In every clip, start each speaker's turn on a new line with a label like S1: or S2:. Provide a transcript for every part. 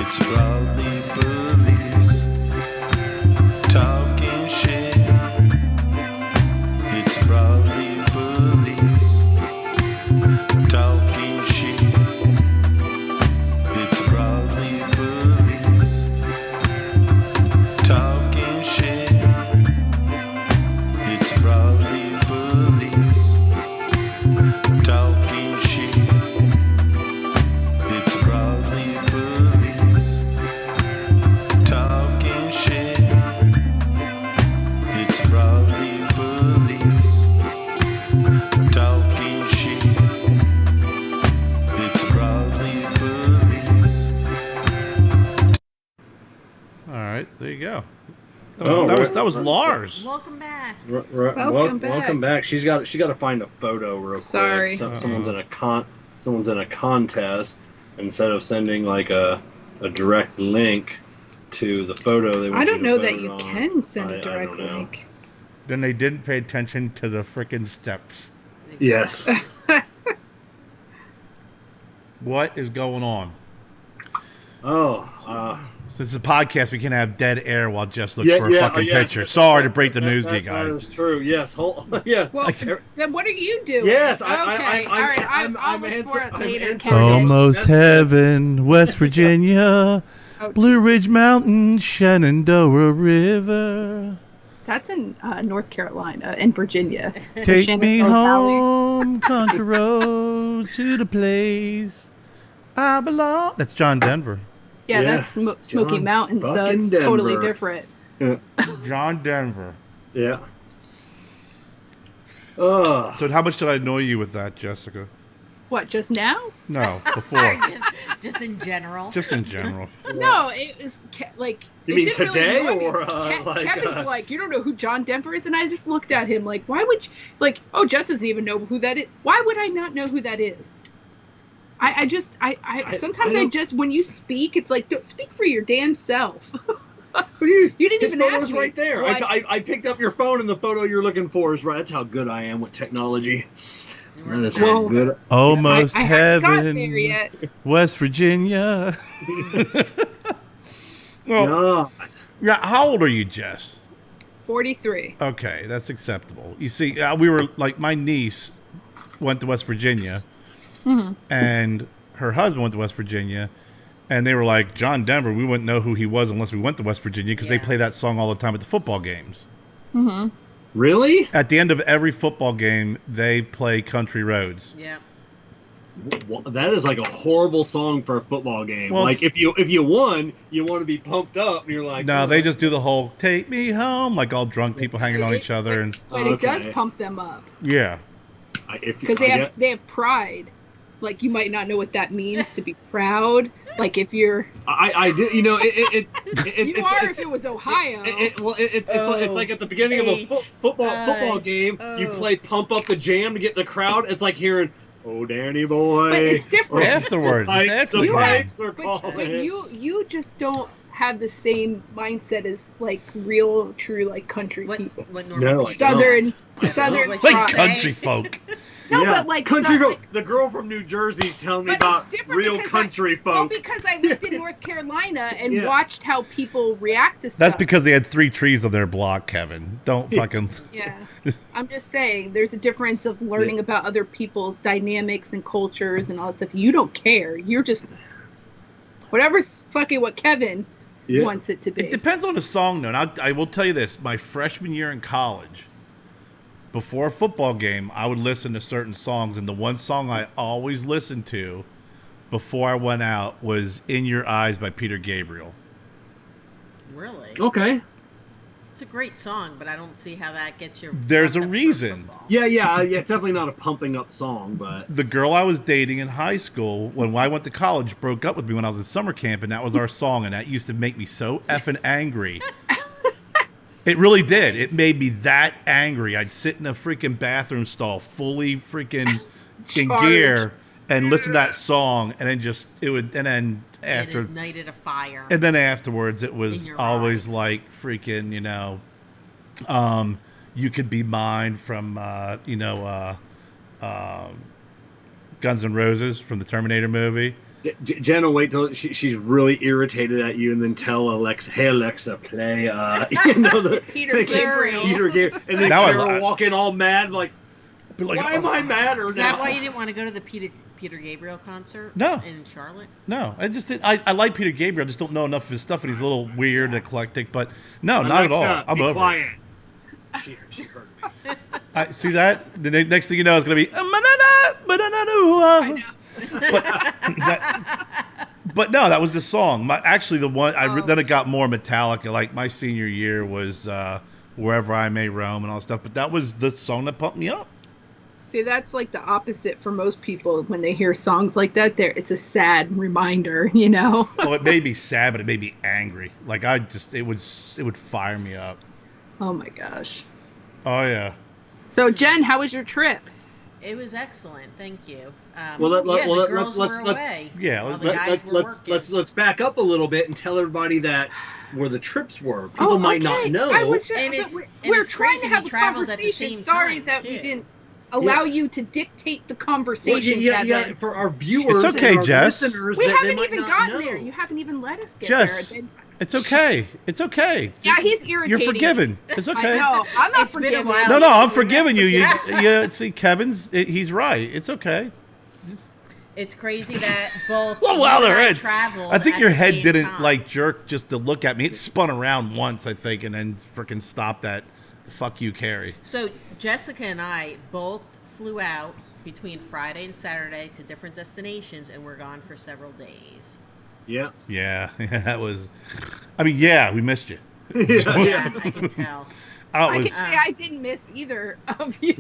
S1: It's Broadleaf Bullies talking shit. It's Broadleaf Bullies talking shit. It's Broadleaf Bullies talking shit. It's Broadleaf Bullies talking shit. It's Broadleaf Bullies talking shit. It's Broadleaf Bullies talking shit. It's Broadleaf Bullies.
S2: All right, there you go.
S3: Oh,
S2: That was Lars.
S4: Welcome back.
S3: Welcome back. She's got to find a photo real
S5: Sorry.
S3: quick. Someone's in a contest. Instead of sending like a direct link to the photo, they want
S5: I don't
S3: you to
S5: know that
S3: vote
S5: you
S3: on.
S5: can send
S3: I
S5: a direct
S3: don't know.
S5: link.
S2: Then they didn't pay attention to the frickin' steps.
S3: Yes.
S2: What is going on?
S3: Since
S2: it's a podcast, we can have dead air while Jess looks for a fucking picture. Sorry to break the news to you guys.
S3: That is true. Yes. Yeah.
S5: Well, then what are you doing?
S3: Yes,
S5: Okay. All right. I'll look for it later.
S3: answering-
S2: Almost heaven, West Virginia,
S5: Oh,
S2: Blue Ridge Mountain, Shenandoah River.
S5: That's in North Carolina and Virginia.
S2: Take me
S5: Shenandoah Valley.
S2: home, country roads, to the place I belong. That's John Denver.
S5: Yeah,
S3: Yeah.
S5: that's Smoky
S3: John
S5: Mountains, so
S3: fucking
S5: it's totally
S3: Denver.
S5: different.
S2: John Denver.
S3: Yeah.
S2: So how much did I annoy you with that, Jessica?
S5: What, just now?
S2: No, before.
S4: just in general.
S2: Just in general.
S5: No, it was like.
S3: You
S5: it
S3: mean
S5: didn't
S3: today,
S5: really annoy me.
S3: or,
S5: Kevin's like, you don't know who John Denver is, and I just looked at him like, why would you? Like, oh, Jess doesn't even know who that is. Why would I not know who that is? I sometimes when you speak, it's like, don't speak for your damn self. You didn't
S3: His
S5: even
S3: photo's
S5: ask me.
S3: right there.
S5: Well,
S3: I picked up your phone, and the photo you're looking for is right. That's how good I am with technology. That is how
S5: Well,
S3: good.
S2: Almost
S5: I haven't got
S2: heaven,
S5: there yet.
S2: West Virginia. Well,
S3: No.
S2: yeah. How old are you, Jess?
S5: 43.
S2: Okay, that's acceptable. You see, we were like, my niece went to West Virginia, and her husband went to West Virginia, and they were like, John Denver, we wouldn't know who he was unless we went to West Virginia because they play that song all the time at the football games.
S3: Really?
S2: At the end of every football game, they play Country Roads.
S4: Yeah.
S3: Well, that is like a horrible song for a football game.
S2: Well,
S3: like if you won, you want to be pumped up, and you're like,
S2: No,
S3: oh,
S2: they just do the whole "Take me home" like all drunk people hanging on each other, and
S5: But it does
S3: Okay.
S5: pump them up
S2: yeah.
S5: because they have pride. Like, you might not know what that means to be proud. Like, if you're
S3: I did. You know,
S5: if it was Ohio.
S3: It's like at the beginning of a football game, you play "Pump Up the Jam" to get the crowd. It's like hearing, "Oh, Danny boy."
S5: But it's different.
S2: Afterwards, it's afterwards.
S3: The pipes are
S5: but
S3: calling.
S5: you just don't have the same mindset as like real true like country people.
S4: What
S3: No,
S4: normally
S3: I
S5: Southern
S4: Like
S5: pride.
S2: Country folk.
S5: No,
S3: Yeah.
S5: but like
S3: country
S5: so-
S3: folk. The girl from New Jersey's telling me
S5: But
S3: about
S5: it's different
S3: real
S5: because
S3: country
S5: Well,
S3: folk.
S5: because I lived in North Carolina and
S3: Yeah.
S5: watched how people react to stuff.
S2: That's because they had 3 trees on their block, Kevin. Don't fucking.
S5: Yeah, I'm just saying there's a difference of learning about other people's dynamics and cultures and all that stuff. You don't care. You're just whatever's fucking what Kevin wants it to be.
S2: It depends on the song, though. And I will tell you this: my freshman year in college, before a football game, I would listen to certain songs, and the one song I always listened to before I went out was "In Your Eyes" by Peter Gabriel.
S4: Really?
S3: Okay.
S4: It's a great song, but I don't see how that gets your.
S2: There's a
S4: pumped up for
S2: reason.
S4: football.
S3: Yeah. It's definitely not a pumping up song, but
S2: The girl I was dating in high school, when I went to college, broke up with me when I was in summer camp, and that was our song, and that used to make me so effing angry. It really did. It made me that angry. I'd sit in a freaking bathroom stall, fully freaking in gear, and listen to that song, and then
S4: It
S2: after,
S4: ignited a fire.
S2: and then afterwards, it was
S4: In your
S2: always
S4: eyes.
S2: like freaking, "You Could Be Mine" from Guns N' Roses from the Terminator movie.
S3: Jen will wait till she's really irritated at you, and then tell Alexa, "Hey Alexa, play
S5: Peter Gabriel.
S3: Peter Gabriel," and then
S2: Now
S3: Carol walk in all mad, like,
S2: Like,
S3: "Why am I madder
S4: Is
S3: now?"
S4: that why you didn't want to go to the Peter Gabriel concert?
S2: No.
S4: In Charlotte?
S2: No, I just didn't. I like Peter Gabriel. I just don't know enough of his stuff, and he's a little weird and eclectic. But no, not at all.
S3: Alexa,
S2: I'm
S3: be
S2: over
S3: quiet.
S2: it.
S3: She heard me.
S2: I see that. The next thing you know, it's gonna be.
S5: I know.
S2: But no, that was the song. Actually, the one then it got more Metallica. Like my senior year was "Wherever I May Roam" and all that stuff. But that was the song that pumped me up.
S5: See, that's like the opposite for most people when they hear songs like that. It's a sad reminder, you know.
S2: Well, it made me sad, but it made me angry. Like it would fire me up.
S5: Oh my gosh.
S2: Oh yeah.
S5: So Jen, how was your trip?
S4: It was excellent, thank you.
S3: The
S4: girls were away.
S2: Yeah,
S4: while the guys were working.
S3: let's back up a little bit and tell everybody that where the trips were. People might not know.
S5: We're
S4: it's
S5: trying to
S4: crazy
S5: have
S4: we
S5: a
S4: traveled at the
S5: conversation.
S4: same
S5: Sorry
S4: time,
S5: that
S4: too.
S5: we didn't allow you to dictate the conversation. Kevin.
S3: For our viewers,
S2: It's okay,
S3: and our
S2: Jess.
S3: listeners,
S5: We
S3: that they
S5: haven't
S3: might
S5: even
S3: not
S5: gotten
S3: know.
S5: there. You haven't even let us get
S2: Jess,
S5: there.
S2: it's okay. It's okay.
S5: Yeah, he's irritating.
S2: You're forgiven. It's okay.
S5: I know. I'm not
S4: It's been a
S5: forgiven.
S4: while.
S2: No, I'm forgiving you. You see, he's right. It's okay.
S4: It's crazy that both
S2: Well,
S4: you
S2: wow,
S4: and
S2: their
S4: I
S2: head.
S4: traveled
S2: I think
S4: at
S2: your
S4: the
S2: head
S4: same
S2: didn't
S4: time.
S2: like jerk just to look at me. It spun around once, I think, and then freaking stopped at "fuck you, Carrie."
S4: So Jessica and I both flew out between Friday and Saturday to different destinations, and we're gone for several days.
S3: Yeah.
S2: Yeah, that was. I mean, yeah, we missed you.
S4: Yeah, I can tell.
S2: Oh,
S5: I
S2: it
S5: can
S2: was,
S5: say I didn't miss either of you.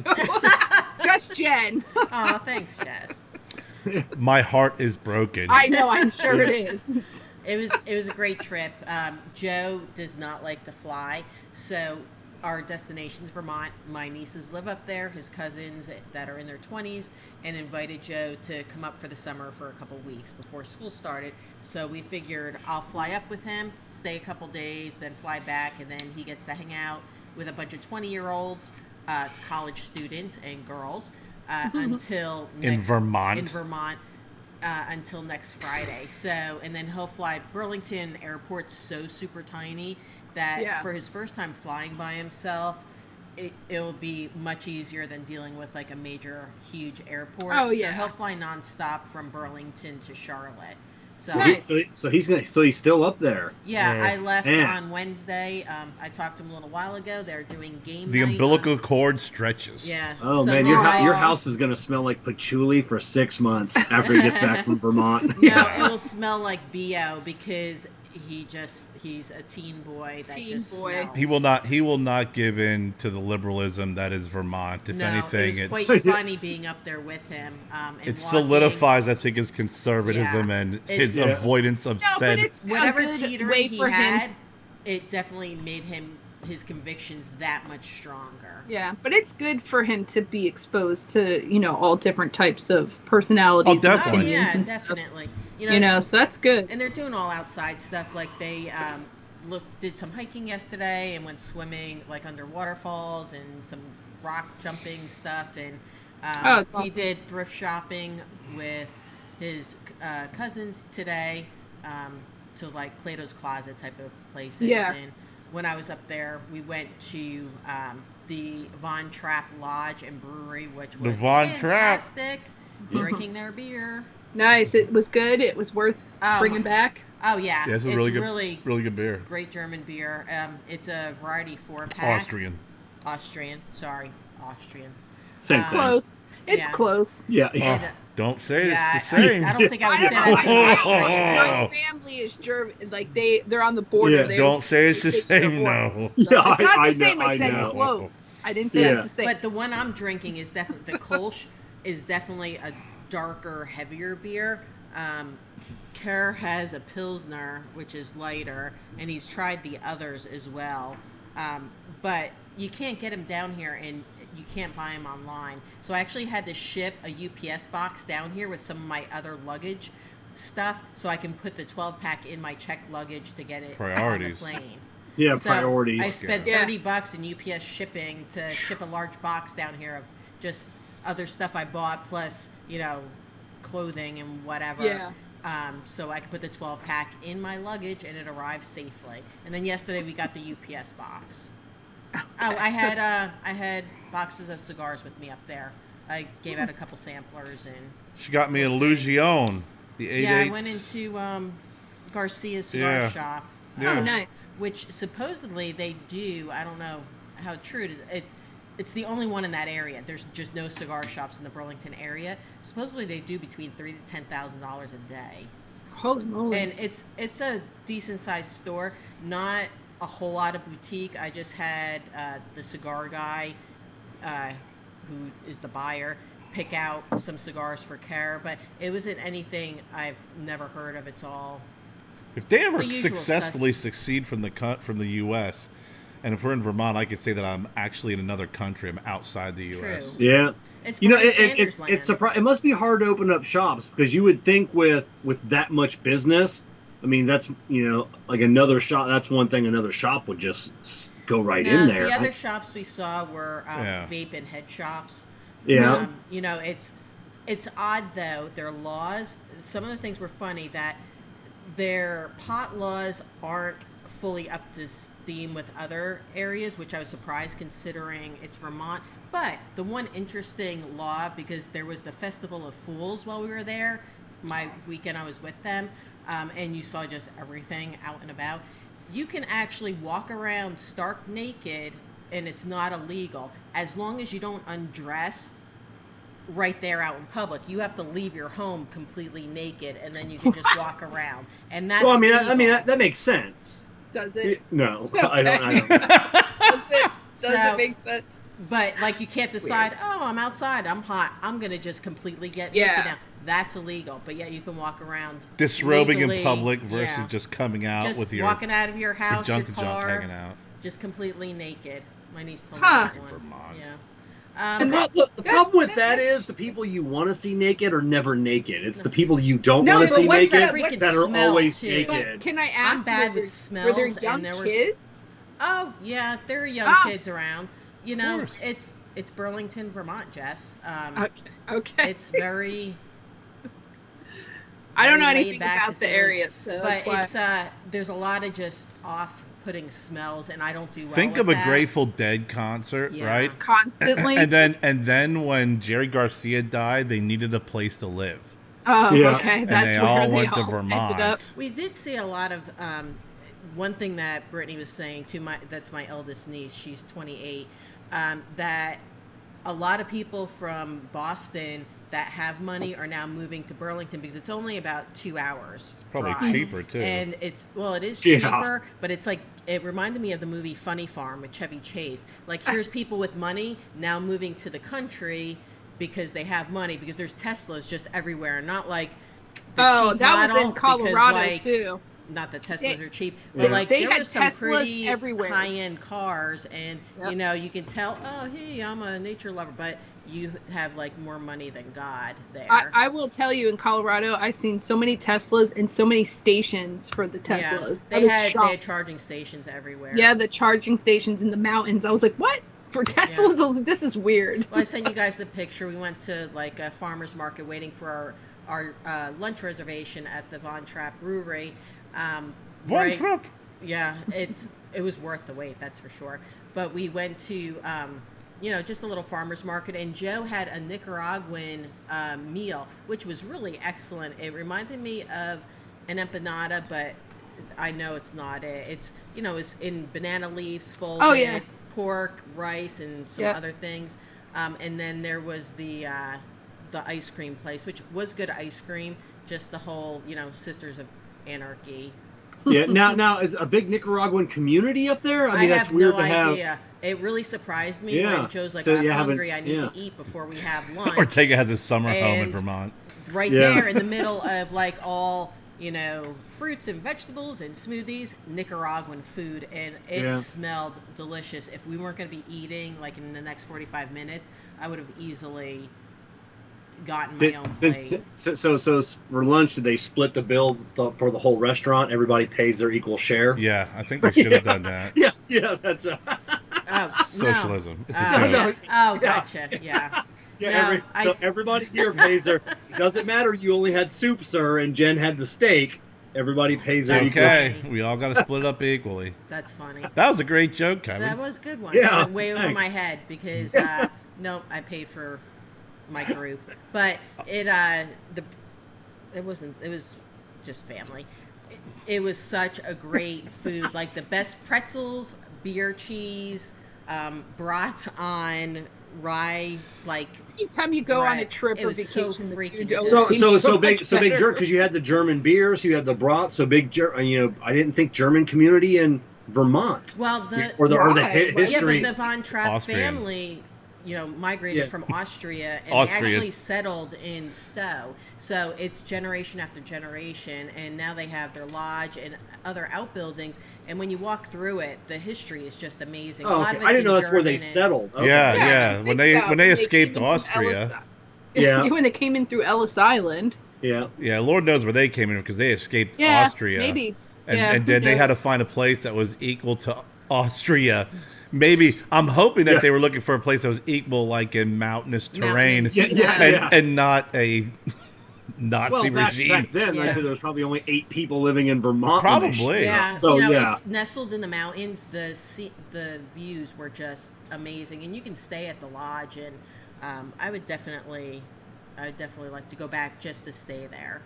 S5: Just Jen.
S4: Oh, thanks, Jess.
S2: my heart is broken.
S5: I know. I'm sure it is.
S4: It was a great trip. Joe does not like to fly, so our destination's Vermont. My nieces live up there, his cousins that are in their 20s, and invited Joe to come up for the summer for a couple weeks before school started. So we figured I'll fly up with him, stay a couple days, then fly back, and then he gets to hang out with a bunch of 20-year-olds, college students and girls, until
S2: In Vermont.
S4: Until next Friday. So, and then he'll fly. Burlington Airport's so super tiny that for his first time flying by himself, it'll be much easier than dealing with like a major, huge airport.
S5: Oh, yeah.
S4: So he'll fly nonstop from Burlington to Charlotte. So,
S5: Nice.
S3: So he's still up there.
S4: yeah,
S2: Yeah.
S4: I left
S3: Yeah.
S4: on Wednesday. I talked to him a little while ago. They're doing game
S2: the
S4: night
S2: umbilical
S4: on-
S2: cord stretches.
S4: Yeah.
S3: Oh
S4: so
S3: man,
S4: now
S3: your
S4: I-
S3: house is gonna smell like patchouli for 6 months after he gets back from Vermont.
S4: No, it will smell like BO because he's a teen boy that
S5: Teen
S4: just
S5: boy.
S4: smells.
S2: He will not give in to the liberalism that is Vermont. If
S4: No,
S2: anything,
S4: it was
S2: it's
S4: quite funny being up there with him. And
S2: it
S4: walking.
S2: solidifies, I think, his conservatism
S4: Yeah.
S2: and
S4: It's-
S2: his
S4: Yeah.
S2: avoidance of
S5: No, but
S2: said.
S5: it's
S4: Whatever
S5: a good
S4: teetering
S5: way
S4: he
S5: for
S4: had,
S5: him.
S4: it definitely made his convictions that much stronger.
S5: Yeah, but it's good for him to be exposed to, all different types of personalities
S2: Oh, definitely.
S5: and opinions
S4: Yeah,
S5: and stuff.
S4: definitely.
S5: So that's good.
S4: And they're doing all outside stuff. Like they did some hiking yesterday and went swimming like under waterfalls and some rock jumping stuff. And
S5: it's
S4: he
S5: awesome.
S4: did thrift shopping with his cousins today to like Plato's Closet type of places.
S5: Yeah.
S4: And when I was up there, we went to the Von Trapp Lodge and Brewery, which was
S2: Von Trapp.
S4: fantastic. Drinking their beer.
S5: Nice. It was good. It was worth bringing back.
S4: Oh yeah,
S2: Yeah, it's a
S4: it's
S2: really good beer.
S4: great German beer. It's a variety 4-pack.
S2: Austrian.
S4: Sorry, Austrian.
S3: Same thing.
S5: Close. It's
S4: Yeah.
S5: close.
S3: Yeah.
S4: And,
S2: Don't say
S4: yeah,
S2: it's the same.
S4: I don't think I would say
S5: I
S4: that.
S5: know. My family is German. Like they're on the border.
S3: Yeah,
S5: They
S2: don't say it's the
S5: they
S2: same,
S5: border.
S2: no.
S5: So
S3: Yeah,
S5: it's not
S3: I
S5: the same.
S3: know,
S5: I said
S3: I know.
S5: close. I didn't say
S3: Yeah.
S5: it's the same.
S4: But the one I'm drinking is definitely the Kolsch is definitely a darker, heavier beer. Kerr has a Pilsner, which is lighter, and he's tried the others as well. But you can't get them down here, and you can't buy them online. So I actually had to ship a UPS box down here with some of my other luggage stuff, so I can put the 12-pack in my checked luggage to get it
S2: Priorities.
S4: on the plane.
S3: Yeah,
S4: So
S3: priorities.
S4: I spent
S5: Yeah.
S4: $30 in UPS shipping to ship a large box down here of just other stuff I bought, plus clothing and whatever.
S5: Yeah.
S4: so I could put the 12-pack in my luggage and it arrived safely. And then yesterday we got the UPS box. Oh, I had boxes of cigars with me up there. I gave out a couple samplers and.
S2: She got me a Lugione, the 8/8.
S4: Yeah, I went into Garcia's cigar shop.
S2: Yeah.
S5: Oh, nice.
S4: Which supposedly they do. I don't know how true it is. It's the only one in that area. There's just no cigar shops in the Burlington area. Supposedly they do between $3,000 to $10,000 a day.
S5: Holy moly!
S4: And it's a decent sized store, not a whole lot of boutique. I just had the cigar guy, who is the buyer, pick out some cigars for Kerr, but it wasn't anything I've never heard of. It's all.
S2: If they ever
S4: the usual
S2: successfully succeed from the U.S., and if we're in Vermont, I could say that I'm actually in another country. I'm outside the U.S.
S4: True.
S3: Yeah.
S4: It's
S3: It's surprising. It must be hard to open up shops because you would think with that much business, I mean, that's like another shop. That's one thing another shop would just go right in there.
S4: The other shops we saw were vape and head shops.
S3: Yeah.
S4: It's odd though. Their laws. Some of the things were funny that their pot laws aren't fully up to steam with other areas, which I was surprised considering it's Vermont. But the one interesting law, because there was the Festival of Fools while we were there, my weekend I was with them, and you saw just everything out and about. You can actually walk around stark naked, and it's not illegal, as long as you don't undress right there out in public. You have to leave your home completely naked, and then you can just walk around. And that's
S3: well,
S4: legal.
S3: that makes sense.
S5: Does it?
S3: No,
S5: Okay.
S3: I don't.
S5: Does it make sense?
S4: But like you can't decide, I'm outside, I'm hot, I'm gonna just completely get naked now. That's illegal. But yet you can walk around
S2: disrobing
S4: legally,
S2: in public versus just coming out
S4: just
S2: with your
S4: walking out of your house, your car,
S2: hanging out.
S4: just completely naked. My niece told
S5: Huh.
S4: me that one.
S2: Vermont.
S4: Yeah.
S3: The problem with that is the people you want to see naked are never naked. It's the people you don't
S5: No,
S3: want to
S5: but
S3: see
S5: what's
S3: naked that are
S4: smell,
S3: always
S4: too?
S3: naked.
S5: But can I ask?
S4: I'm bad with
S5: Were there
S4: smells,
S5: young
S4: and there was-
S5: kids?
S4: Oh yeah, there are young kids around.
S2: course.
S4: It's Burlington, Vermont, Jess.
S5: Okay.
S4: It's very.
S5: I don't know
S4: very
S5: anything
S4: laid back
S5: about
S4: to
S5: the
S4: say
S5: area,
S4: least.
S5: so
S4: But
S5: that's why.
S4: it's there's a lot of just off-putting smells, and I don't do well.
S2: Think
S4: with
S2: of a
S4: that.
S2: Grateful Dead concert,
S4: Yeah.
S2: right?
S5: Constantly.
S2: And then when Jerry Garcia died, they needed a place to live.
S5: Oh,
S3: Yeah.
S5: okay.
S2: And
S5: That's
S2: they
S5: where
S2: all
S5: they
S2: went to
S5: all
S2: Vermont.
S5: ended up.
S4: We did see a lot of one thing that Brittany was saying to that's my eldest niece. She's 28. That a lot of people from Boston that have money are now moving to Burlington because it's only about 2 hours.
S2: Probably
S4: drive.
S2: cheaper, too.
S4: And it is
S3: Yeah.
S4: cheaper, but it's like it reminded me of the movie Funny Farm with Chevy Chase. Like here's people with money now moving to the country because they have money because there's Teslas just everywhere, not like the cheap
S5: that was
S4: model,
S5: in
S4: because,
S5: Colorado
S4: like,
S5: too.
S4: not that Teslas
S5: They-
S4: are cheap,
S3: Yeah.
S4: but like
S5: They
S4: there
S5: had
S4: was some
S5: Teslas
S4: pretty
S5: everywhere.
S4: high-end cars, and
S5: Yep.
S4: you can tell, oh, hey, I'm a nature lover, but you have like more money than God there.
S5: I will tell you, in Colorado, I've seen so many Teslas and so many stations for the
S4: Yeah.
S5: Teslas.
S4: They had charging stations everywhere.
S5: Yeah, the charging stations in the mountains. I was like, what? For Teslas? I was like, this is weird.
S4: Well, I sent you guys the picture. We went to like a farmer's market waiting for our lunch reservation at the Von Trapp Brewery.
S2: One trip.
S4: Yeah, it was worth the wait, that's for sure. But we went to just a little farmer's market, and Joe had a Nicaraguan meal, which was really excellent. It reminded me of an empanada, but I know it's not it. It's in banana leaves, folded,
S5: Oh, yeah.
S4: pork, rice, and some
S5: Yep.
S4: other things. And then there was the ice cream place, which was good ice cream. Just the whole, Sisters of Anarchy.
S3: Yeah. Now is a big Nicaraguan community up there? I mean, that's
S4: have
S3: weird
S4: no
S3: to have.
S4: idea. It really surprised me
S3: Yeah.
S4: when Joe's like,
S3: So
S4: I'm
S3: you haven't-
S4: hungry, I need
S3: yeah.
S4: to eat before we have lunch.
S2: Ortega has a summer home in
S4: And-
S2: Vermont.
S4: Right
S3: Yeah.
S4: there in the middle of like all, fruits and vegetables and smoothies, Nicaraguan food, and it
S3: Yeah.
S4: smelled delicious. If we weren't going to be eating like in the next 45 minutes, I would have easily gotten my own plate.
S3: So for lunch, did they split the bill for the whole restaurant? Everybody pays their equal share.
S2: Yeah, I think they should have done that.
S3: Yeah, that's
S4: Oh,
S2: Socialism. It's a
S4: Oh,
S2: joke.
S4: yeah. Oh, gotcha. Yeah.
S3: Yeah,
S4: No,
S3: so everybody here pays their. It doesn't matter. You only had soup, sir, and Jen had the steak. Everybody pays their
S2: It's
S3: equal.
S2: okay. We all got to split it up equally.
S4: That's funny.
S2: That was a great joke, Kevin.
S4: That was a good one.
S3: Yeah,
S4: Went way over
S3: thanks.
S4: my head because no, I paid for my group, but it wasn't. It was just family. It was such a great food, like the best pretzels, beer cheese, brats on rye, like.
S5: Anytime you go on a
S4: Right.
S5: trip
S4: It
S5: or
S4: was so
S5: vacation, the
S4: freaking
S5: food
S4: good.
S5: always
S3: So
S5: seems
S3: big
S5: much
S3: big
S5: better.
S3: jerk because you had the German beers, you had the brats. So big jerk. I didn't think German community in Vermont
S4: Well, the
S3: or the
S5: Why?
S3: history.
S4: Yeah, but the Von Trapp
S2: Austrian.
S4: family, migrated
S3: Yeah.
S4: from Austria and
S2: Austrian.
S4: actually settled in Stowe. So it's generation after generation, and now they have their lodge and other outbuildings. And when you walk through it, the history is just amazing. A
S3: Oh,
S4: lot
S3: okay.
S4: of it's
S3: I didn't know
S4: in
S3: that's where they
S4: German and-
S3: settled. Okay.
S2: Yeah,
S5: Yeah,
S2: yeah.
S5: think
S2: When they
S5: about
S2: escaped
S5: came in from
S2: Austria.
S5: Ellis-
S3: Yeah.
S5: when they came in through Ellis Island.
S3: Yeah.
S2: Yeah, Lord knows where they came in because they escaped
S5: Yeah,
S2: Austria.
S5: maybe.
S2: And,
S5: Yeah,
S2: and
S5: who
S2: then they had to
S5: knows?
S2: find a place that was equal to Austria. Maybe I'm hoping that
S3: Yeah.
S2: they were looking for a place that was equal, like in mountainous terrain,
S4: Mountains,
S3: Yeah.
S2: and not a Nazi
S3: Well,
S2: regime.
S3: back then, I
S4: Yeah.
S3: said there was probably only 8 people living in Vermont. when they
S2: Probably.
S3: showed
S4: Yeah,
S3: up. So yeah.
S4: it's nestled in the mountains. The views were just amazing, and you can stay at the lodge. And I would definitely like to go back just to stay there.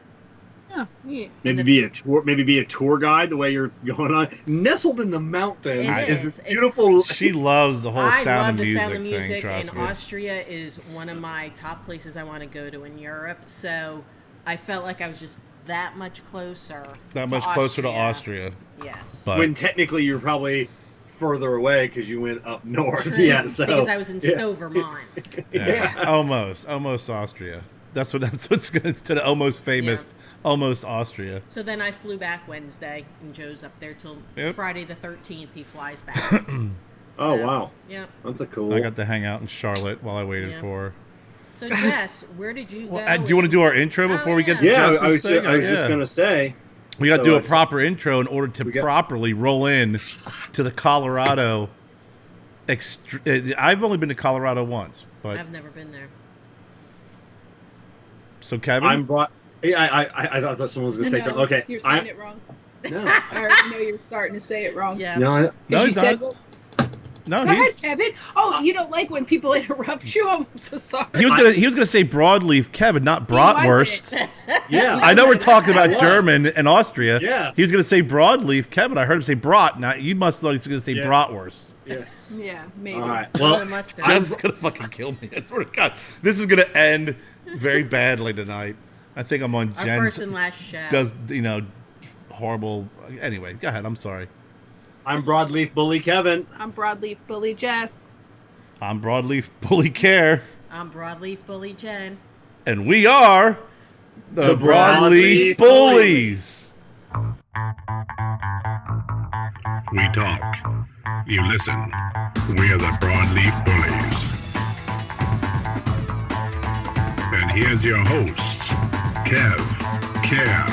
S5: Yeah, yeah.
S3: Maybe be a tour guide the way you're going on. Nestled in the mountains
S4: It
S3: is
S4: is.
S3: this beautiful.
S2: She loves the whole
S4: I
S2: sound
S4: love
S2: of
S4: the
S2: music
S4: sound of
S2: thing.
S4: music,
S2: Trust
S4: and
S2: me.
S4: Austria is one of my top places I want to go to in Europe. So I felt like I was just that much closer.
S2: That much closer to Austria.
S4: Yes.
S2: But
S3: when technically you're probably further away because you went up north.
S4: True,
S3: Yeah, so
S4: because I was in
S3: yeah.
S4: Stowe, Vermont.
S2: yeah, almost Austria. That's what's to the almost famous, almost Austria.
S4: So then I flew back Wednesday, and Joe's up there till
S2: Yep.
S4: Friday the 13th. He flies back.
S3: Oh
S4: So,
S3: wow,
S4: Yep.
S3: that's a cool.
S2: I got to hang out in Charlotte while I waited
S4: Yeah.
S2: for her.
S4: So Jess, where did you go?
S2: Do you want to do our intro before we get to
S3: yeah,
S2: Jess's
S3: I was
S2: thing?
S3: I was
S2: Yeah.
S3: just gonna say.
S2: We got to
S3: So,
S2: do a proper intro in order to
S3: we got-
S2: properly roll in to the Colorado. I've only been to Colorado once, but
S4: I've never been there.
S2: so Kevin,
S3: I'm brought. I thought someone was gonna say
S5: No,
S3: something. Okay,
S5: you're saying it wrong.
S3: No,
S5: I already know you're starting to say it wrong.
S4: Yeah.
S3: no,
S2: no,
S5: 'Cause
S2: he's
S5: you said,
S2: not.
S5: well,
S2: No,
S5: go ahead,
S2: he's.
S5: Kevin. Oh, you don't like when people interrupt you? I'm so sorry.
S2: He was gonna say broadleaf, Kevin, not bratwurst.
S3: yeah.
S2: I know we're talking about
S3: Yeah.
S2: German and Austria.
S3: Yes.
S2: He was going to say broadleaf, Kevin. I heard him say brat. Now you must have thought he was going to say
S3: Yeah.
S2: bratwurst.
S3: Yeah.
S5: Yeah, maybe.
S3: All right.
S4: Well,
S3: Well,
S4: the mustard.
S2: Jess is going to fucking kill me. I swear to God, this is going to end very badly tonight. I think I'm on
S4: Our
S2: Jen's.
S4: first and last show.
S2: Does horrible? Anyway, go ahead. I'm sorry.
S3: I'm Broadleaf Bully Kevin.
S5: I'm Broadleaf Bully Jess.
S2: I'm Broadleaf Bully Kerr,
S4: I'm Broadleaf Bully Jen.
S2: and we are the
S3: Broadleaf
S2: Broadleaf Bullies.
S6: We talk. You listen. We are the Broadleaf Bullies. And here's your hosts, Kev, Kerr,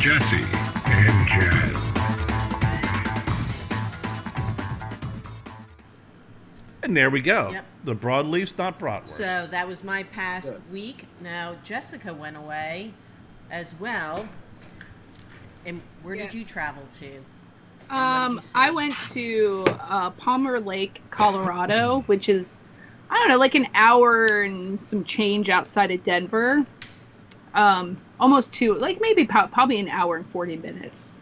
S6: Jessie, and Jen.
S2: And there we go.
S4: Yep.
S2: The Broadleaf's not bratwurst.
S4: So that was my past week. Now Jessica went away as well. And where did
S5: Yes.
S4: you travel to? And what did you see?
S5: I went to Palmer Lake, Colorado, which is, I don't know, like an hour and some change outside of Denver. Almost two, like maybe probably an hour and 40 minutes.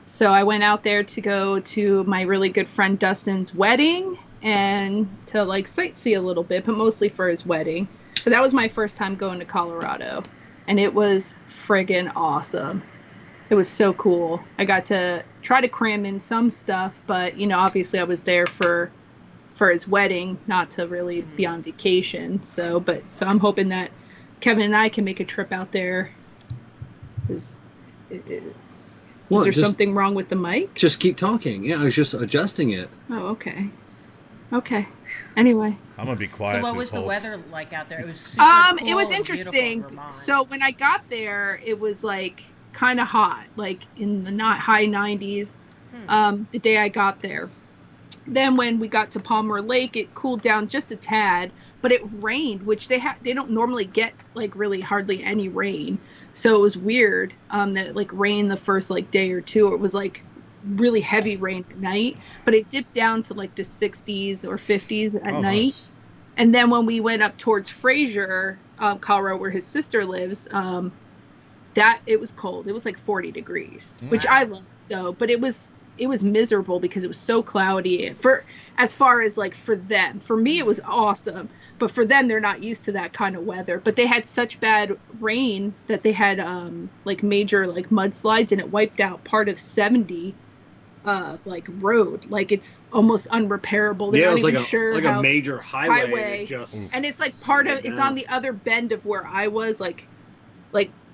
S5: So I went out there to go to my really good friend Dustin's wedding and to like sightsee a little bit, but mostly for his wedding. But that was my first time going to Colorado, and it was friggin' awesome. It was so cool. I got to try to cram in some stuff, but obviously I was there for his wedding, not to really be on vacation. So I'm hoping that Kevin and I can make a trip out there. Is
S3: Well,
S5: there
S3: just-
S5: something wrong with the mic?
S3: Just keep talking. Yeah, I was just adjusting it.
S5: Oh, okay. Okay. Anyway.
S2: I'm gonna be quiet.
S4: So what
S2: this
S4: was the
S2: whole-
S4: weather like out there? It was super cool
S5: It was
S4: and beautiful in
S5: interesting.
S4: Vermont.
S5: So when I got there, it was like kind of hot, like in the not high 90s. The day I got there. Then when we got to Palmer Lake, it cooled down just a tad, but it rained, which they don't normally get like really hardly any rain. So it was weird that it like rained the first like day or two. It was like really heavy rain at night, but it dipped down to like the 60s or 50s at night.
S2: Nice.
S5: And then when we went up towards Fraser, Colorado, where his sister lives, that it was cold. It was like 40 degrees, which I loved though, but it was miserable because it was so cloudy. For as far as like for them, for me it was awesome, but for them they're not used to that kind of weather. But they had such bad rain that they had like major like mudslides, and it wiped out part of 70 like road. Like it's almost unrepairable. They're
S3: Yeah, it
S5: not
S3: was
S5: even
S3: like
S5: sure
S3: a
S5: how
S3: major highway. That just
S5: and it's like part of it's on the other bend of where I was, like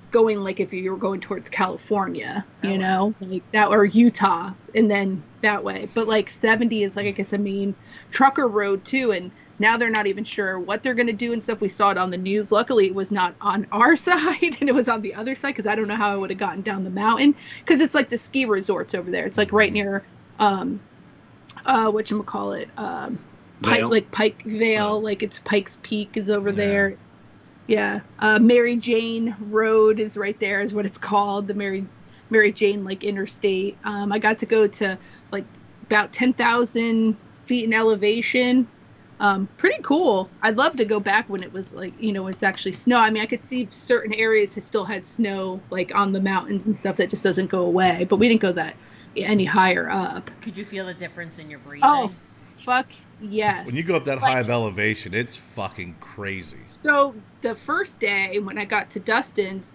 S5: going like if you were going towards California, you know, like that, or Utah, and then that way. But like 70 is like, I guess, a main trucker road too, and now they're not even sure what they're going to do and stuff. We saw it on the news. Luckily it was not on our side and it was on the other side, because I don't know how I would have gotten down the mountain, because it's like the ski resorts over there. It's like right near whatchamacallit, Pike Vale, like it's Pikes Peak is over there. Yeah. Mary Jane Road is right there, is what it's called. The Mary Jane like interstate. I got to go to like about 10,000 feet in elevation. Pretty cool. I'd love to go back when it was like, you know, it's actually snow. I mean, I could see certain areas that still had snow, like on the mountains and stuff, that just doesn't go away. But we didn't go that any higher up.
S4: Could you feel the difference in your breathing?
S5: Oh, fuck yes.
S2: When you go up that high of elevation, it's fucking crazy.
S5: So the first day when I got to Dustin's,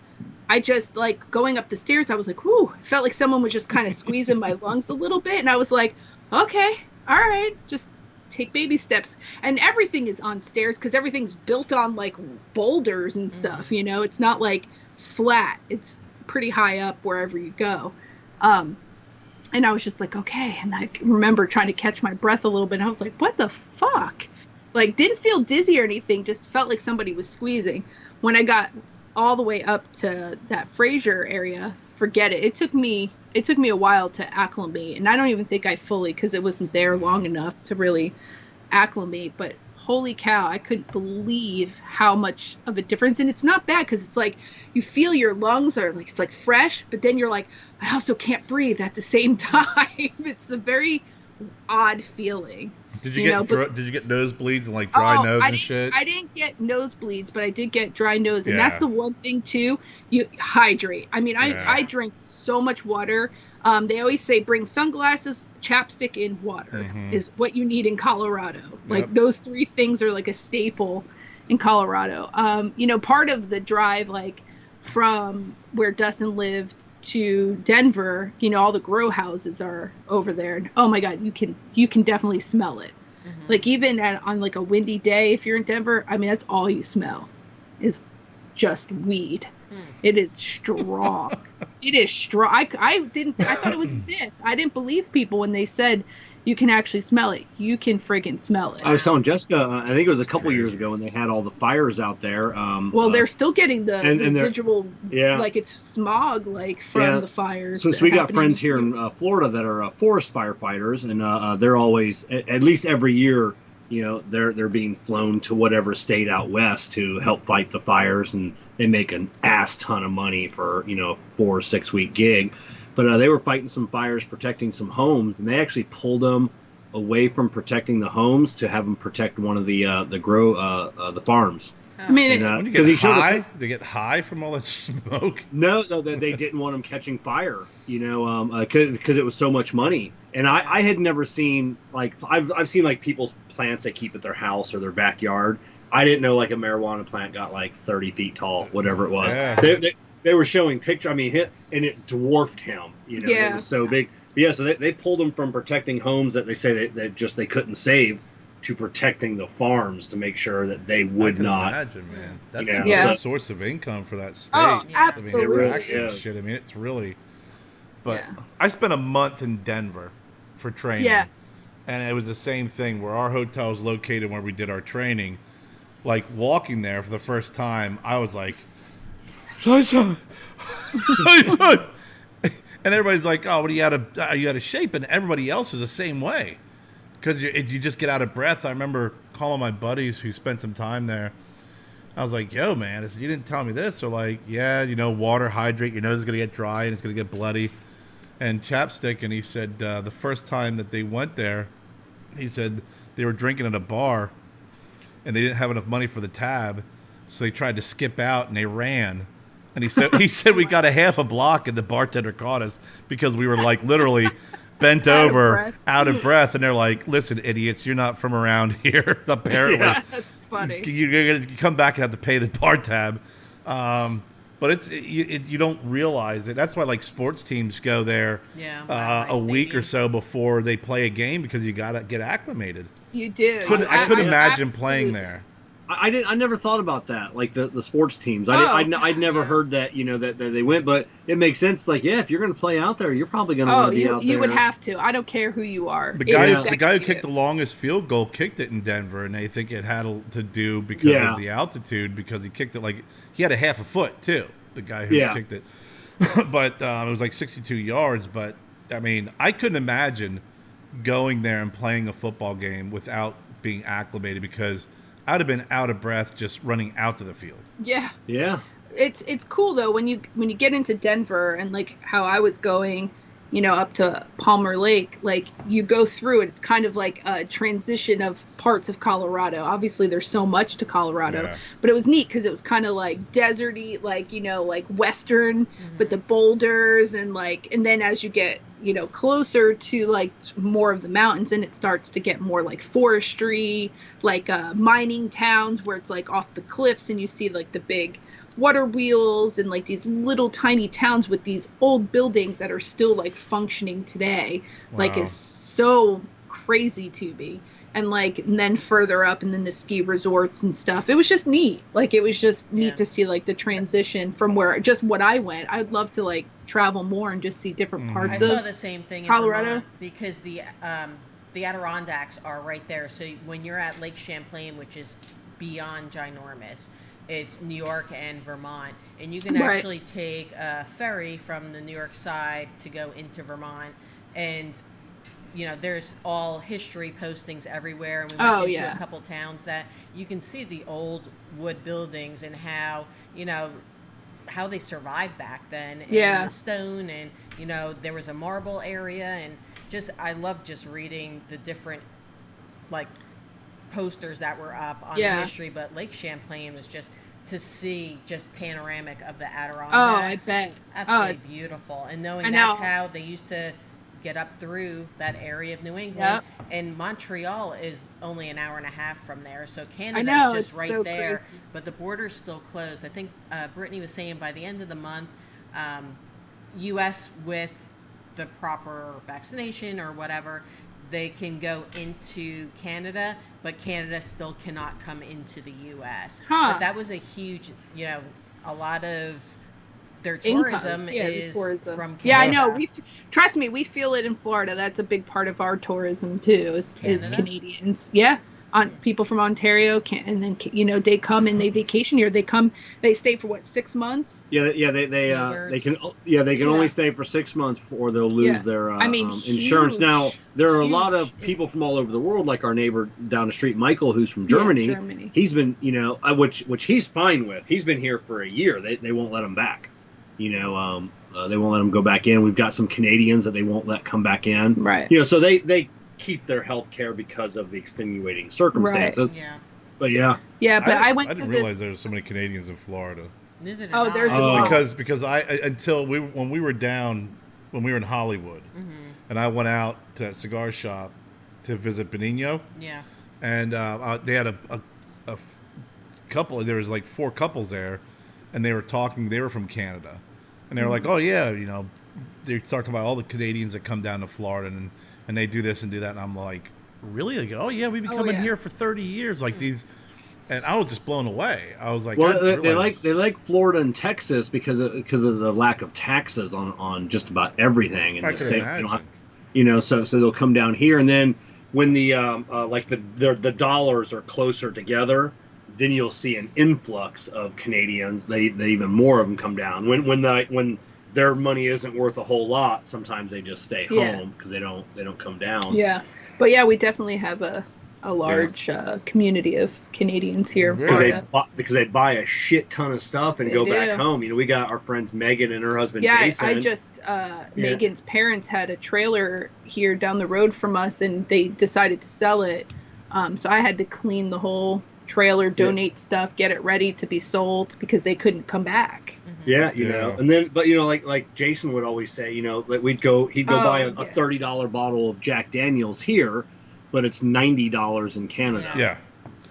S5: I just like going up the stairs, I was like, whoo, it felt like someone was just kind of squeezing my lungs a little bit. And I was like, okay, all right, just take baby steps. And everything is on stairs because everything's built on like boulders and stuff, you know, it's not like flat. It's pretty high up wherever you go. And I was just like, okay. And I remember trying to catch my breath a little bit. And I was like, what the fuck? Like, didn't feel dizzy or anything. Just felt like somebody was squeezing. When I got all the way up to that Fraser area, forget it. It took me a while to acclimate. And I don't even think I fully, because it wasn't there long enough to really acclimate. But holy cow, I couldn't believe how much of a difference. And it's not bad, because it's like you feel your lungs are like, it's like fresh, but then you're like, I also can't breathe at the same time. It's a very odd feeling.
S2: Did you get nosebleeds and like dry nose and shit?
S5: I didn't get nosebleeds, but I did get dry nose, and that's the one thing too. You hydrate. I mean, I drank so much water. They always say bring sunglasses, chapstick, and water is what you need in Colorado. Like those three things are like a staple in Colorado. You know, part of the drive, like from where Dustin lived to Denver, you know, all the grow houses are over there, and oh my god, you can definitely smell it. Like even on like a windy day, if you're in Denver, I mean, that's all you smell is just weed. It is strong. It is strong. I thought it was a myth. I didn't believe people when they said you can actually smell it. You can friggin' smell it.
S3: I was telling Jessica, I think it was a couple years ago when they had all the fires out there.
S5: Well, they're still getting the residual, like it's smog, like from the fires.
S3: So we got friends here in Florida that are forest firefighters, and they're always, at least every year, you know, they're being flown to whatever state out west to help fight the fires, and they make an ass ton of money for, you know, 4 or 6 week gig. But they were fighting some fires, protecting some homes, and they actually pulled them away from protecting the homes to have them protect one of the farms.
S5: I mean,
S2: when you get high, they get high from all that smoke.
S3: No, they didn't want them catching fire, you know, because it was so much money. And I had never seen, like, I've seen like people's plants they keep at their house or their backyard. I didn't know like a marijuana plant got like 30 feet tall, whatever it was. Yeah. They were showing picture. I mean, and it dwarfed him. You know, it was so big. But yeah, so they pulled him from protecting homes that they say that they couldn't save, to protecting the farms to make sure that they would not.
S2: Imagine, man. That's a source of income for that state.
S5: Oh, absolutely.
S2: I mean, shit. I mean, it's really. But I spent a month in Denver for training. Yeah. And it was the same thing where our hotel was located where we did our training. Like walking there for the first time, I was like. And everybody's like, "Oh, what are you out of shape?" And everybody else is the same way, because you just get out of breath. I remember calling my buddies who spent some time there. I was like, yo, man, I said, you didn't tell me this. They're like, yeah, water, hydrate, your nose is going to get dry and it's going to get bloody. And chapstick, and he said the first time that they went there, he said they were drinking at a bar and they didn't have enough money for the tab, so they tried to skip out and they ran. And he said we got a half a block and the bartender caught us because we were like literally bent over, out of breath, and they're like, listen, idiots, you're not from around here, apparently.
S5: Yeah, that's funny.
S2: You're going to come back and have to pay the bar tab. But you don't realize it. That's why like sports teams go there a week or so before they play a game because you got to get acclimated.
S5: You do.
S2: I couldn't imagine playing there.
S3: I never thought about that, like the sports teams. I'd never heard that, that they went, but it makes sense. Like, yeah, if you're going to play out there, you're probably going to want to be out there.
S5: You would have to. I don't care who you are.
S2: The guy who kicked the longest field goal kicked it in Denver, and they think it had to do because of the altitude, because he kicked it like he had a half a foot too. The guy who kicked it, but it was like 62 yards. But I mean, I couldn't imagine going there and playing a football game without being acclimated because I'd have been out of breath just running out to the field.
S5: Yeah.
S3: Yeah.
S5: It's cool though when you get into Denver and like how I was going, up to Palmer Lake, like you go through it. It's kind of like a transition of parts of Colorado. Obviously there's so much to Colorado, but it was neat because it was kind of like deserty, like, like Western with the boulders and then as you get, closer to like more of the mountains and it starts to get more like forestry, like mining towns where it's like off the cliffs and you see like the big water wheels and like these little tiny towns with these old buildings that are still like functioning today. Wow. Like is so crazy to me. And then further up and then the ski resorts and stuff. It was just neat. Like it was just neat to see like the transition from what I went. I'd love to like travel more and just see different parts of
S4: I saw the same thing in
S5: Colorado
S4: Vermont because the Adirondacks are right there. So when you're at Lake Champlain, which is beyond ginormous, it's New York and Vermont, and you can actually take a ferry from the New York side to go into Vermont, and there's all history postings everywhere, and we went into a couple towns that you can see the old wood buildings and how how they survived back then, and the stone, and there was a marble area, and I love just reading the different like posters that were up on the history, but Lake Champlain was just to see just panoramic of the Adirondacks.
S5: Oh, I bet.
S4: Absolutely beautiful. And knowing that's how they used to get up through that area of New England. Yep. And Montreal is only an hour and a half from there, so Canada's just right so there. Crazy. But the border's still closed. I think Brittany was saying by the end of the month, U.S. with the proper vaccination or whatever, they can go into Canada, but Canada still cannot come into the U.S. But that was a huge, a lot of their tourism is from Canada.
S5: Yeah, I know. Trust me, we feel it in Florida. That's a big part of our tourism too. Is Canadians? Yeah, people from Ontario and then they come and they vacation here. They stay for 6 months?
S3: Yeah, they can only stay for 6 months before they'll lose their insurance. Now there are a lot of people from all over the world, like our neighbor down the street, Michael, who's from Germany.
S5: Yeah, Germany.
S3: He's been, which he's fine with. He's been here for a year. They won't let him back. They won't let him go back in. We've got some Canadians that they won't let come back in.
S5: Right.
S3: So they keep their health care because of the extenuating circumstances.
S5: Right.
S4: Yeah.
S3: But yeah.
S5: Yeah, but I
S2: didn't realize there were so many Canadians in Florida.
S4: Neither did I.
S5: There's a lot.
S2: Because when we were in Hollywood, and I went out to that cigar shop to visit Benigno.
S4: Yeah. And
S2: they had a couple. There was like 4 couples there, and they were talking. They were from Canada, and they were like, "Oh yeah, they start talking about all the Canadians that come down to Florida and they do this and do that." And I'm like, "Really?" They go, "Oh yeah, we've been coming here for 30 years, like these." And I was just blown away. I was like,
S3: "Well, they like Florida and Texas because of the lack of taxes on just about everything." And
S2: I can imagine.
S3: So they'll come down here, and then when the dollars are closer together, then you'll see an influx of Canadians. They even more of them come down. When their money isn't worth a whole lot, sometimes they just stay home because they don't come down.
S5: Yeah, but yeah, we definitely have a a large community of Canadians here in
S2: Really?
S5: Florida.
S3: Because they buy a shit ton of stuff and
S5: They
S3: go
S5: do.
S3: back home. You know, we got our friends Megan and her husband
S5: Yeah,
S3: Jason.
S5: I just Megan's parents had a trailer here down the road from us, and they decided to sell it. So I had to clean the whole trailer, donate stuff, get it ready to be sold because they couldn't come back.
S3: Yeah, you know, and then, but you know, like Jason would always say, you know, like he'd go buy a $30 bottle of Jack Daniels here, but it's $90 in Canada.
S2: Yeah.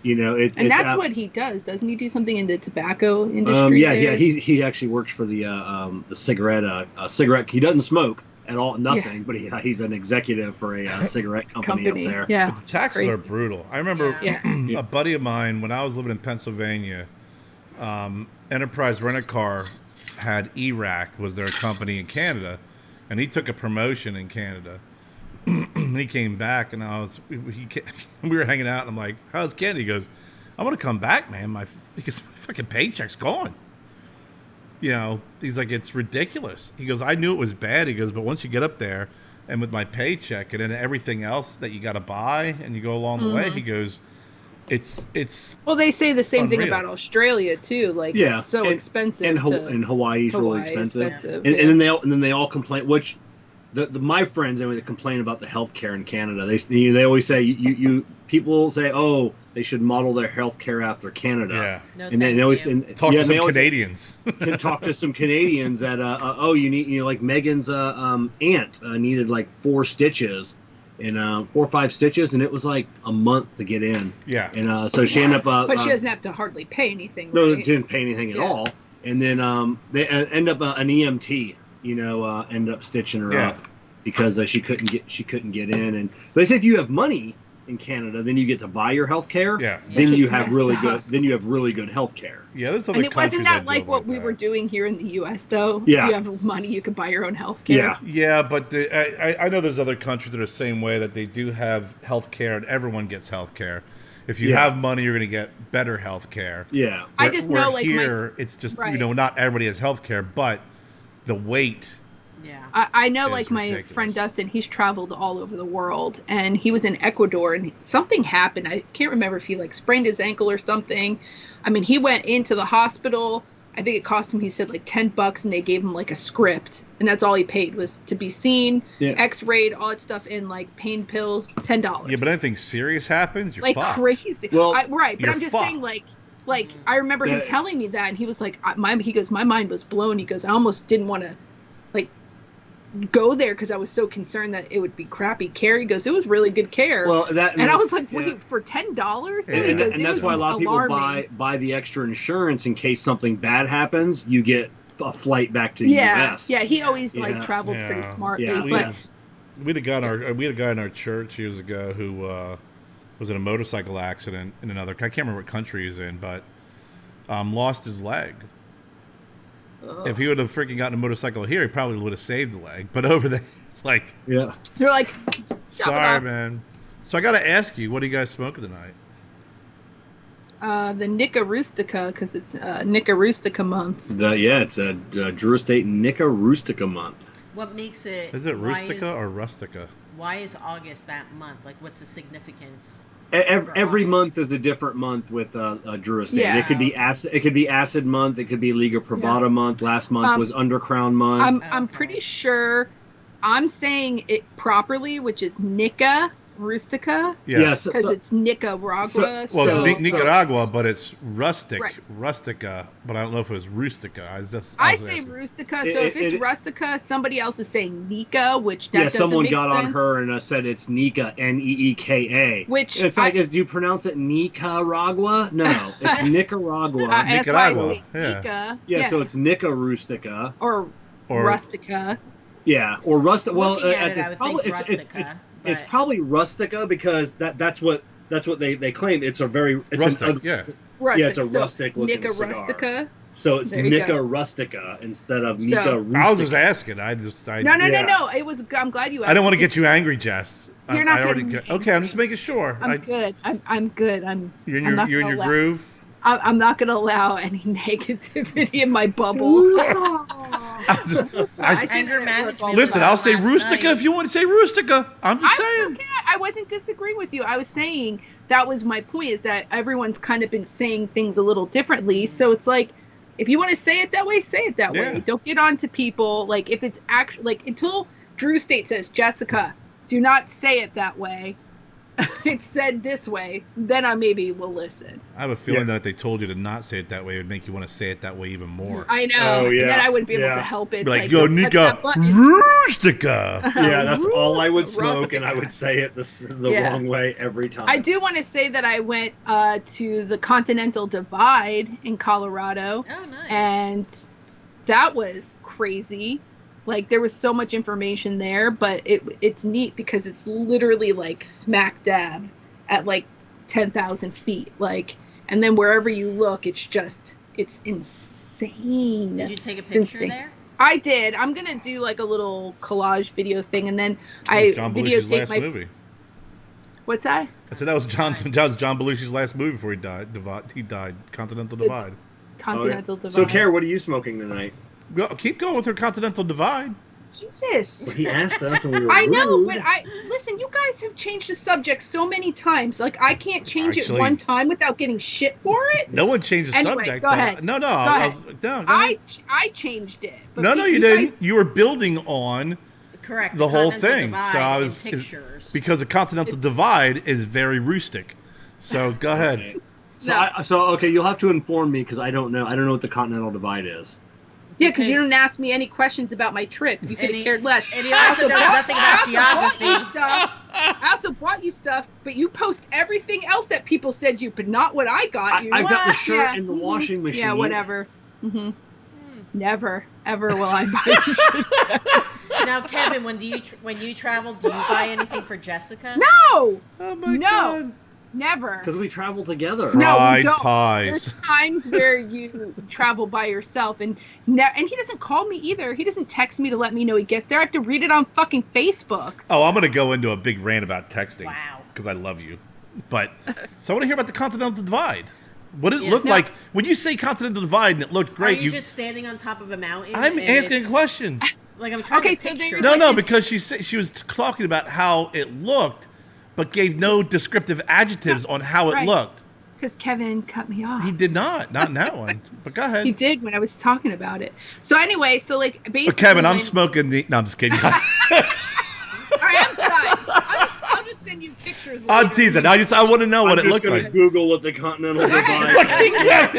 S3: You know,
S5: That's what he does, doesn't he? Do something in the tobacco industry?
S3: Yeah. He actually works for the cigarette. He doesn't smoke at all, nothing, but he's an executive for a cigarette company up there.
S5: Yeah,
S2: But the taxes are brutal. I remember a buddy of mine when I was living in Pennsylvania. Enterprise Rent-A-Car had ERAC, was their company in Canada, and he took a promotion in Canada. And he came back, and we were hanging out, and I'm like, "How's Canada?" He goes, "I want to come back, man. Because my fucking paycheck's gone." You know, he's like, "It's ridiculous." He goes, "I knew it was bad." He goes, "But once you get up there, and with my paycheck, and then everything else that you got to buy, and you go along the way," he goes, It's
S5: well, they say the same thing
S2: unreal.
S5: about Australia too. Like, it's so expensive.
S3: And Hawaii's really expensive.
S5: expensive.
S3: And then they all complain. Which my friends anyway, they complain about the healthcare in Canada. They always say you people say, oh, they should model their healthcare after Canada.
S2: Yeah.
S4: No,
S3: and then they always
S2: talk to some Canadians.
S3: Can talk to some Canadians that you need, you know, like Megan's aunt needed like 4 stitches. And 4 or 5 stitches, and it was like a month to get in.
S2: Yeah.
S3: And so she ended up.
S5: But she doesn't have to hardly pay anything.
S3: No,
S5: right?
S3: she didn't pay anything at all. And then they end up an EMT, you know, end up stitching her up because she couldn't get in. And but they say if you have money in Canada, then you get to buy your health care.
S2: Yeah.
S3: Then you have really good health care.
S2: Yeah, there's other
S5: And it wasn't that like what we were doing here in the U.S. though.
S3: Yeah.
S5: If you have money, you could buy your own health care.
S2: Yeah, but I know there's other countries that are the same way, that they do have health care and everyone gets health care. If you have money, you're going to get better health care.
S3: Yeah.
S5: I just know, like,
S2: here, it's just, you know, not everybody has health care, but the wait.
S4: Yeah.
S5: I know, like, my
S2: ridiculous.
S5: friend Dustin, he's traveled all over the world, and he was in Ecuador, and something happened. I can't remember if he, like, sprained his ankle or something. I mean, he went into the hospital. I think it cost him, he said, like $10, and they gave him, like, a script, and that's all he paid, was to be seen, x-rayed, all that stuff in, like, pain pills, $10.
S2: Yeah, but anything serious happens, you're
S5: like,
S2: fucked.
S5: crazy.
S3: Well,
S5: right, but
S2: you're
S5: I'm just
S2: fucked.
S5: saying, like, I remember him telling me that, and he was like, he goes, my mind was blown. He goes, I almost didn't want to, like, go there because I was so concerned that it would be crappy care. He goes, it was really good care.
S3: Well,
S5: and I was like, wait, for $10?
S3: And that's why a lot of people buy the extra insurance in case something bad happens. You get a flight back to the U.S.
S5: Yeah, he always like traveled pretty smartly.
S3: Yeah.
S5: But
S2: We had a guy in our church years ago who was in a motorcycle accident in another. I can't remember what country he's in, but lost his leg. If he would have freaking gotten a motorcycle here, he probably would have saved the leg. But over there, it's like,
S5: they're like,
S2: sorry, man. So I got to ask you, what are you guys smoking tonight?
S5: The Nica Rustica, because it's Nica Rustica month.
S3: It's a Drew Estate Nica Rustica month.
S4: What makes it?
S2: Is it Rustica or Rustica?
S4: Why is August that month? Like, what's the significance?
S3: Every month is a different month with Drew Estate.
S5: Yeah.
S3: It could be acid month. It could be Liga Privada month. Last month was Undercrown month.
S5: I'm pretty sure I'm saying it properly, which is Nica Rustica.
S3: Yes,
S5: because it's Nicaragua.
S2: Nicaragua, but it's rustic,
S5: Right.
S2: rustica. But I don't know if it was rustica. I
S5: say rustica, so if it's rustica, somebody else is saying Nica, which that doesn't
S3: someone
S5: make
S3: got
S5: sense.
S3: on her and said it's Nica, Neeka.
S5: Which
S3: it's like, do you pronounce it Nicaragua? No, it's Nicaragua.
S5: That's why I say
S2: yeah.
S5: Nica.
S3: Yeah, so it's Nica Rustica
S5: or Rustica.
S3: Yeah, or rustica. Well,
S4: Looking at it, I would think rustica.
S3: It's probably rustica because that's what they claim. It's a very
S2: rustic.
S5: Rustic.
S3: It's a rustic looking
S5: Nica
S3: cigar.
S5: Rustica.
S3: So it's Nica Rustica instead of Nica Rustica.
S2: I was just asking.
S5: No. It was. I'm glad you asked.
S2: I don't want to get you angry, Jess.
S5: You're not getting me
S2: Okay, I'm just making sure.
S5: I'm good. I'm good.
S2: You're in your groove.
S5: I'm not going to allow any negativity in my bubble.
S4: Anger management.
S2: Listen, I'll say rustica if you want to say rustica. I'm just saying.
S5: Okay. I wasn't disagreeing with you. I was saying that was my point, is that everyone's kind of been saying things a little differently. So it's like, if you want to say it that way, say it that way. Don't get on to people. Like, if it's actually, like, until Drew State says, Jessica, do not say it that way. It's said this way, then I maybe will listen.
S2: I have a feeling that if they told you to not say it that way, it would make you want to say it that way even more.
S5: I know. And then I wouldn't be able to help it.
S2: Like, yo, Nika, Rustica.
S3: Yeah, that's all I would smoke, and I would say it the wrong way every time.
S5: I do want to say that I went to the Continental Divide in Colorado.
S4: Oh, nice.
S5: And that was crazy. Like, there was so much information there, but it's neat because it's literally, like, smack dab at, like, 10,000 feet. Like, and then wherever you look, it's insane.
S4: Did you take a picture there?
S5: I did. I'm going to do, like, a little collage video thing, and then I videotape my... movie. What's that?
S2: I said that was John Belushi's last movie before he died. He died. Continental Divide.
S5: Continental Divide.
S3: So, Kerr, what are you smoking tonight?
S2: Keep going with her Continental Divide.
S5: Jesus.
S3: Well, he asked us and we were
S5: I know,
S3: rude.
S5: but listen, you guys have changed the subject so many times. Like, I can't change it one time without getting shit for it.
S2: No one changed the
S5: anyway,
S2: subject.
S5: Go ahead.
S2: No.
S5: Go ahead.
S2: Go
S5: I changed it. But
S2: no, you didn't. You were building on the whole thing. So I was because the Continental Divide is very rustic. So go ahead.
S3: So okay, you'll have to inform me because I don't know. I don't know what the Continental Divide is.
S5: Yeah, because you didn't ask me any questions about my trip. You could have cared less.
S4: And he also knows nothing about geography.
S5: I also bought you stuff, but you post everything else that people said you, but not what I got you.
S3: I've got the shirt in the washing machine.
S5: Yeah, whatever. Never, ever will I buy you shit.
S4: Now, Kevin, when you travel, do you buy anything for Jessica?
S5: No!
S2: Oh my God.
S5: Never.
S3: Because we travel together.
S5: No, we don't.
S2: Pies.
S5: There's times where you travel by yourself, and he doesn't call me either. He doesn't text me to let me know he gets there. I have to read it on fucking Facebook.
S2: Oh, I'm going to go into a big rant about texting.
S4: Wow.
S2: Because I love you. But, so I want to hear about the Continental Divide. What did it look like? When you say Continental Divide and it looked great.
S4: Are you just standing on top of a mountain?
S2: I'm asking a question.
S4: Like, I'm trying to picture.
S2: No, because she was talking about how it looked, but gave no descriptive adjectives on how it looked.
S5: Because Kevin cut me off.
S2: He did not in that one. But go ahead.
S5: He did when I was talking about it. So anyway, basically.
S2: But Kevin, I'm smoking the. No, I'm just kidding.
S5: All right, I'm done. I'll just send you pictures.
S2: I'm teasing. I want to know what it looked like.
S3: I'm just going to Google what the Continental Divide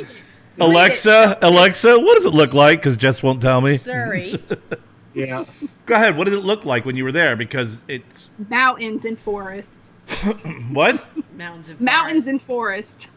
S3: is.
S2: Alexa, what does it look like? Because Jess won't tell me.
S4: Surrey.
S3: Yeah.
S2: Go ahead. What did it look like when you were there? Because it's
S5: mountains and forests.
S2: What?
S5: Mountains and forest.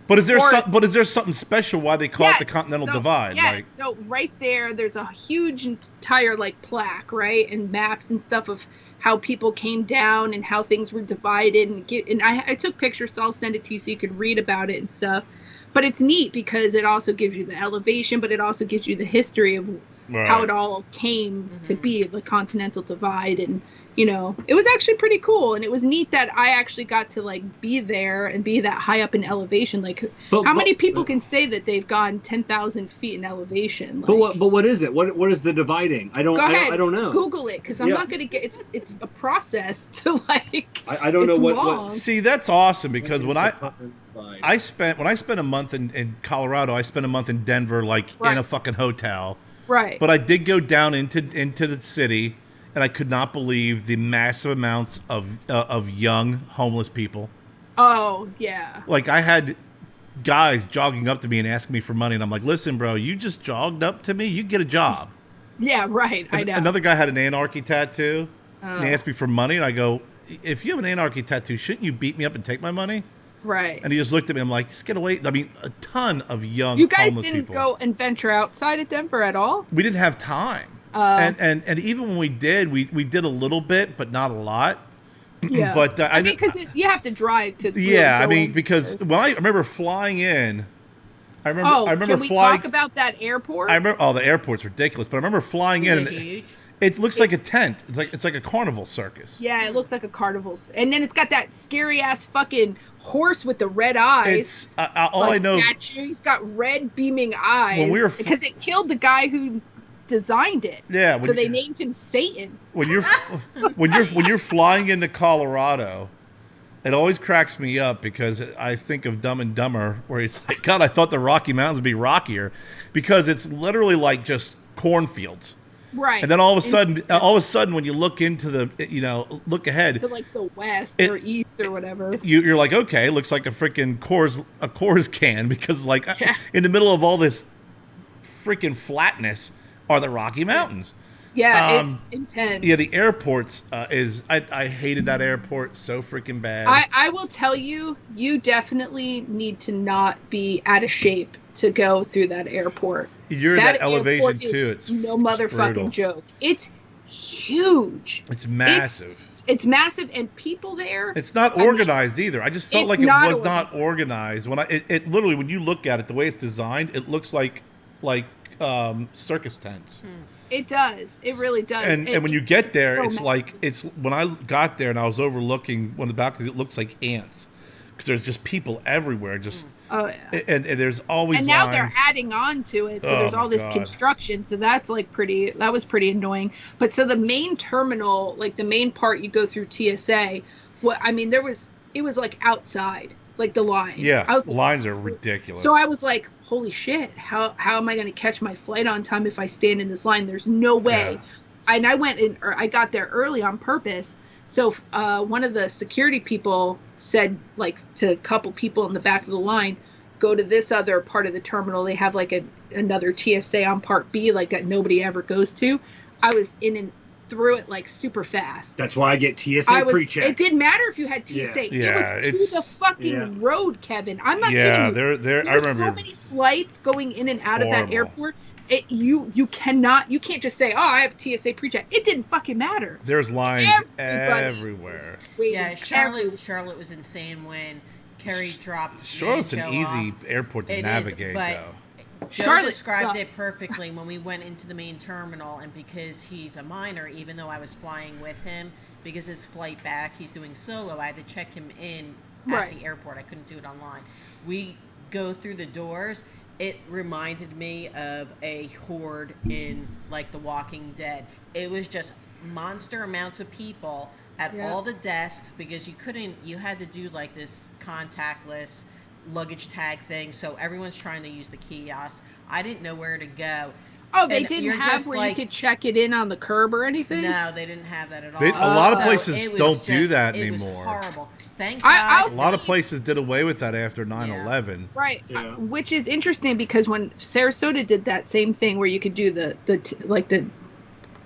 S2: But is there something special why they call it the Continental Divide?
S5: Yes. So right there's a huge entire plaque, right, and maps and stuff of how people came down and how things were divided, and I took pictures, so I'll send it to you so you could read about it and stuff. But it's neat because it also gives you the elevation, but it also gives you the history of how it all came to be, the Continental Divide. And, it was actually pretty cool. And it was neat that I actually got to, be there and be that high up in elevation. How many people can say that they've gone 10,000 feet in elevation?
S3: But what is it? What is the dividing? I don't know.
S5: Google it, because I'm not going to get it's a process to,
S3: I don't know
S5: what.
S2: See, that's awesome, because when I spent a month in Colorado, I spent a month in Denver, in a fucking hotel.
S5: Right.
S2: But I did go down into the city, and I could not believe the massive amounts of young homeless people.
S5: Oh, yeah.
S2: I had guys jogging up to me and asking me for money, and I'm like, listen, bro, you just jogged up to me? You get a job.
S5: Yeah, right. I know.
S2: Another guy had an anarchy tattoo, and he asked me for money, and I go, if you have an anarchy tattoo, shouldn't you beat me up and take my money?
S5: Right.
S2: And he just looked at me. I'm like, just get away. I mean, a ton of young
S5: You guys
S2: homeless
S5: didn't
S2: people.
S5: go and venture outside of Denver at all?
S2: We didn't have time. And even when we did, we did a little bit, but not a lot.
S5: Yeah.
S2: But
S5: because you have to drive to.
S2: Because when I remember flying in, I remember
S5: can we talk about that airport?
S2: I remember. The airport's ridiculous. But I remember flying in.
S4: Huge.
S2: It looks like a tent. It's like a carnival circus.
S5: Yeah, it looks like a carnival. And then it's got that scary ass fucking horse with the red eyes.
S2: It's all I know.
S5: Statue. He's got red beaming eyes.
S2: When we were
S5: because it killed the guy who designed it.
S2: Yeah.
S5: So they named him Satan.
S2: When you're flying into Colorado, It always cracks me up because I think of Dumb and Dumber, where he's like, God, I thought the Rocky Mountains would be rockier, because it's literally like just cornfields.
S5: Right.
S2: And then all of a sudden, when you look into look ahead
S5: to like the west or east or whatever,
S2: you're like, okay, it looks like a freaking Coors can, because like in the middle of all this freaking flatness are the Rocky Mountains.
S5: Yeah, it's intense.
S2: Yeah, the airports I hated that airport so freaking bad.
S5: I will tell you, you definitely need to not be out of shape to go through that airport.
S2: You're in that elevation too. It's
S5: no motherfucking
S2: brutal.
S5: Joke. It's huge.
S2: It's massive.
S5: It's massive, and people there.
S2: It's not organized either. I just felt like it was not organized. When it literally, when you look at it, the way it's designed, it looks like circus tents.
S5: It does. It really does.
S2: And when you get there,
S5: so
S2: it's
S5: massive.
S2: like when I got there and I was overlooking one of the balconies, it looks like ants, because there's just people everywhere. Just and there's always
S5: and now
S2: lines.
S5: they're adding on to it, so there's all this construction. So that's like that was pretty annoying. But so the main terminal, like the main part, you go through TSA. It was like outside, like the line.
S2: Yeah,
S5: I was
S2: lines are ridiculous.
S5: So I was like, holy shit, how am I going to catch my flight on time if I stand in this line? There's no way. Yeah. And I got there early on purpose. So one of the security people said, like, to a couple people in the back of the line, go to this other part of the terminal. They have like another TSA on part B, like that nobody ever goes to. I was in and through it like super fast.
S3: That's why I get TSA pre-check.
S5: It didn't matter if you had TSA.
S2: Yeah.
S5: It was to the fucking road, Kevin. I'm not kidding you.
S2: There's
S5: I remember so many flights going in and out of that airport. You can't just say, oh, I have TSA pre-check. It didn't fucking matter.
S2: There's lines everywhere.
S4: Yeah, Charlotte was insane when Kerry dropped.
S2: Charlotte's an easy
S4: off.
S2: airport to navigate, though.
S4: Joe described it perfectly when we went into the main terminal, and because he's a minor, even though I was flying with him, because his flight back, he's doing solo, I had to check him in at the airport. I couldn't do it online. We go through the doors. It reminded me of a horde in, like, The Walking Dead. It was just monster amounts of people at all the desks, because you had to do, like, this contactless luggage tag thing, so everyone's trying to use the kiosk. I didn't know where to go.
S5: Oh, they didn't have where you could check it in on the curb or anything?
S4: No, they didn't have that at all.
S2: A lot of places don't do that anymore.
S4: It was horrible. Thank God.
S2: A lot of places did away with that after 9/11.
S5: Right, which is interesting, because when Sarasota did that same thing where you could do the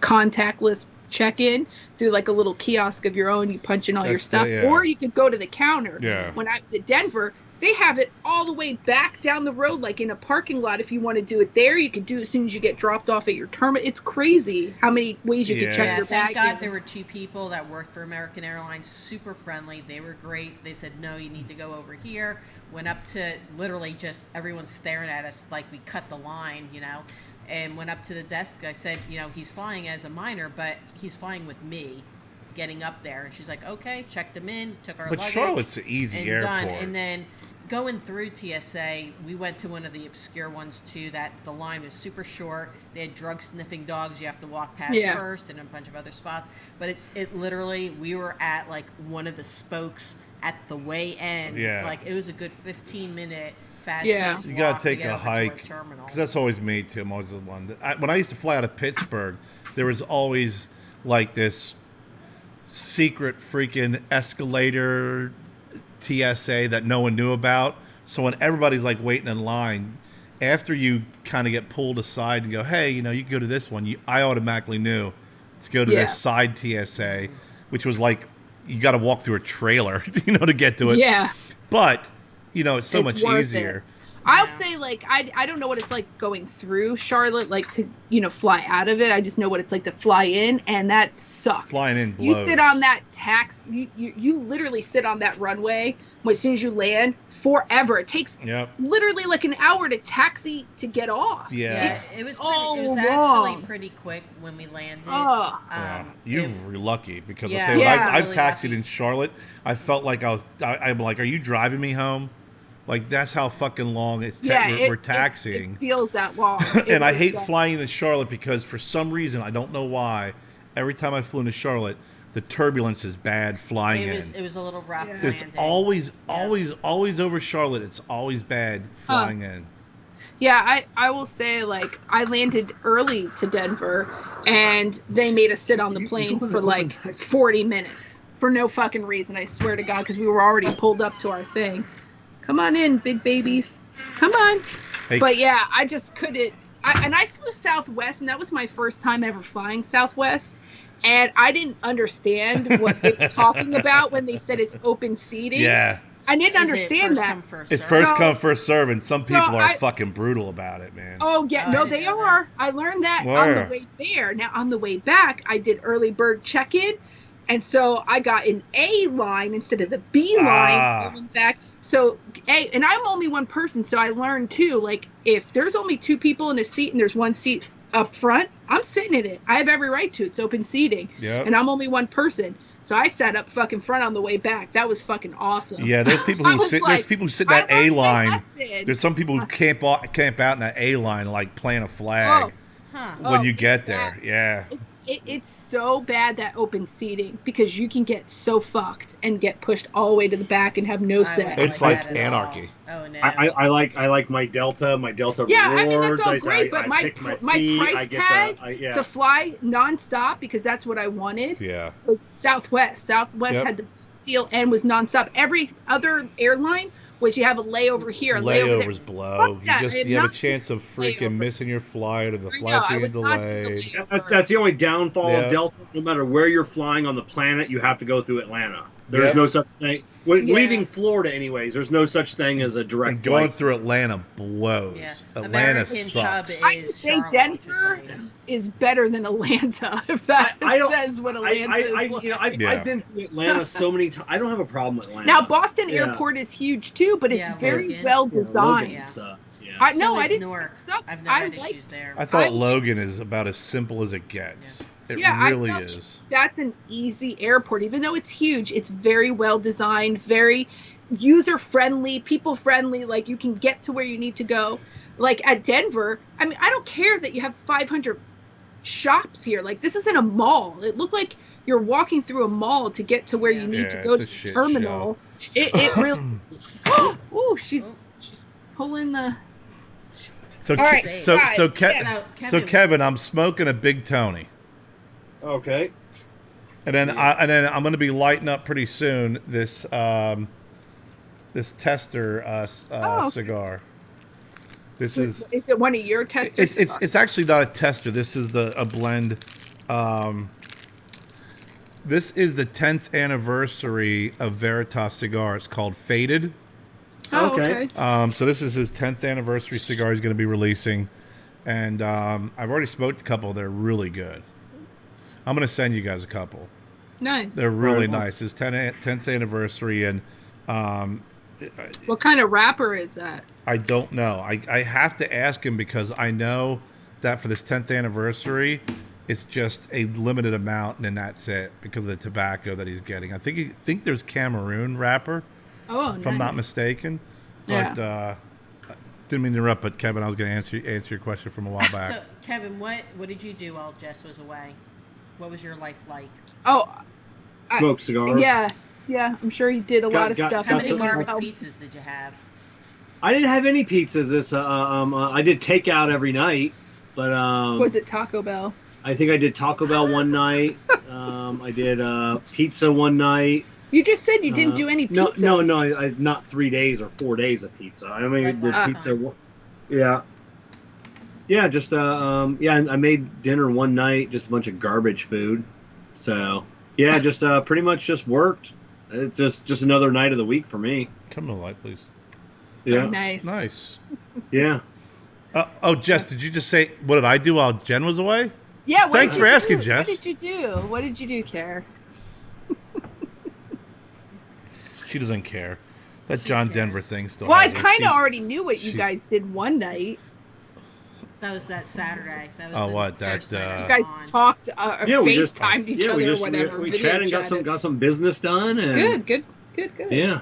S5: contactless check-in through like a little kiosk of your own, you punch in all your stuff, or you could go to the counter.
S2: Yeah.
S5: When I was at Denver, they have it all the way back down the road, like in a parking lot. If you want to do it there, you can do it as soon as you get dropped off at your terminal. It's crazy how many ways you can check your bag.
S4: Thank God there were two people that worked for American Airlines, super friendly. They were great. They said, no, you need to go over here. Went up to literally just everyone staring at us like we cut the line, and went up to the desk. I said, he's flying as a minor, but he's flying with me getting up there. And she's like, okay, checked him in, took our luggage.
S2: But Charlotte's an easy airport.
S4: Done. And then going through TSA, we went to one of the obscure ones too, that the line was super short. They had drug sniffing dogs you have to walk past first, and a bunch of other spots. But it literally, we were at like one of the spokes at the way end.
S2: Yeah.
S4: Like it was a good 15-minute fast-paced
S2: You gotta
S4: walk
S2: take
S4: to get
S2: a
S4: over to our
S2: hike,
S4: terminal.
S2: because that's always me too. I'm always the one. When I used to fly out of Pittsburgh, there was always like this secret freaking escalator TSA that no one knew about. So when everybody's like waiting in line, after you kind of get pulled aside and go, hey, you can go to this one, I automatically knew to go to this side TSA, which was like, you got to walk through a trailer, to get to it.
S5: Yeah.
S2: But, it's so much easier.
S5: I'll say, like, I don't know what it's like going through Charlotte, like, to, fly out of it. I just know what it's like to fly in, and that sucks.
S2: Flying in blows.
S5: You sit on that you literally sit on that runway as soon as you land forever. It takes literally like an hour to taxi to get off.
S2: Yeah.
S4: It was actually pretty quick when we landed.
S2: You were lucky, because
S4: I've
S2: really taxied in Charlotte. I felt like I'm like, are you driving me home? Like, that's how fucking long we're taxiing.
S5: It feels that long.
S2: And I hate flying into Charlotte, because for some reason, I don't know why, every time I flew into Charlotte, the turbulence is bad flying
S4: It was a little rough.
S5: Yeah.
S2: It's
S4: landing.
S2: always over Charlotte. It's always bad flying in.
S5: Yeah, I will say, like, I landed early to Denver, and they made us sit on the plane for like 40 minutes for no fucking reason. I swear to God, because we were already pulled up to our thing. Come on in, big babies. Come on.
S2: Hey,
S5: But yeah, I just couldn't. I flew Southwest, and that was my first time ever flying Southwest. And I didn't understand what they were talking about when they said it's open seating.
S2: yeah.
S5: I didn't
S4: Is it
S5: understand
S4: first
S5: that.
S4: come, first
S2: It's
S4: serve?
S2: first
S5: So-
S2: come, first serve, and some
S5: so
S2: people are
S5: I-
S2: fucking brutal about it, man.
S5: Oh, yeah.
S4: Oh, I
S5: No,
S4: didn't
S5: they
S4: know
S5: are. I learned that on
S2: Where?
S5: the way there. Now, on the way back, I did early bird check-in. And so I got an A line instead of the B line going back. So, and I'm only one person, so I learned, too, like, if there's only two people in a seat and there's one seat up front, I'm sitting in it. I have every right to. It's open seating.
S2: Yep.
S5: And I'm only one person. So I sat up fucking front on the way back. That was fucking awesome.
S2: Yeah, there's people
S5: I
S2: who
S5: was
S2: sit.
S5: like,
S2: There's people who sit in that
S5: I learned
S2: A
S5: my
S2: line.
S5: lesson.
S2: There's some people who camp out in that A line, like playing a flag
S4: Huh.
S2: when
S5: Oh,
S2: you get
S5: it's
S2: there.
S5: bad.
S2: Yeah.
S5: It's so bad, that open seating, because you can get so fucked and get pushed all the way to the back and have no
S4: I
S5: say.
S4: wouldn't
S2: It's like
S4: that at all.
S2: anarchy.
S4: Oh no.
S3: I like my Delta. My Delta
S5: Yeah,
S3: rewards.
S5: I mean, that's all
S3: I-
S5: great, but
S3: I
S5: my
S3: pick
S5: my
S3: seat, I
S5: price
S3: get
S5: tag
S3: yeah.
S5: to fly nonstop, because that's what I wanted,
S2: Yeah.
S5: was Southwest. Southwest
S2: Yep.
S5: had the best deal and was nonstop. Every other airline was you have a layover here, a layover there.
S2: Layovers below.
S5: Fuck that. I am
S2: You have a
S5: not
S2: chance of freaking
S5: layovers.
S2: missing your flight or the
S5: I
S2: flight
S5: know, I
S2: being
S5: was not doing the
S2: delayed.
S5: layover.
S3: That's the only downfall
S2: Yeah.
S3: of Delta. No matter where you're flying on the planet, you have to go through Atlanta. There's
S2: Yep.
S3: no such thing. When
S5: Yeah.
S3: leaving Florida, anyways, there's no such thing as a direct
S2: And going
S3: flight.
S2: through Atlanta blows.
S4: Yeah.
S2: Atlanta
S4: American hub
S2: sucks.
S5: I would
S4: is
S5: say
S4: Charlotte,
S5: Denver
S4: which is nice.
S5: is better than Atlanta, if that
S3: I don't-
S5: says what Atlanta is. Like.
S2: Yeah.
S3: I've been through Atlanta so many times. I don't have a problem with Atlanta.
S5: Now, Boston
S3: Yeah.
S5: Airport is huge too, but it's
S4: Yeah,
S5: very
S4: Logan.
S5: well
S3: Yeah,
S5: designed.
S3: Logan
S4: Yeah.
S3: sucks. Yeah.
S5: I
S4: So
S5: know, I
S4: is
S5: didn't.
S4: Newark.
S5: It sucked.
S4: I've never
S5: I
S4: had
S5: like.
S4: issues there.
S2: I thought
S5: I-
S2: Logan is about as simple as it gets. It
S5: Yeah,
S2: really
S5: I felt
S2: is.
S5: that's an easy airport, even though it's huge. It's very well designed, very user friendly, people friendly. Like, you can get to where you need to go. Like at Denver, I mean, I don't care that you have 500 shops here. Like, this isn't a mall. It looked like you're walking through a mall to get to where you need to
S2: Yeah,
S5: go
S2: it's
S5: to
S2: a
S5: the
S2: shit
S5: terminal. It really. Oh, she's pulling the.
S2: So,
S5: All right,
S2: so,
S5: guys,
S2: so, Ke-
S5: yeah.
S2: so Kevin, I'm smoking a Big Tony,
S3: Okay.
S2: and then I'm going to be lighting up pretty soon this this tester
S5: okay.
S2: cigar. This is
S5: Is it one of your testers?
S2: it's actually not a tester. This is a blend. This is the 10th anniversary of Veritas cigar. It's called Faded.
S5: Oh,
S3: Okay.
S5: okay.
S2: So this is his 10th anniversary cigar he's going to be releasing, and I've already smoked a couple. They're really good. I'm going to send you guys a couple.
S5: Nice.
S2: They're really
S3: Right on.
S2: nice. It's 10th anniversary, and
S5: What kind of wrapper is that?
S2: I don't know. I have to ask him because I know that for this 10th anniversary, it's just a limited amount, and then that's it because of the tobacco that he's getting. I think there's Cameroon wrapper,
S5: Oh,
S2: if I'm not mistaken. But didn't mean to interrupt, but Kevin, I was going to answer your question from a while back.
S4: So, Kevin, what did you do while Jess was away? What was your life like?
S5: Oh,
S3: Smoke cigars.
S5: yeah. I'm sure he did a lot of
S3: got-
S5: stuff.
S4: How
S3: That's
S4: many
S3: what-
S4: garbage
S5: Oh,
S4: pizzas did you have?
S3: I didn't have any pizzas. I did takeout every night, but
S5: Was it Taco Bell?
S3: I think I did Taco Bell one night. I did pizza one night.
S5: You just said you didn't do any pizza.
S3: No, I not 3 days or 4 days of pizza. I mean,
S4: Like
S3: the
S4: last
S3: pizza.
S4: time.
S3: Yeah, just and I made dinner one night, just a bunch of garbage food. So yeah, just pretty much just worked. It's just another night of the week for me.
S2: Come to the light, please.
S3: Yeah,
S5: Nice.
S2: Nice.
S3: yeah.
S2: Oh, Jess, did you just say what did I do while Jen was away?
S5: Yeah. what
S2: Thanks
S5: did
S2: for
S5: you
S2: asking,
S5: do?
S2: Jess.
S5: What did you do? What did you do, Kerr?
S2: She doesn't care. That John Denver thing still.
S5: Well, I
S2: has her.
S5: kind of
S2: She's-
S5: already knew what you
S2: she's-
S5: guys did one night.
S4: That was that Saturday. That was
S2: Oh,
S4: the
S2: what, that,
S4: first night I
S5: You
S4: was
S5: guys
S4: on.
S5: talked,
S3: Yeah, we just
S5: FaceTimed each
S3: yeah,
S5: other
S3: we
S5: or
S3: just
S5: whatever.
S3: we
S5: video
S3: chatted and got some business done. And
S5: Good.
S3: Yeah.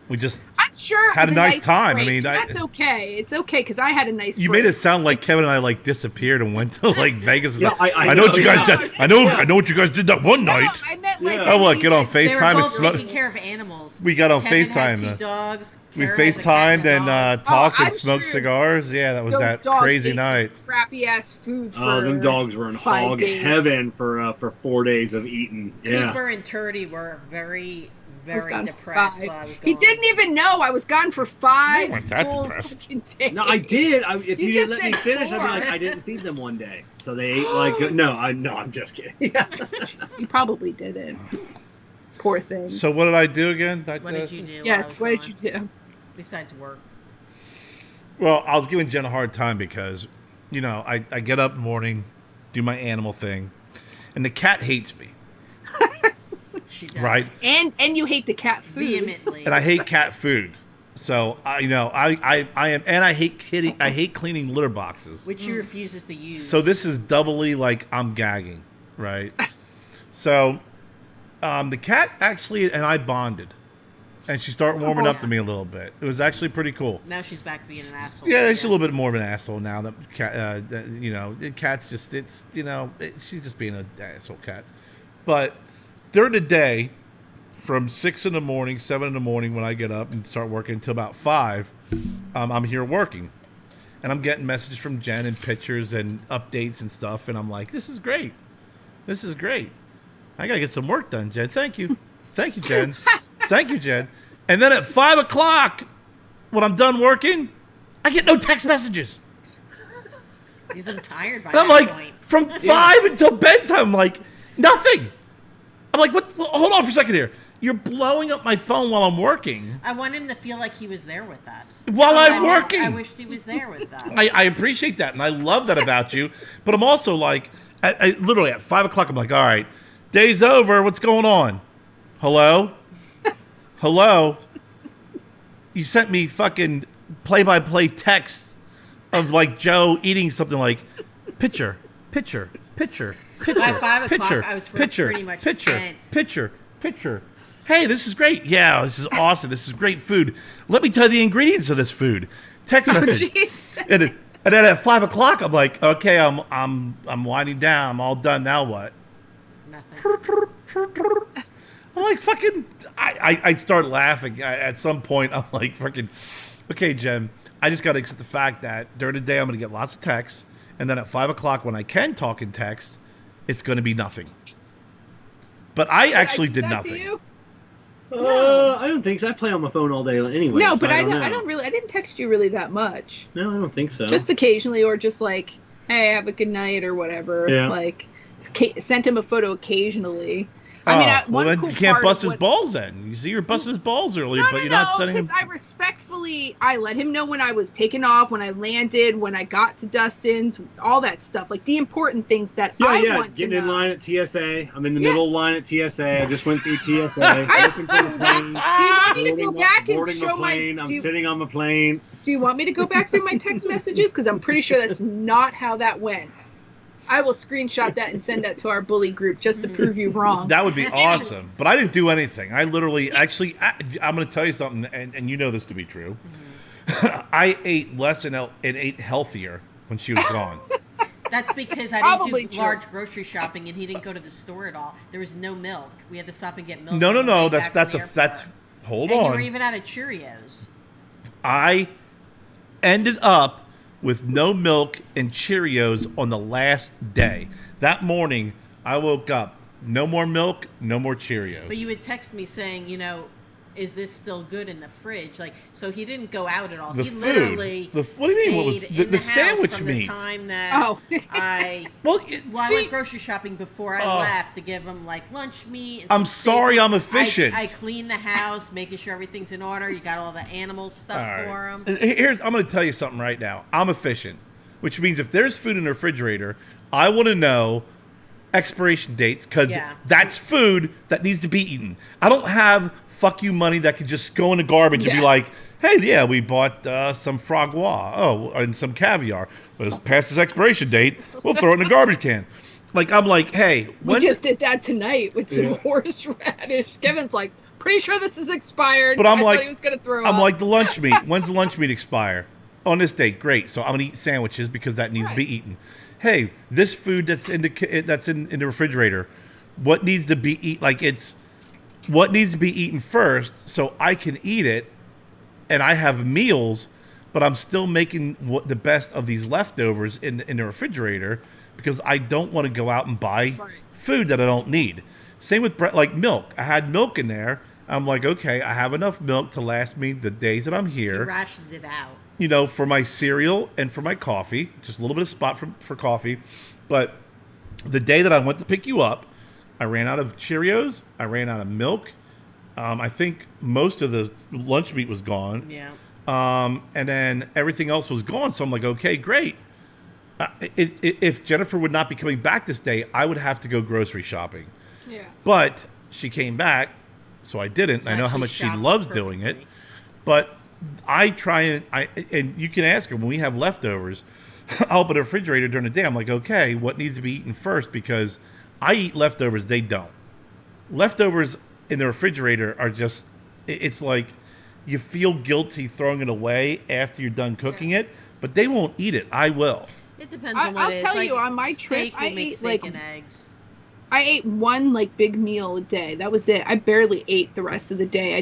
S2: We just
S5: I'm sure it
S2: Had
S5: was
S2: a nice time. I
S5: break,
S2: mean,
S5: and
S2: I-
S5: that's okay. It's okay because I had a nice.
S2: you
S5: break.
S2: made it sound like Kevin and I like disappeared and went to like Vegas.
S3: Yeah, I
S2: I know what you guys
S3: know.
S2: did. I know what you guys did that one
S5: No,
S2: night.
S5: I meant like.
S3: Yeah.
S2: Oh, what? Get on
S4: They were
S2: FaceTime and
S4: both
S2: smoke.
S4: taking care of animals.
S2: We got on
S4: Kevin
S2: FaceTime.
S4: Had two dogs.
S2: We
S4: Kerr has a cat
S2: FaceTimed
S4: and a
S2: and
S4: dog.
S2: talked and
S5: I'm
S2: smoked
S5: sure
S2: cigars. Yeah, that was
S5: those
S2: that
S5: dogs
S2: crazy
S5: ate
S2: night.
S5: some crappy ass food for.
S3: Oh, them dogs were in
S5: 5
S3: hog
S5: days.
S3: heaven for 4 days of eating. Yeah.
S4: Cooper and Turdy were very,
S5: I was
S4: very
S5: gone
S4: depressed
S5: for 5.
S4: while I was
S5: He
S4: gone.
S5: didn't even know I was gone for 5
S2: They weren't that
S5: full
S2: depressed.
S5: fucking days.
S3: No, I did. If
S5: You
S3: you
S5: just
S3: didn't let me
S5: said
S3: finish, I'd be
S5: 4.
S3: like, I didn't feed them one day. So they ate like I'm just kidding. Yeah.
S5: You probably didn't. Poor thing.
S2: So what did I do again?
S4: What did you do? while I
S5: Yes,
S4: was
S5: what did
S4: gone?
S5: you do?
S4: Besides work.
S2: Well, I was giving Jen a hard time because, I get up in the morning, do my animal thing, and the cat hates me,
S4: She does.
S2: right?
S5: And you hate the cat food.
S4: Vehemently.
S2: And I hate cat food. So I am, and I hate cleaning litter boxes.
S4: Which she refuses to use.
S2: So this is doubly like I'm gagging, right? So, the cat actually and I bonded, and she started warming up to me a little bit. It was actually pretty cool.
S4: Now she's back to being an asshole.
S2: Yeah,
S4: again.
S2: she's a little bit more of an asshole now. That cat, the cat's just she's just being an asshole cat. But during the day, from 6 in the morning, 7 in the morning when I get up and start working until about 5, I'm here working. And I'm getting messages from Jen and pictures and updates and stuff. And I'm like, this is great. This is great. I got to get some work done, Jen. Thank you. Thank you, Jen. Thank you, Jen. And then at 5 o'clock, when I'm done working, I get no text messages.
S4: Because I'm tired by
S2: And I'm
S4: that
S2: like,
S4: point.
S2: from 5 until bedtime, I'm like, nothing. I'm like, what? Hold on for a second here. You're blowing up my phone while I'm working.
S4: I want him to feel like he was there with us.
S2: While I'm
S4: I
S2: working.
S4: I wished he was there with us.
S2: I appreciate that, and I love that about you. But I'm also like, I literally at 5 o'clock, I'm like, all right, day's over. What's going on? Hello? Hello? You sent me fucking play-by-play text of like Joe eating something like picture.
S4: By 5 o'clock, I was pretty much spent.
S2: Picture. Hey, this is great. Yeah, this is awesome. This is great food. Let me tell you the ingredients of this food. Text message. and then at 5 o'clock, I'm like, okay, I'm winding down. I'm all done. Now what?
S4: Nothing.
S2: I'm like, fucking. I start laughing. At some point, I'm like, fucking. Okay, Jen. I just got to accept the fact that during the day I'm going to get lots of texts, and then at 5 o'clock when I can talk in text, it's going to be nothing. But I actually did nothing.
S3: I don't think so. I play on my phone all day anyway.
S5: No,
S3: so
S5: but
S3: I don't know.
S5: I don't really. I didn't text you really that much.
S3: No, I don't think so.
S5: Just occasionally, or just like, hey, have a good night, or whatever.
S3: Yeah.
S5: Like, sent him a photo occasionally.
S2: Oh,
S5: I mean,
S2: well,
S5: one
S2: then
S5: cool
S2: you can't
S5: part
S2: bust
S5: of
S2: his balls then. You see, you're busting his balls earlier, but
S5: No,
S2: you're not sending him.
S5: because I let him know when I was taking off, when I landed, when I got to Dustin's, all that stuff, like the important things that I want to
S3: getting in
S5: know.
S3: line at TSA. I'm in the middle line at TSA. I just went through TSA.
S5: I
S3: Looking for the plane.
S5: Do you want me to go
S3: Boarding
S5: back and
S3: boarding
S5: show
S3: the plane.
S5: my?
S3: I'm sitting on the plane.
S5: Do you want me to go back through my text messages? Because I'm pretty sure that's not how that went. I will screenshot that and send that to our bully group just to prove you wrong.
S2: That would be awesome. But I didn't do anything. I literally, actually, I'm going to tell you something, and you know this to be true. I ate less and ate healthier when she was gone.
S4: That's because I
S5: Probably
S4: didn't do
S5: true.
S4: large grocery shopping and he didn't go to the store at all. There was no milk. We had to stop and get milk.
S2: No.
S4: on the way
S2: That's
S4: back from the
S2: that's.
S4: airport.
S2: Hold
S4: And you
S2: on.
S4: were even out of Cheerios.
S2: I ended up with no milk and Cheerios on the last day. That morning, I woke up, no more milk, no more Cheerios.
S4: But you would text me saying, is this still good in the fridge? Like, so he didn't go out at all.
S2: The
S4: He
S2: food.
S4: literally
S2: What do you mean? What was
S4: stayed
S2: the
S4: in the
S2: sandwich
S4: house from
S2: meat?
S4: the time that
S5: Oh.
S4: I I went grocery shopping before I left to give him like lunch meat. And
S2: I'm
S4: some
S2: sorry,
S4: steak.
S2: I'm efficient.
S4: I cleaned the house, making sure everything's in order. You got all the animal stuff
S2: All right.
S4: for him.
S2: I'm going to tell you something right now. I'm efficient, which means if there's food in the refrigerator, I want to know expiration dates because
S4: Yeah.
S2: that's food that needs to be eaten. I don't have fuck you money that could just go in the garbage and be
S5: Yeah.
S2: like, hey, yeah, we bought some frog and some caviar. But it's past its expiration date. We'll throw it in the garbage can. Like, I'm like, hey,
S5: We just did that tonight with some horseradish. Kevin's like, pretty sure this is expired.
S2: But I'm
S5: I
S2: like,
S5: thought he was gonna throw
S2: I'm
S5: up.
S2: like the lunch meat. When's the lunch meat expire? On this date, great. So I'm gonna eat sandwiches because that needs to be eaten. Hey, this food that's in the refrigerator, what needs to be what needs to be eaten first so I can eat it and I have meals, but I'm still making the best of these leftovers in the refrigerator because I don't want to go out and buy food that I don't need. Same with like milk. I had milk in there. I'm like, okay, I have enough milk to last me the days that I'm here.
S4: You rationed it out.
S2: You know, for my cereal and for my coffee, just a little bit of spot for coffee. But the day that I went to pick you up, I ran out of Cheerios. I ran out of milk. I think most of the lunch meat was gone.
S4: Yeah.
S2: And then everything else was gone. So I'm like, okay, great. If Jennifer would not be coming back this day, I would have to go grocery shopping.
S5: Yeah.
S2: But she came back, so I didn't. I know how much she loves doing it. But I try and you can ask her when we have leftovers. I'll open the refrigerator during the day. I'm like, okay, what needs to be eaten first? Because I eat leftovers, they don't. Leftovers in the refrigerator are just, it's like you feel guilty throwing it away after you're done cooking it, but they won't eat it. I will.
S4: It depends on what
S5: I'll
S4: it is.
S5: tell you,
S4: like,
S5: on my trip, I ate
S4: steak and eggs.
S5: I ate one like big meal a day. That was it. I barely ate the rest of the day.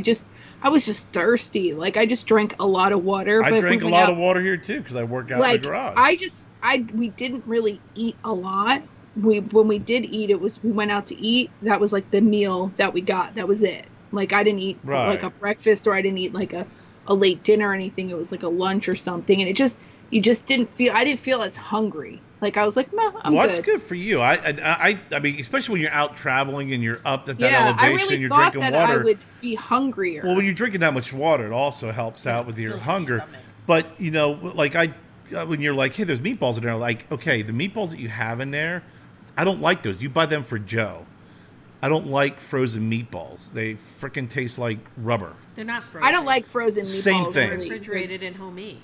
S5: I was just thirsty. Like I just drank a lot of water.
S2: I drank a lot of water here too because I work out in the garage.
S5: We didn't really eat a lot. When we did eat, we went out to eat. That was like the meal that we got. That was it. Like I didn't eat like a breakfast or I didn't eat like a late dinner or anything. It was like a lunch or something. And you just didn't feel. I didn't feel as hungry. Like I was like, nah, I'm good.
S2: That's good for you. I mean, especially when you're out traveling and you're up at that elevation
S5: I really
S2: and you're
S5: thought
S2: drinking
S5: that
S2: water.
S5: I would be hungrier.
S2: Well, when you're drinking that much water, it also helps out with your hunger. But you know, like when you're like, hey, there's meatballs in there. Like, okay, the meatballs that you have in there, I don't like those. You buy them for Joe. I don't like frozen meatballs. They freaking taste like rubber.
S4: They're not frozen.
S5: I don't like frozen meatballs.
S2: Same thing.
S5: Really.
S4: Refrigerated and homemade.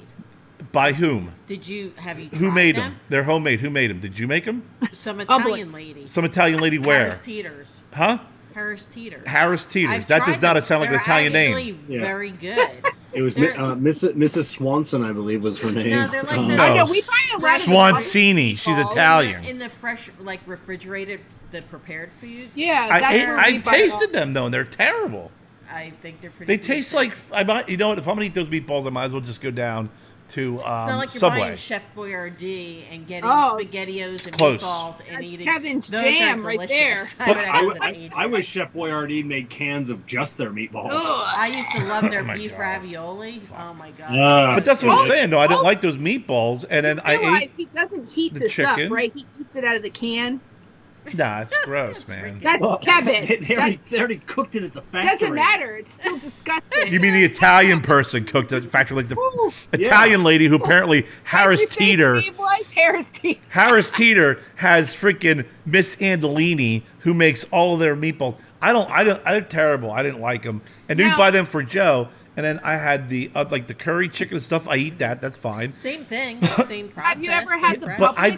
S2: By whom?
S4: Have you tried
S2: Who made
S4: them?
S2: them? They're homemade. Who made them? Did you make them?
S4: Some Italian lady.
S2: Some Italian lady where?
S4: Harris Teeters.
S2: Huh?
S4: Harris Teeters.
S2: Harris Teeters.
S4: I've
S2: That does
S4: tried
S2: not sound like an Italian name.
S4: They're actually very good.
S3: It was Mrs. Swanson, I believe, was her name.
S4: No, they're like the...
S5: I know, we buy a lot of
S2: Swansini. She's Italian.
S4: In the fresh, like refrigerated, the prepared foods.
S5: Yeah,
S2: I tasted them though, and they're terrible.
S4: I think they're pretty.
S2: They taste like you know what? If I'm gonna eat those meatballs, I might as well just go down to
S4: it's not like you're
S2: Subway.
S4: buying Chef Boyardee and getting SpaghettiOs and
S2: close.
S4: meatballs and eating.
S5: Kevin's
S4: those
S5: jam
S4: are
S5: right there.
S4: delicious.
S3: I wish Chef Boyardee made cans of just their meatballs.
S4: I used to love their
S2: Oh my
S4: beef
S2: God.
S4: ravioli. Oh my god!
S2: But that's what I'm saying. though. I didn't like those meatballs, and then I ate.
S5: He doesn't heat
S2: the
S5: this up,
S2: chicken.
S5: right? He eats it out of the can.
S2: Nah, it's gross, man.
S5: That's Kevin.
S3: They already cooked it at the factory.
S5: Doesn't matter. It's still disgusting.
S2: You mean the Italian person cooked at the factory, like the
S5: Ooh,
S2: Italian lady who apparently Harris
S5: What'd you say
S2: Teeter.
S5: his name was? Harris Teeter.
S2: Harris Teeter has freaking Miss Andolini who makes all of their meatballs. They're terrible. I didn't like them. And then you
S5: Now-
S2: buy them for Joe. And then I had the like the curry chicken stuff. I eat that. That's fine.
S4: Same thing. Same process.
S5: Have you ever had the
S4: fresh.
S2: But I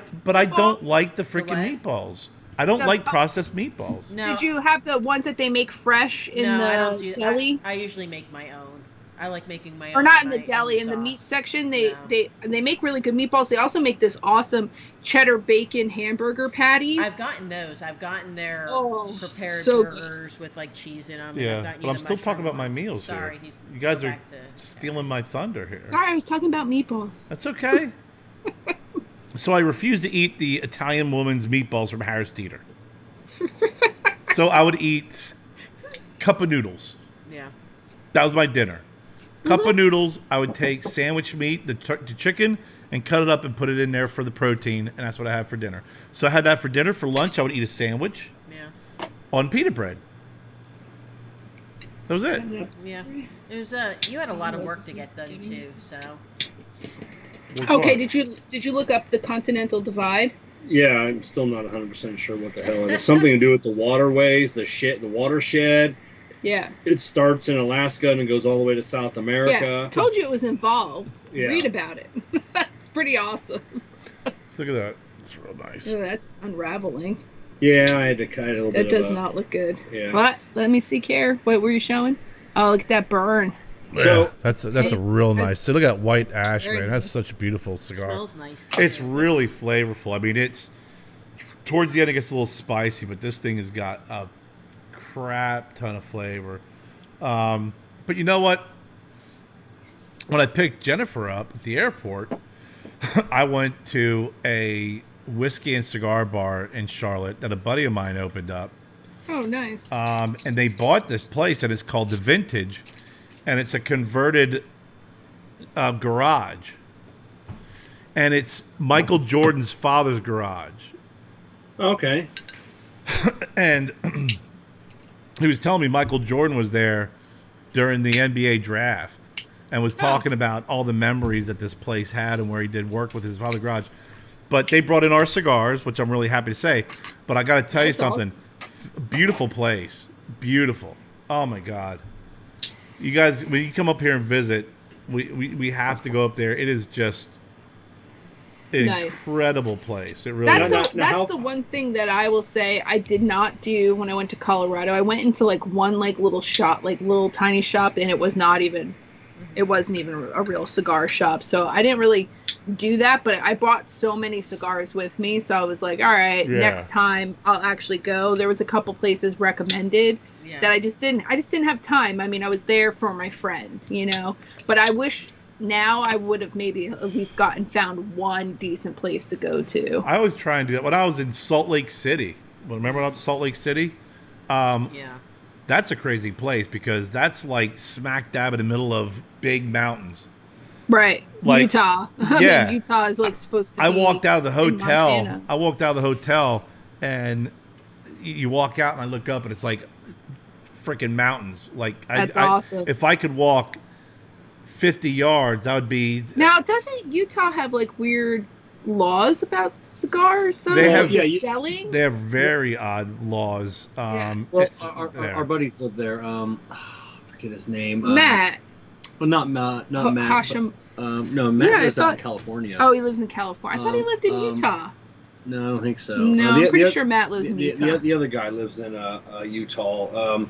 S5: meatballs?
S2: don't like the freaking
S4: what?
S2: meatballs. I don't
S5: The
S2: like
S5: pu-
S2: processed meatballs.
S4: No.
S5: Did you have the ones that they make fresh in
S4: No,
S5: the
S4: I don't do
S5: deli?
S4: I usually make my own. I like making my own.
S5: Or not in the
S4: my
S5: deli,
S4: own
S5: in the
S4: sauce.
S5: meat section.
S4: No.
S5: They make really good meatballs. They also make this awesome cheddar bacon hamburger patties.
S4: I've gotten those. I've gotten their prepared
S5: so
S4: burgers with like cheese in them.
S2: Yeah, but I'm still talking about my meals
S4: Sorry,
S2: here. You guys
S4: go
S2: are
S4: back to-
S2: stealing my thunder here.
S5: Sorry, I was talking about meatballs.
S2: That's okay. So I refuse to eat the Italian woman's meatballs from Harris Teeter. So I would eat cup of noodles.
S4: Yeah.
S2: That was my dinner. Cup of noodles. I would take sandwich meat, the chicken, and cut it up and put it in there for the protein, and that's what I had for dinner. So I had that for dinner. For lunch, I would eat a sandwich
S4: Yeah.
S2: on pita bread. That was it.
S4: Yeah. It was you had a lot of work to get done too, so
S5: Okay, did you look up the continental divide?
S3: Yeah, I'm still not 100% sure what the hell it is. Something to do with the waterways, the watershed.
S5: Yeah.
S3: It starts in Alaska and it goes all the way to South America.
S5: Yeah. Told you it was involved.
S3: Yeah.
S5: Read about it. It's pretty awesome.
S2: Let's look at that. It's real nice.
S5: Oh, that's unraveling.
S3: Yeah, I had to cut a little bit.
S5: That does not look good.
S3: Yeah.
S5: What? Let me see, Kerr. What were you showing? Oh, look at that burn.
S2: Yeah, that's a real nice. So look at that white ash,
S5: Very
S2: man. That's
S5: nice.
S2: such a beautiful
S4: it
S2: cigar.
S4: smells nice.
S2: It's really flavorful. I mean, it's Towards the end, it gets a little spicy, but this thing has got a crap ton of flavor. But you know what? When I picked Jennifer up at the airport, I went to a whiskey and cigar bar in Charlotte that a buddy of mine opened up.
S5: Oh, nice.
S2: And they bought this place, and it's called The Vintage, and it's a converted garage. And it's Michael Jordan's father's garage.
S3: Okay.
S2: And he was telling me Michael Jordan was there during the NBA draft and was talking about all the memories that this place had and where he did work with his father's garage. But they brought in our cigars, which I'm really happy to say. But I got to tell you something. Beautiful place. Beautiful. Oh, my God. You guys, when you come up here and visit, we have to go up there. It is just an incredible place. It really is.
S5: That's the one thing that I will say I did not do when I went to Colorado. I went into like one like little shop, like little tiny shop, and it wasn't even a real cigar shop. So I didn't really do that, but I bought so many cigars with me, so I was like, all right, next time I'll actually go. There was a couple places recommended that I just didn't have time. I mean, I was there for my friend, but I wish now I would have maybe at least found one decent place to go to.
S2: I always try and do that. When I was in Salt Lake City, remember when I was in Salt Lake City? That's a crazy place because that's like smack dab in the middle of big mountains.
S5: Right.
S2: Like,
S5: Utah.
S2: Yeah.
S5: I mean, Utah is like supposed to be.
S2: I walked out of the hotel.
S5: Montana.
S2: And you walk out and I look up and it's like freaking mountains. Like
S5: that's awesome.
S2: If I could walk 50 yards, that would be.
S5: Now, doesn't Utah have like weird laws about cigars?
S2: They have
S5: selling.
S2: They have very odd laws.
S3: Well, our buddies live there. I forget his name.
S5: Matt.
S3: Well, not Matt.
S5: Hashim.
S3: No, Matt lives out in California.
S5: Oh, he lives in California. I thought he lived in Utah.
S3: No, I don't think so.
S5: No, I'm pretty sure Matt lives in Utah.
S3: The other guy lives in Utah.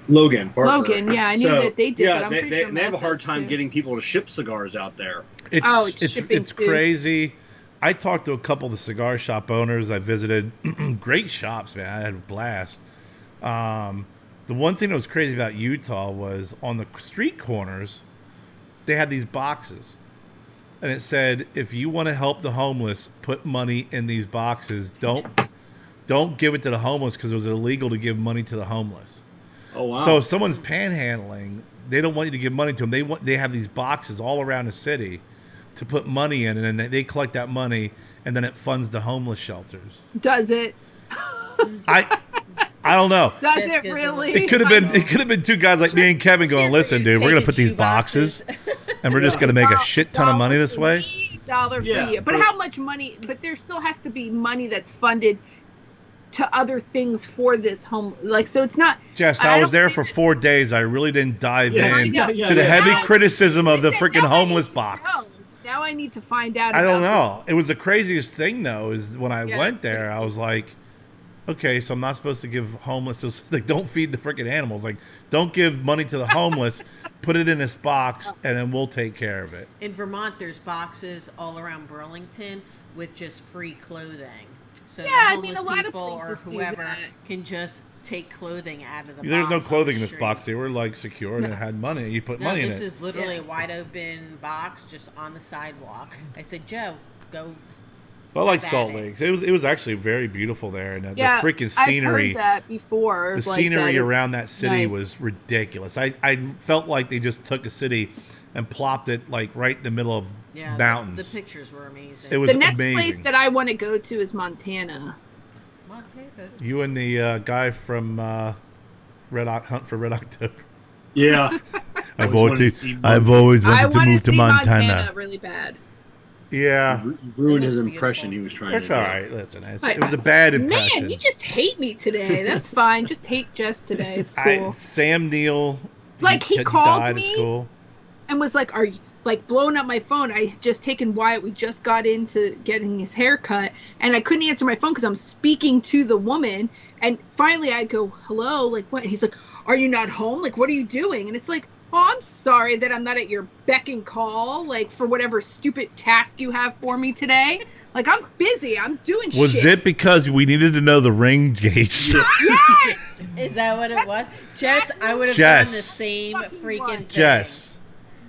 S3: Logan. Barker.
S5: Logan, yeah, I knew that they did, but I'm pretty sure
S3: they have a hard
S5: does
S3: time
S5: too.
S3: getting people to ship cigars out there.
S2: It's crazy. I talked to a couple of the cigar shop owners. I visited. Great shops, man. I had a blast. The one thing that was crazy about Utah was on the street corners, they had these boxes. And it said, if you want to help the homeless, put money in these boxes. Don't give it to the homeless because it was illegal to give money to the homeless.
S3: Oh, wow.
S2: So if someone's panhandling, they don't want you to give money to them. They have these boxes all around the city to put money in, and then they collect that money, and then it funds the homeless shelters.
S5: Does it?
S2: I don't know.
S5: Does it really?
S2: It could have been two guys like me and Kevin going, listen, dude, we're gonna put these boxes, and we're just gonna make a shit ton of money this way.
S5: $1 for you. But how much money? But there still has to be money that's funded to other things for this home. Like, so it's not.
S2: Jess, I was there for 4 days. I really didn't dive in to the heavy criticism of the freaking homeless box.
S5: Now I need to find out.
S2: I don't know. It was the craziest thing, though, is when I went there, I was like, okay, so I'm not supposed to give homeless. So, like, don't feed the freaking animals. Like, don't give money to the homeless. Put it in this box, and then we'll take care of it.
S4: In Vermont, there's boxes all around Burlington with just free clothing. So homeless people or whoever can just take clothing out of the box.
S2: There's no clothing in this box. They were like secure and it had money. You put money in it.
S4: This is literally a wide open box just on the sidewalk. I said, Joe, go.
S2: Well, I like Salt Lake. It was actually very beautiful there, and the freaking scenery.
S5: I've heard that before.
S2: The scenery around that city was ridiculous. I felt like they just took a city and plopped it like right in the middle of mountains.
S4: The pictures were amazing.
S2: It was
S5: the next
S2: amazing.
S5: place that I want to go to is Montana.
S2: You and the guy from Hunt for Red October.
S3: Yeah.
S2: I've always wanted to move to Montana.
S5: Really bad.
S2: Yeah.
S3: You ruined his impression he was trying to do.
S2: That's all right. Listen, it was a bad impression.
S5: Man, you just hate me today. That's fine. Just hate Jess today. It's cool.
S2: Sam Neill.
S5: He called me and was like, "Are you blowing up my phone?" I had just taken Wyatt. We just got into getting his hair cut, and I couldn't answer my phone because I'm speaking to the woman. And finally, I go, "Hello, like what?" And he's like, "Are you not home? Like, what are you doing?" And it's like, "Oh, I'm sorry that I'm not at your beck and call, like for whatever stupid task you have for me today. Like, I'm busy. I'm doing shit.
S2: Was it because we needed to know the ring gauge?
S5: Yes!
S4: Is that what it was? Jess, I would have
S2: Jess.
S4: done the same
S5: Fucking
S4: freaking
S5: one.
S4: thing.
S2: Jess,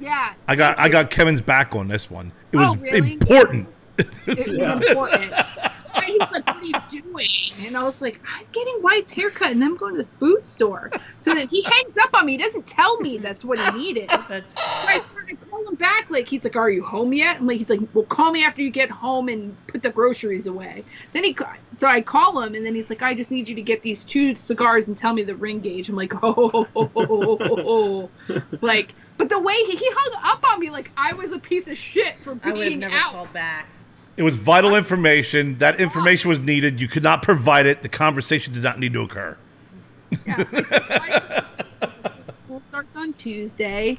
S5: Yeah.
S2: I got Kevin's back on this one. It was
S5: really?
S2: important.
S5: It was important. And he's like, what are you doing? And I was like, I'm getting White's haircut and then I'm going to the food store. So that he hangs up on me. He doesn't tell me that's what he needed.
S4: That's
S5: So I call him back, like, he's like, are you home yet? He's like, well, call me after you get home and put the groceries away. So I call him, and then he's like, I just need you to get these 2 cigars and tell me the ring gauge. I'm like, oh. Like, but the way he hung up on me like I was a piece of shit for
S4: I would have
S5: being
S4: never
S5: out.
S4: called back.
S2: It was vital information. That information was needed. You could not provide it. The conversation did not need to occur.
S5: Yeah. School starts on Tuesday.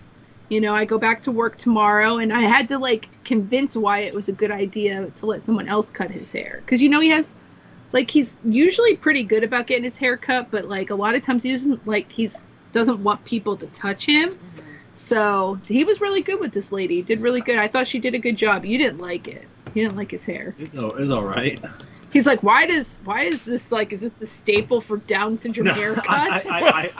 S5: You know, I go back to work tomorrow, and I had to, like, convince Wyatt it was a good idea to let someone else cut his hair. Because, you know, he has, like, he's usually pretty good about getting his hair cut, but, like, a lot of times he doesn't want people to touch him. Mm-hmm. So he was really good with this lady. Did really good. I thought she did a good job. You didn't like it. He didn't like his hair.
S3: It's all right.
S5: He's like, why is this, like, is this the staple for Down syndrome haircuts? I was like,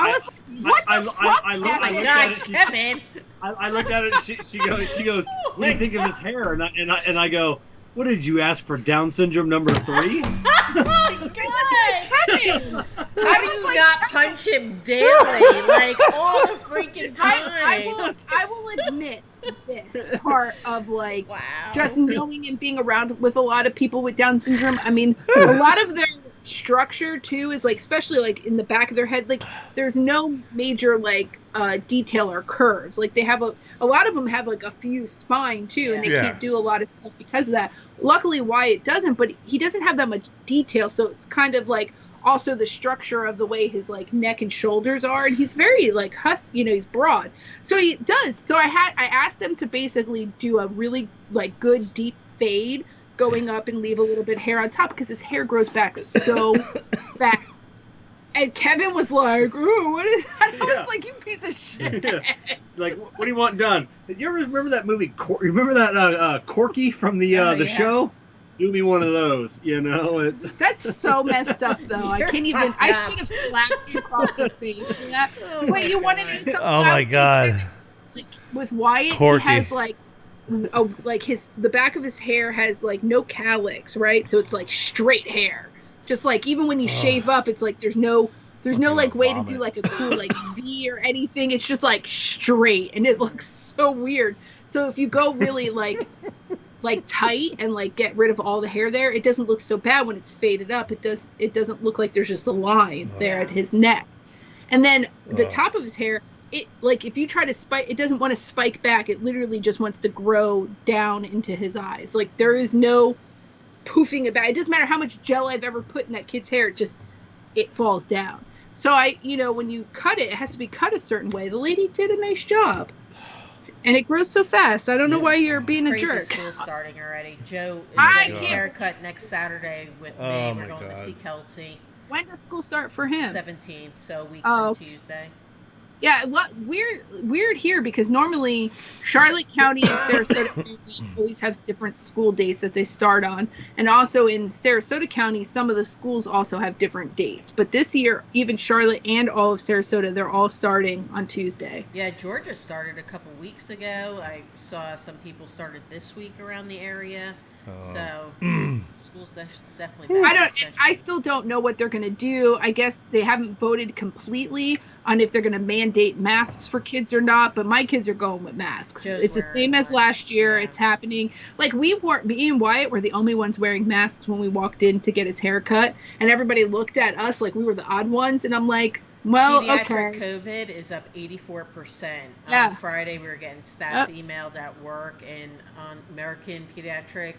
S5: what the fuck?
S3: I
S4: Oh
S3: looked
S4: my
S3: at
S4: God,
S3: it.
S4: Kevin!
S3: I looked at it. And she goes. What do you think of his hair? And I go, what did you ask for? Down syndrome number 3?
S4: Oh my God!
S5: Kevin!
S4: How do you not punch him daily? Like, all the freaking time.
S5: I will admit this part of, like,
S4: Wow.
S5: just knowing and being around with a lot of people with Down syndrome. I mean, a lot of their structure too is, like, especially, like, in the back of their head, like, there's no major, like, detail or curves. Like, they have a lot of them have, like, a fused spine too, and they can't do a lot of stuff because of that. Luckily Wyatt doesn't, but he doesn't have that much detail, so it's kind of like also the structure of the way his, like, neck and shoulders are, and he's very, like, husky, you know, he's broad, so he does. So I asked him to basically do a really, like, good deep fade going up and leave a little bit of hair on top because his hair grows back so fast. And Kevin was like, ooh, what is that? I was like, you piece of shit.
S3: Yeah. Like, what do you want done? You ever remember that movie? Remember that Corky from the show? Do me one of those, you know. It's
S5: That's so messed up, though. I can't even. I should have slapped you across the face for that. Wait, you want to do something?
S2: Oh my God.
S5: Like, with Wyatt,
S2: Corky.
S5: he has, like, the back of his hair has, like, no calyx, right? So it's like straight hair. Just like, even when you shave up, it's like there's no like way to do like a cool like V or anything. It's just like straight, and it looks so weird. So if you go really like tight and like get rid of all the hair there, it doesn't look so bad when it's faded up. It doesn't look like there's just a line there at his neck. And then the top of his hair, it, like, if you try to spike, it doesn't want to spike back. It literally just wants to grow down into his eyes. Like, there is no poofing it back. It doesn't matter how much gel I've ever put in that kid's hair, it falls down. So when you cut it, it has to be cut a certain way. The lady did a nice job. And it grows so fast. I don't know why you're being a
S4: Crazy
S5: jerk.
S4: School's starting already. Joe is
S5: I
S4: getting his
S5: can't
S4: haircut next Saturday with me.
S2: Oh
S4: We're
S2: my
S4: going to
S2: God.
S4: see Kelsey.
S5: When does school start for him?
S4: 17th, so a week
S5: Oh.
S4: from Tuesday.
S5: Yeah, weird here because normally Charlotte County and Sarasota County always have different school dates that they start on. And also in Sarasota County, some of the schools also have different dates. But this year, even Charlotte and all of Sarasota, they're all starting on Tuesday.
S4: Yeah, Georgia started a couple weeks ago. I saw some people started this week around the area. So school's definitely back.
S5: I still don't know what they're going to do. I guess they haven't voted completely on if they're going to mandate masks for kids or not, but my kids are going with masks.
S4: Joe's
S5: It's the
S4: wearing
S5: same as
S4: one.
S5: last year.
S4: Yeah.
S5: It's happening. Like, me and Wyatt were the only ones wearing masks when we walked in to get his haircut, and everybody looked at us like we were the odd ones, and I'm like, well,
S4: Pediatric
S5: okay.
S4: COVID is up 84%.
S5: Yeah.
S4: On Friday, we were getting stats emailed at work, and on American Pediatric,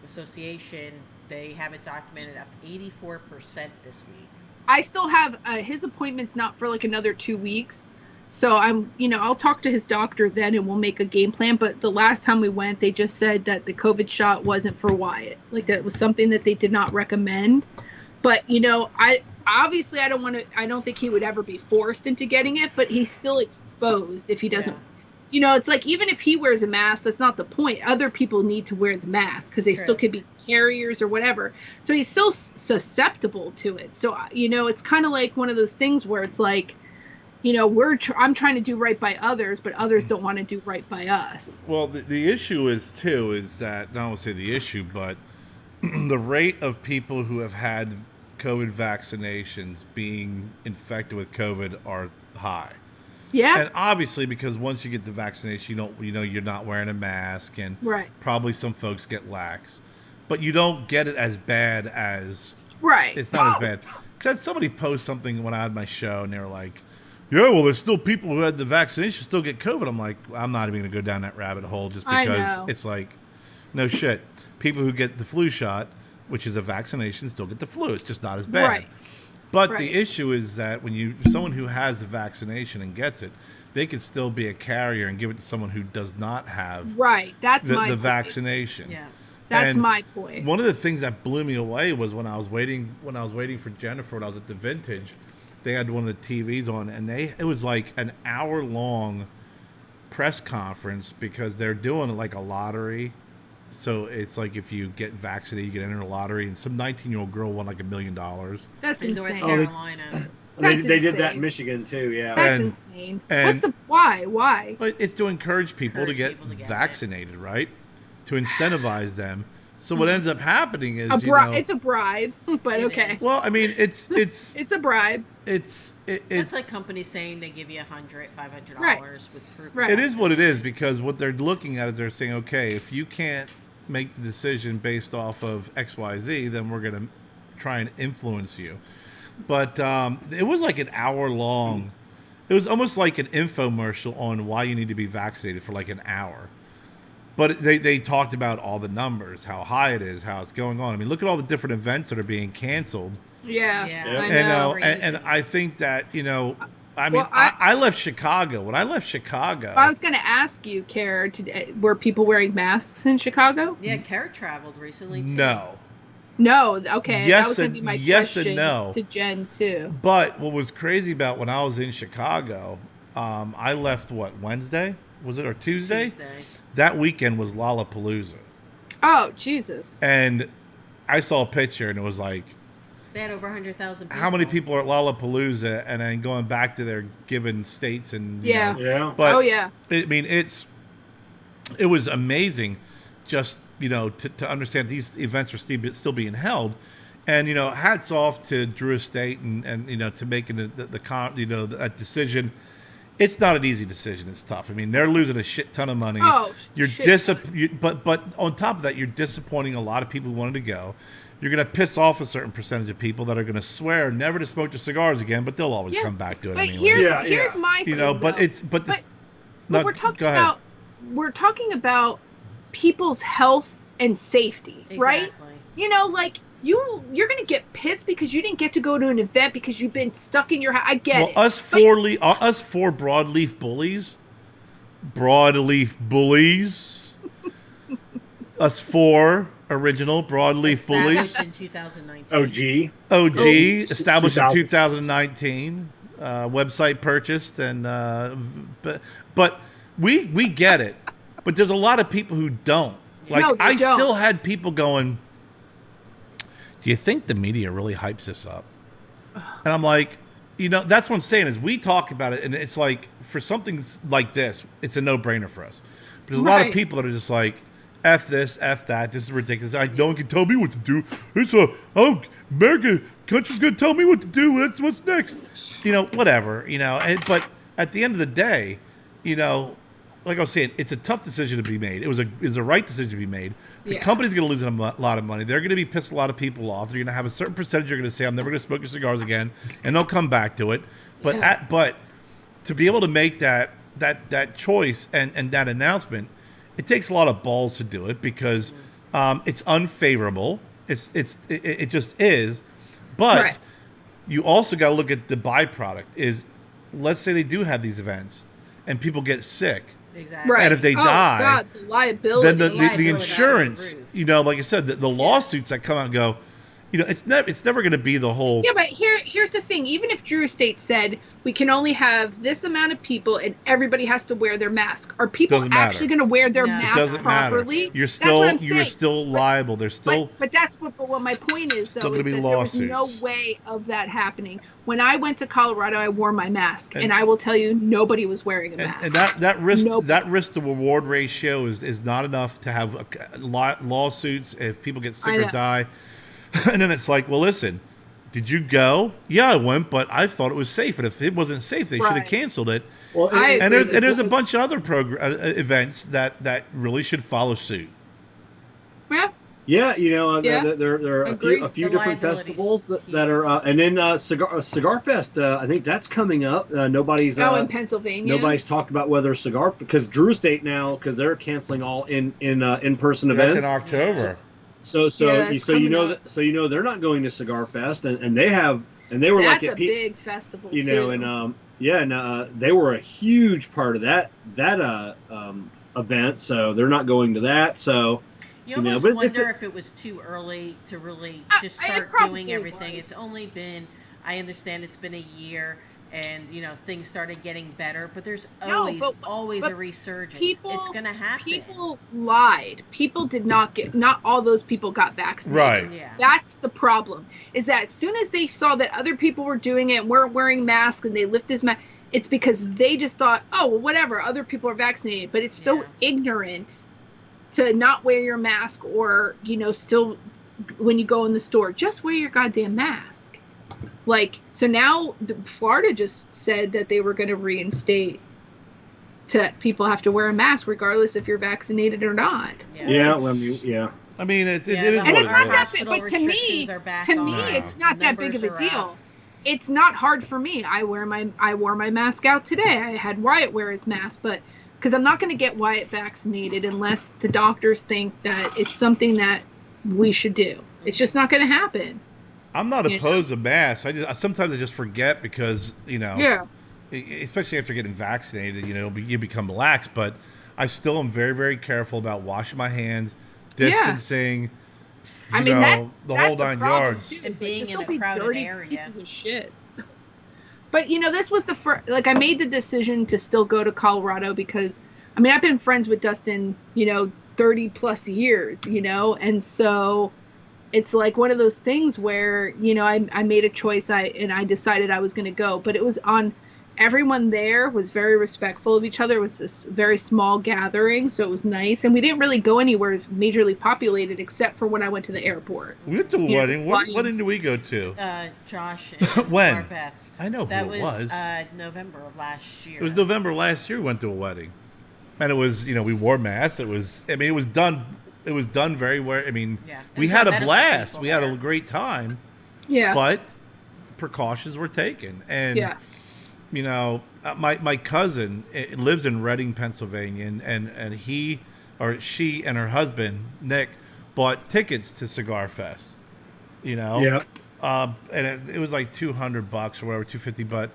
S4: Association, they have it documented up 84% this week.
S5: I still have his appointment's not for like another 2 weeks. So I'll talk to his doctor then and we'll make a game plan. But the last time we went, they just said that the COVID shot wasn't for Wyatt. Like, that was something that they did not recommend. But, I don't think he would ever be forced into getting it, but he's still exposed if he doesn't. You know, it's like even if he wears a mask, that's not the point. Other people need to wear the mask because they still could be carriers or whatever. So he's still susceptible to it. So, you know, it's kind of like one of those things where it's like, you know, I'm trying to do right by others, but others don't want to do right by us.
S2: Well, the issue is that, I won't say the issue, but the rate of people who have had COVID vaccinations being infected with COVID are high.
S5: Yeah.
S2: And obviously, because once you get the vaccination, you're not wearing a mask, and probably some folks get lax, but you don't get it as bad as It's not as bad. Because somebody post something when I had my show, and they were like, "Yeah, well, there's still people who had the vaccination still get COVID." I'm like, I'm not even going to go down that rabbit hole just because it's like, no shit. People who get the flu shot, which is a vaccination, still get the flu. It's just not as bad.
S5: Right.
S2: But the issue is that when someone who has the vaccination and gets it, they could still be a carrier and give it to someone who does not have the vaccination.
S5: Yeah, that's my point.
S2: One of the things that blew me away was when I was waiting for Jennifer when I was at the Vintage. They had one of the TVs on, and it was like an hour-long press conference because they're doing like a lottery. So it's like if you get vaccinated, you get entered a lottery, and some 19-year-old girl won like $1 million.
S5: That's
S4: in
S5: insane.
S4: North Carolina.
S3: They did that in Michigan too. Yeah,
S5: that's insane. What's the why? Why?
S2: It's to encourage people to get vaccinated, right? To incentivize them. So what ends up happening is
S5: it's a bribe, but okay.
S2: Well, I mean, it's
S5: it's a bribe.
S2: It's
S4: like companies saying they give you $100, $500 with proof.
S2: Right. It is what it is because what they're looking at is they're saying, okay, if you can't make the decision based off of XYZ, then we're going to try and influence you. But it was like an hour long. It was almost like an infomercial on why you need to be vaccinated for like an hour. But they talked about all the numbers, how high it is, how it's going on. I mean, look at all the different events that are being canceled.
S5: Yeah.
S2: And I think that, I mean, I left Chicago. When I left Chicago...
S5: I was going to ask you, Kerr, were people wearing masks in Chicago?
S4: Yeah, Kerr traveled recently, too.
S5: No, okay.
S2: Yes,
S5: that was going to be my question to Jen, too.
S2: But what was crazy about when I was in Chicago, I left, Wednesday? Was it, or Tuesday? That weekend was Lollapalooza.
S5: Oh, Jesus.
S2: And I saw a picture, and it was like...
S4: They had over 100,000 people.
S2: How many people are at Lollapalooza and then going back to their given states and
S5: yeah.
S2: But
S5: I
S2: mean, it was amazing, just to understand these events are still being held, and hats off to Drew Estate and to making that decision. It's not an easy decision. It's tough. I mean, they're losing a shit ton of money.
S5: Oh,
S2: but on top of that, you're disappointing a lot of people who wanted to go. You're going to piss off a certain percentage of people that are going to swear never to smoke their cigars again, but they'll always come back to it anyway.
S5: Here's my thing,
S2: but
S5: we're talking about people's health and safety, right? Like you're going to get pissed because you didn't get to go to an event because you've been stuck in your house. I get it.
S2: Us four Broadleaf Bullies, us four original Broadleaf Bullies.
S4: In 2019.
S3: OG.
S2: Established in 2019. Website purchased, and but we get it. But there's a lot of people who don't. I still had people going, "Do you think the media really hypes this up?" And I'm like, that's what I'm saying is we talk about it, and it's like for something like this, it's a no-brainer for us. But there's a lot of people that are just like, F this, F that. This is ridiculous. No one can tell me what to do. It's America, country's gonna tell me what to do. What's next? Whatever. But at the end of the day, like I was saying, it's a tough decision to be made. It was a right decision to be made. The company's gonna lose a lot of money. They're gonna be pissed a lot of people off. They're gonna have a certain percentage. You're gonna say, "I'm never gonna smoke your cigars again," and they'll come back to it. But but to be able to make that choice and that announcement. It takes a lot of balls to do it because it's unfavorable. It just is. But you also got to look at the byproduct. Is let's say they do have these events and people get sick.
S4: Exactly.
S5: Right.
S2: And if they die,
S5: God, the liability.
S2: Then the insurance. Like I said, the lawsuits that come out and go. It's never going to be the whole.
S5: Yeah, but here's the thing. Even if Drew Estate said we can only have this amount of people and everybody has to wear their mask, are people
S2: Doesn't matter.
S5: actually going to wear their
S4: No. It
S5: mask
S2: doesn't
S5: properly?
S2: matter. You're
S5: That's what I'm
S2: you're
S5: saying.
S2: still liable. There's still
S5: But that's what my point is,
S2: still
S5: though,
S2: gonna
S5: is
S2: be
S5: that there was no
S2: lawsuits.
S5: way of that happening. When I went to Colorado, I wore my mask,
S2: And-
S5: and I will tell you, nobody was wearing a mask.
S2: and that risk
S5: Nope.
S2: that risk to reward ratio is not enough to have lawsuits if people get sick
S5: I
S2: or
S5: know.
S2: die. And then it's like, well, listen, did you go? Yeah, I went, but I thought it was safe. And if it wasn't safe, they should have
S5: Right.
S2: canceled it.
S3: Well,
S5: I
S2: And
S5: agree.
S2: there's a bunch of other events that really should follow suit.
S5: Yeah.
S3: Yeah,
S5: Yeah.
S3: there are
S5: Agreed.
S3: a few
S4: The
S3: different
S4: liability's
S3: festivals that are, and then Cigar Fest. I think that's coming up. Nobody's
S5: in Pennsylvania.
S3: nobody's talked about whether Cigar, because Drew Estate now, because they're canceling all in person events.
S2: That's in October.
S3: So
S5: Yeah, it's coming up.
S3: they're not going to Cigar Fest, and they were
S5: That's
S3: like
S5: a
S3: at peak,
S5: big festival,
S3: you
S5: too.
S3: know, and they were a huge part of that event. So they're not going to that. So.
S4: You
S3: know,
S4: almost
S3: but it's
S4: wonder if it was too early to really just
S5: It
S4: start
S5: probably
S4: doing everything.
S5: was.
S4: It's only been, I understand it's been a year, and things started getting better. But there's
S5: No,
S4: always
S5: but
S4: a resurgence.
S5: people-
S4: It's gonna happen.
S5: People lied. People did not all those people got vaccinated.
S2: Right.
S4: Yeah.
S5: That's the problem. Is that as soon as they saw that other people were doing it, weren't wearing masks, and they lift this mask, it's because they just thought, oh, well, whatever, other people are vaccinated. But it's so
S4: Yeah.
S5: ignorant to not wear your mask, or still when you go in the store, just wear your goddamn mask. Like, so now Florida just said that they were going to reinstate to people have to wear a mask regardless if you're vaccinated or not.
S3: Yeah,
S2: It's- I mean, it
S4: Yeah,
S2: is
S4: the
S5: And
S2: what
S5: it's
S2: it
S5: not
S2: is.
S5: that big,
S4: Hospital
S5: but to me,
S4: restrictions are back on.
S5: it's not that big of a
S4: Numbers are
S5: deal.
S4: up.
S5: It's not hard for me. I wore my mask out today. I had Wyatt wear his mask, but because I'm not going to get Wyatt vaccinated unless the doctors think that it's something that we should do. It's just not going to happen.
S2: I'm not
S5: You
S2: opposed to masks. Sometimes I just forget because
S5: Yeah.
S2: especially after getting vaccinated, you become lax. But I still am very, very careful about washing my hands, distancing.
S5: I mean, that's
S2: the
S5: that's
S2: whole
S5: the
S2: nine
S5: problem,
S2: yards.
S5: too.
S4: And
S5: It's
S4: being
S5: just
S4: in
S5: don't
S4: a
S5: be
S4: crowded
S5: dirty
S4: area.
S5: pieces of shit. But this was the first. Like, I made the decision to still go to Colorado because, I mean, I've been friends with Dustin, 30 plus years, and so it's like one of those things where, I made a choice. I decided I was going to go, but it was on. Everyone there was very respectful of each other. It was this very small gathering, so it was nice. And we didn't really go anywhere majorly populated except for when I went to the airport.
S2: We went to a
S5: Yeah,
S2: wedding. What
S5: flying.
S2: wedding did we go to?
S4: Josh and
S2: When?
S4: Barbeth.
S2: I know who
S4: That
S2: it was.
S4: November of last year.
S2: It was November last year. We went to a wedding, and it was we wore masks. It was it was done. It was done very well. I mean,
S4: Yeah.
S2: we
S4: There's
S2: had
S4: some
S2: a
S4: medical
S2: blast.
S4: people
S2: We had a
S4: there.
S2: great time,
S5: Yeah.
S2: but precautions were taken. And
S5: Yeah.
S2: my cousin lives in Reading, Pennsylvania, and he or she and her husband Nick bought tickets to Cigar Fest.
S3: Yeah.
S2: And it was like $200 or whatever, $250. But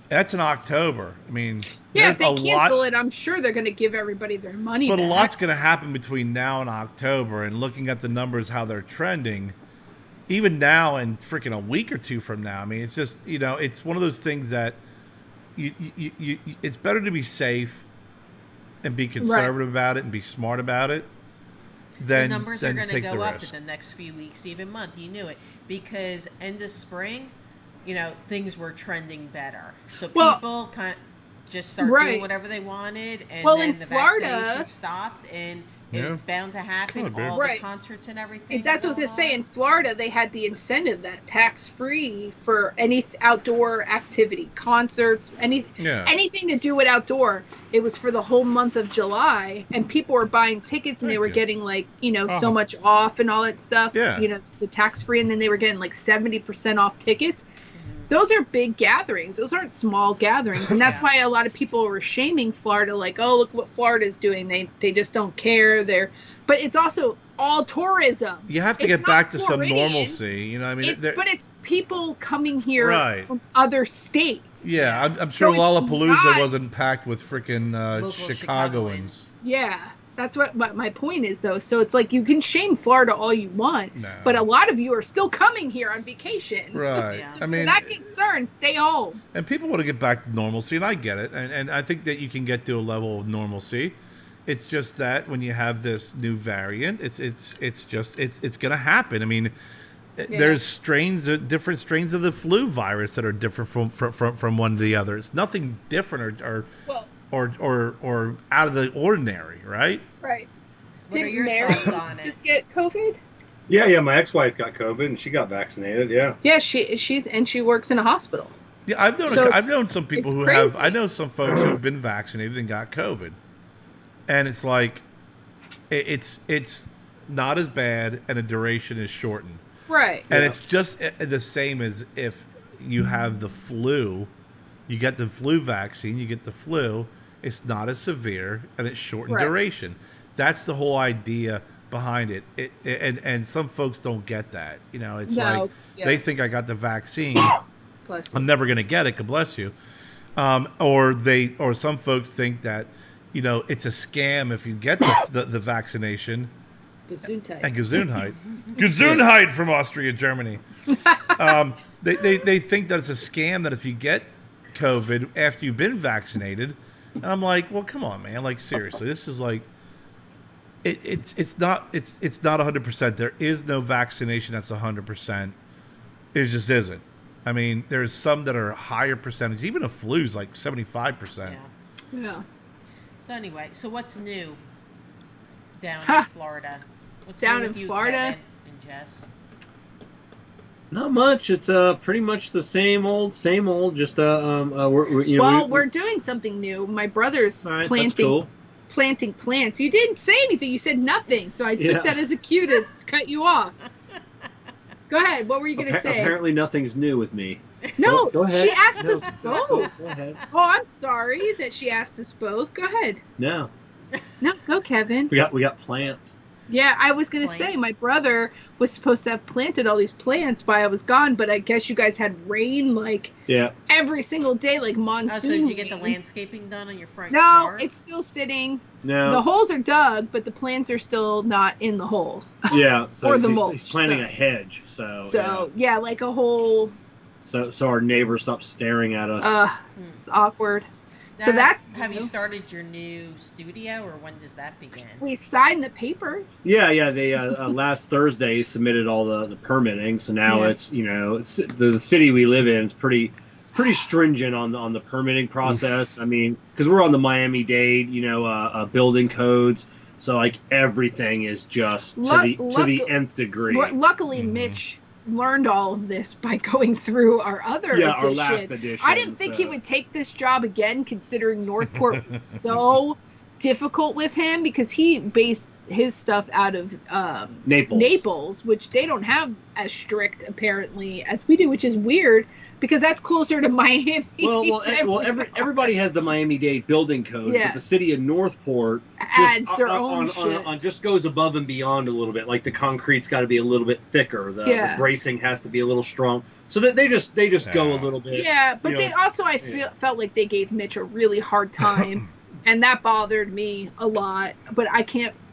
S2: that's in October. I mean,
S5: Yeah, if
S2: there's
S5: they cancel it, I'm sure they're going to give everybody their money
S2: but
S5: back.
S2: a lot's going to happen between now and October. And looking at the numbers, how they're trending, even now and freaking a week or two from now. I mean, it's just it's one of those things that you it's better to be safe and be conservative about it and be smart about it.
S4: The numbers are
S2: than
S4: going to
S2: take
S4: go
S2: the
S4: up
S2: risk.
S4: in the next few weeks, even month. You knew it because end of spring, things were trending better. So
S5: Well,
S4: people kind of just start
S5: right.
S4: doing whatever they wanted, and
S5: Well,
S4: then
S5: in
S4: the
S5: Florida-
S4: vaccination stopped, and
S2: Yeah.
S4: it's bound to happen.
S2: Could be.
S4: All
S5: Right.
S4: the concerts and everything.
S5: That's what I was
S4: going
S5: going to say.
S4: on.
S5: In Florida, they had the incentive that tax-free for any outdoor activity, concerts, anything to do with outdoor. It was for the whole month of July, and people were buying tickets, and they
S2: Thank
S5: were
S2: you.
S5: getting so
S2: Uh-huh.
S5: much off and all that stuff.
S2: Yeah.
S5: The tax-free, and then they were getting like 70% off tickets. Those are big gatherings. Those aren't small gatherings. And that's
S4: Yeah.
S5: why a lot of people were shaming Florida, like, oh, look what Florida's doing. They just don't care. But it's also all tourism.
S2: You have to
S5: It's
S2: get
S5: not
S2: back to some
S5: Floridian.
S2: normalcy. I mean,
S5: But it's people coming here
S2: Right.
S5: from other states.
S2: I'm
S5: So
S2: sure
S5: it's
S2: Lollapalooza
S5: not-
S2: wasn't packed with freaking
S4: Local
S2: Chicagoans.
S5: Yeah. That's what my point is, though. So it's like you can shame Florida all you want,
S2: No.
S5: but a lot of you are still coming here on vacation.
S2: Right.
S4: Yeah.
S5: So if you're that concerned, stay home.
S2: And people want to get back to normalcy, and I get it. And I think that you can get to a level of normalcy. It's just that when you have this new variant, it's going to happen. I mean, there's different strains of the flu virus that are different from one to the other. It's nothing different or out of the ordinary, right?
S5: Right.
S4: What are
S5: Did
S4: your
S5: Mary
S4: thoughts on it?
S5: just get COVID?
S3: Yeah. My ex-wife got COVID and she got vaccinated. Yeah.
S5: Yeah, she works in a hospital.
S2: Yeah, I've known some people
S5: it's
S2: who
S5: crazy.
S2: have. I know some folks who have been vaccinated and got COVID, and it's like it's not as bad, and the duration is shortened.
S5: Right.
S2: And it's just the same as if you have the flu, you get the flu vaccine, you get the flu. It's not as severe, and it's shortened duration. That's the whole idea behind it. And some folks don't get that. You know, it's they think I got the vaccine.
S5: Bless
S2: I'm never going to get it. God bless you. Or some folks think that, you know, it's a scam if you get the vaccination.
S5: Gesundheit.
S2: And Gesundheit. Gesundheit from Austria, Germany. They think that it's a scam that if you get COVID after you've been vaccinated, and I'm like, well, come on, man. Like, seriously, this is like, it's not 100%. There is no vaccination that's 100%. It just isn't. I mean, there's some that are higher percentage. Even a flu's like 75%.
S5: Yeah.
S4: So anyway, so what's new down in Florida? What's
S5: Down
S4: new
S5: in
S4: with you,
S5: Florida?
S4: Kevin and Jess?
S3: Not much. It's pretty much the same old. Just
S5: we're doing something new. My brother's
S3: all right, that's
S5: planting
S3: cool.
S5: planting plants. You didn't say anything. You said nothing. So I took that as a cue to cut you off. Go ahead. What were you going to say?
S3: Apparently nothing's new with me.
S5: No,
S3: Go ahead.
S5: she asked
S3: No,
S5: us both.
S3: Go ahead.
S5: Oh, I'm sorry that she asked us both. Go ahead.
S3: No,
S5: No, go, Kevin.
S3: we got plants.
S5: Yeah, I was going to say my brother was supposed to have planted all these plants while I was gone, but I guess you guys had rain every single day, like monsoon.
S4: Oh, so did you get the landscaping done on your front
S5: No,
S4: yard?
S5: it's still sitting.
S3: No.
S5: The holes are dug, but the plants are still not in the holes.
S3: Yeah. So
S5: Or the
S3: he's
S5: mulch,
S3: planting
S5: so-
S3: a hedge. So.
S5: So, yeah, like a whole,
S3: So our neighbor stops staring at us.
S5: it's awkward.
S4: Now,
S5: So that's
S4: have you
S5: new.
S4: started your new studio, or when does that begin?
S5: We signed the papers.
S3: Yeah. They last Thursday submitted all the permitting. So now it's the city we live in is pretty stringent on the permitting process. I mean, because we're on the Miami-Dade building codes, so like everything is just to the nth degree.
S5: Luckily, Mitch learned all of this by going through our other edition.
S3: Our last edition.
S5: I didn't think he would take this job again, considering Northport was so difficult with him, because he based his stuff out of Naples, which they don't have as strict apparently as we do, which is weird because that's closer to Miami.
S3: Well, everybody has the Miami-Dade building code, but the city of Northport
S5: adds their own shit.
S3: Just goes above and beyond a little bit. Like the concrete's got to be a little bit thicker. The bracing has to be a little strong. So that they just go a little bit.
S5: Yeah, but they also felt like they gave Mitch a really hard time, and that bothered me a lot. But I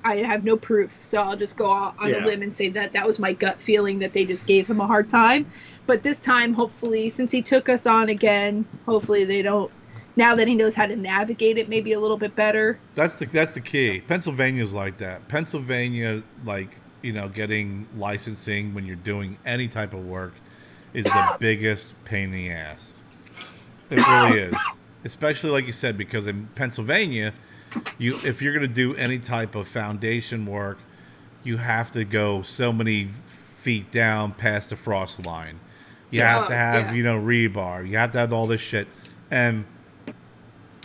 S5: have no proof, so I'll just go on a limb and say that was my gut feeling, that they just gave him a hard time. But this time, hopefully, since he took us on again, hopefully they don't. Now that he knows how to navigate it, maybe a little bit better.
S2: That's the key. Pennsylvania's like that. Pennsylvania, getting licensing when you're doing any type of work is the biggest pain in the ass. It really is. Especially, like you said, because in Pennsylvania, if you're going to do any type of foundation work, you have to go so many feet down past the frost line. You have to have, rebar. You have to have all this shit. And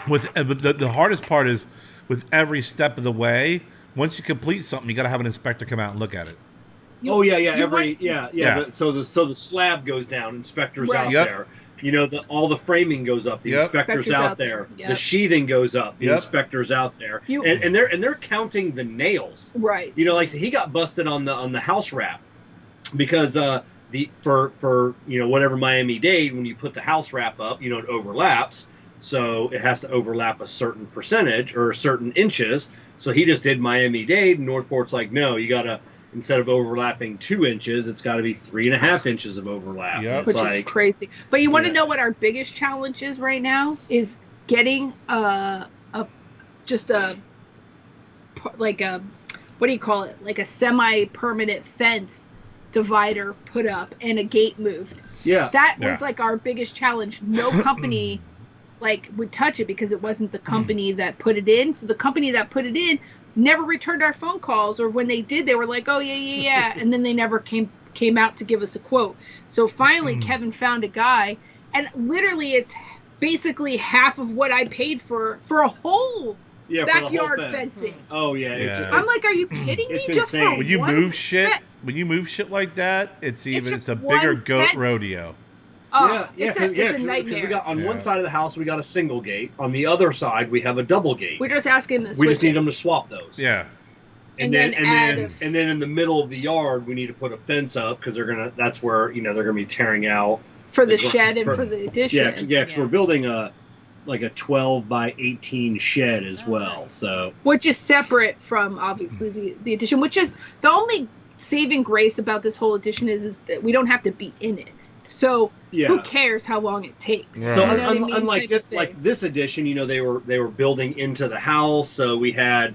S2: the hardest part is, with every step of the way, once you complete something, you got to have an inspector come out and look at it.
S3: So the slab goes down, inspectors out there. All the framing goes up, the inspectors out there.
S5: Yep.
S3: The sheathing goes up, the inspectors out there. And they're counting the nails.
S5: Right.
S3: So he got busted on the house wrap because for whatever Miami-Dade, when you put the house wrap up, it overlaps. So it has to overlap a certain percentage or certain inches. So he just did Miami-Dade, and Northport's like, no, you got to, instead of overlapping 2 inches, it's got to be 3.5 inches of overlap.
S2: Yep.
S3: It's
S5: Which is crazy. But you want to
S3: Yeah.
S5: know what our biggest challenge is right now? Is getting like a, what do you call it? Like a semi-permanent fence divider put up and a gate moved.
S3: Yeah.
S5: That
S2: Yeah.
S5: was like our biggest challenge. No company like would touch it because it wasn't the company that put it in. So the company that put it in never returned our phone calls, or when they did, they were like, "Oh yeah," and then they never came out to give us a quote. So finally, Kevin found a guy, and literally, it's basically half of what I paid for a whole
S3: Yeah, for the whole
S5: backyard
S3: fence.
S5: fencing.
S3: Oh, yeah.
S2: Yeah.
S5: I'm like, are you kidding me?
S3: It's
S5: Just
S3: insane.
S5: for
S2: When you
S5: one
S2: move shit,
S5: fe-
S2: when you move shit like that, it's
S5: just
S2: a
S5: one
S2: bigger goat
S5: fence.
S2: rodeo.
S5: Oh,
S3: yeah,
S5: it's a
S3: 'cause
S5: nightmare.
S3: we got on
S2: Yeah.
S3: one side of the house we got a single gate. On the other side we have a double gate.
S5: We're just asking this.
S3: We just need them to swap those.
S2: Yeah.
S3: And
S5: And
S3: then
S5: then
S3: and then in the middle of the yard we need to put a fence up because that's where they're gonna be tearing out.
S5: for the
S3: the gr-
S5: shed and
S3: for-
S5: for the addition.
S3: Yeah, because
S4: Yeah.
S3: we're building a 12 by 18 shed as
S4: Oh,
S3: well.
S4: nice.
S3: So
S5: Which is separate from obviously the addition, which is the only saving grace about this whole addition is that we don't have to be in it. So
S3: yeah.
S5: who cares how long it takes?
S2: Right.
S3: So
S5: You know what I mean?
S3: unlike
S5: Type
S3: this,
S5: of thing.
S3: like this edition, they were building into the house, so we had,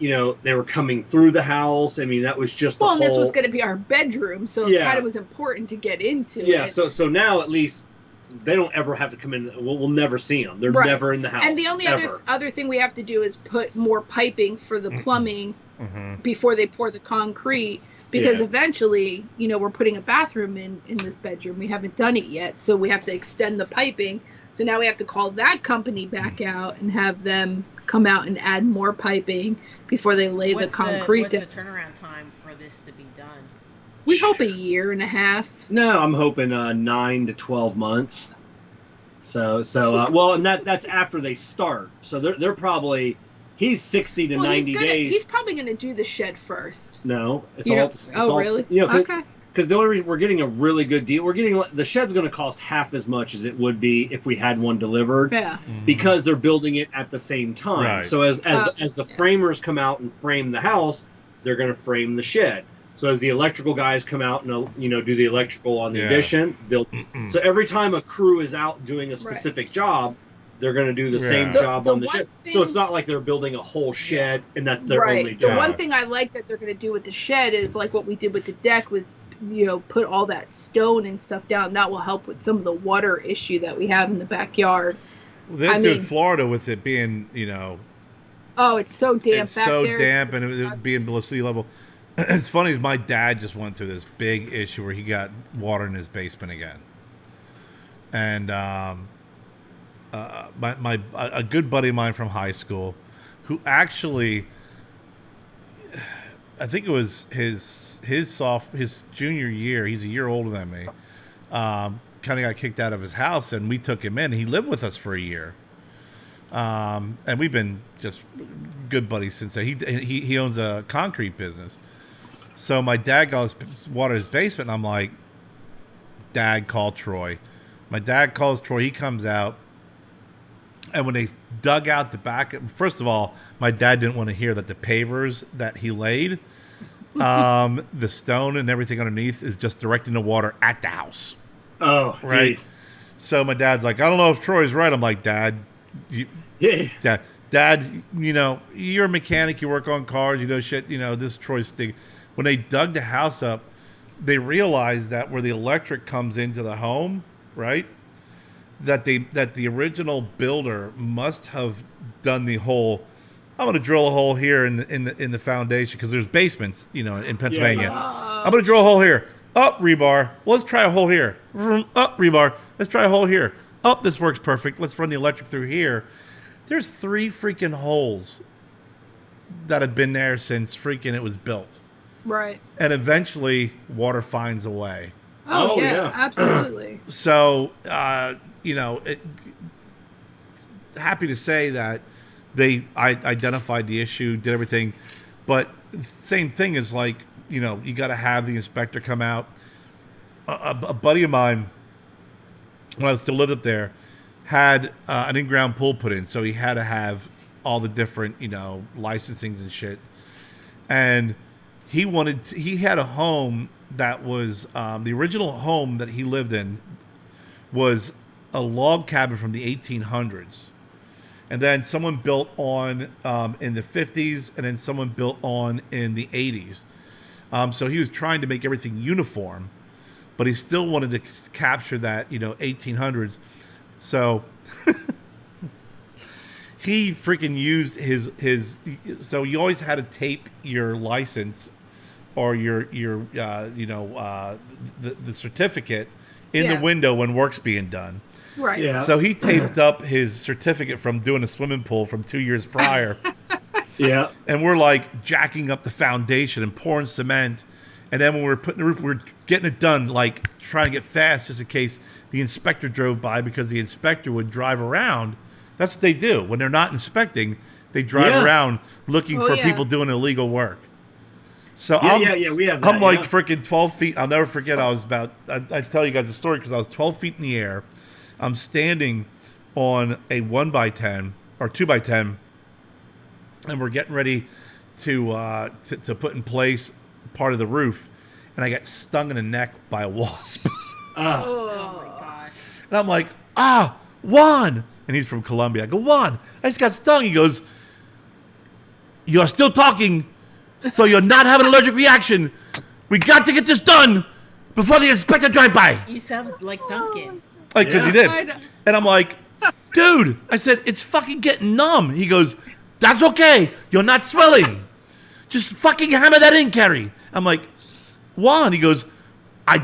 S3: they were coming through the house. I mean, that was just the
S5: well, and this
S3: whole-
S5: was going to be our bedroom, so it
S3: Yeah.
S5: kind of was important to get into
S3: Yeah,
S5: it.
S3: so now at least they don't ever have to come in. We'll never see them. They're
S5: Right.
S3: never in the house.
S5: And the only
S3: ever.
S5: other thing we have to do is put more piping for the plumbing
S2: Mm-hmm.
S5: before they pour the concrete, because
S3: Yeah.
S5: eventually, we're putting a bathroom in this bedroom. We haven't done it yet, so we have to extend the piping. So now we have to call that company back out and have them come out and add more piping before they lay the concrete
S4: What's
S5: down.
S4: the turnaround time for this to be done?
S5: We hope a year and a half.
S3: No, I'm hoping 9 to 12 months. So well, and that's after they start. So they're probably he's 60 to 90 days.
S5: He's probably gonna do the shed first.
S3: No, it's
S5: You
S3: all.
S5: know-
S3: It's
S5: oh,
S3: all,
S5: really?
S3: Okay.
S5: Okay.
S3: Because the only reason we're getting a really good deal, the shed's going to cost half as much as it would be if we had one delivered.
S5: Yeah.
S3: Because they're building it at the same time.
S2: Right.
S3: So as the framers come out and frame the house, they're going to frame the shed. So as the electrical guys come out and do the electrical on the
S2: Yeah.
S3: addition, so every time a crew is out doing a specific job, they're going to do the same
S2: Yeah.
S3: job
S5: The
S3: on the
S5: one
S3: shed.
S5: thing-
S3: So it's not like they're building a whole shed and that's their only
S5: Right. The
S3: job.
S5: one thing I like that they're gonna do with the shed is like what we did with the deck was put all that stone and stuff down. That will help with some of the water issue that we have in the backyard.
S2: That's
S5: I
S2: in
S5: mean-
S2: Florida with it being,
S5: Oh, it's so damp
S2: it's
S5: back
S2: so
S5: there.
S2: damp
S5: It's
S2: and it
S5: disgusting.
S2: being below sea level. It's funny is my dad just went through this big issue where he got water in his basement again, and a good buddy of mine from high school, who actually, I think it was his junior year. He's a year older than me. Kind of got kicked out of his house, and we took him in. He lived with us for a year. And we've been just good buddies since then. He owns a concrete business. So my dad got water in his basement, and I'm like, Dad, call Troy. My dad calls Troy. He comes out, and when they dug out the back, first of all, my dad didn't want to hear that the pavers that he laid, the stone and everything underneath is just directing the water at the house.
S3: Oh,
S2: Right.
S3: geez.
S2: So my dad's like, I don't know if Troy's right. I'm like, Dad,
S3: Yeah.
S2: Dad, you're a mechanic. You work on cars. Shit. This is Troy's thing. When they dug the house up, they realized that where the electric comes into the home, right? That the original builder must have done the whole. I'm going to drill a hole here in the foundation because there's basements, in Pennsylvania. I'm going to drill a hole here. Up rebar. Well, let's try a hole here. Up rebar. Let's try a hole here. Up, this works perfect. Let's run the electric through here. There's 3 freaking holes that have been there since freaking it was built.
S5: Right.
S2: And eventually, water finds a way.
S5: Oh,
S3: Oh,
S5: yeah,
S3: yeah.
S5: absolutely.
S2: So, happy to say that I identified the issue, did everything. But same thing is like, you got to have the inspector come out. A buddy of mine, when I still lived up there, had an in-ground pool put in. So he had to have all the different, licensings and shit. And he had a home that was, the original home that he lived in was a log cabin from the 1800s. And then someone built on in the 50s, and then someone built on in the 80s. So he was trying to make everything uniform, but he still wanted to capture that, 1800s. So he freaking used his. So you always had to tape your license or your the certificate in the window when work's being done.
S5: Right.
S3: Yeah.
S2: So he taped up his certificate from doing a swimming pool from 2 years prior.
S3: Yeah.
S2: And we're like jacking up the foundation and pouring cement. And then when we're putting the roof, we're getting it done, like trying to get fast just in case the inspector drove by, because the inspector would drive around. That's what they do. When they're not inspecting, they drive around looking for people doing illegal work. So
S3: we have that,
S2: I'm like freaking 12 feet. I'll never forget. I was about, I tell you guys the story because I was 12 feet in the air. I'm standing on a 1x10 or 2x10, and we're getting ready to put in place part of the roof, and I got stung in the neck by a wasp.
S4: Oh my gosh.
S2: And I'm like, Juan! And he's from Colombia. I go, Juan, I just got stung. He goes, you're still talking, so you're not having an allergic reaction. We got to get this done before the inspector drive by.
S4: You sound like Duncan.
S2: Like, because he did. And I'm like, dude, I said, it's fucking getting numb. He goes, that's okay. You're not swelling. Just fucking hammer that in, Kerry. I'm like, Juan. He goes, are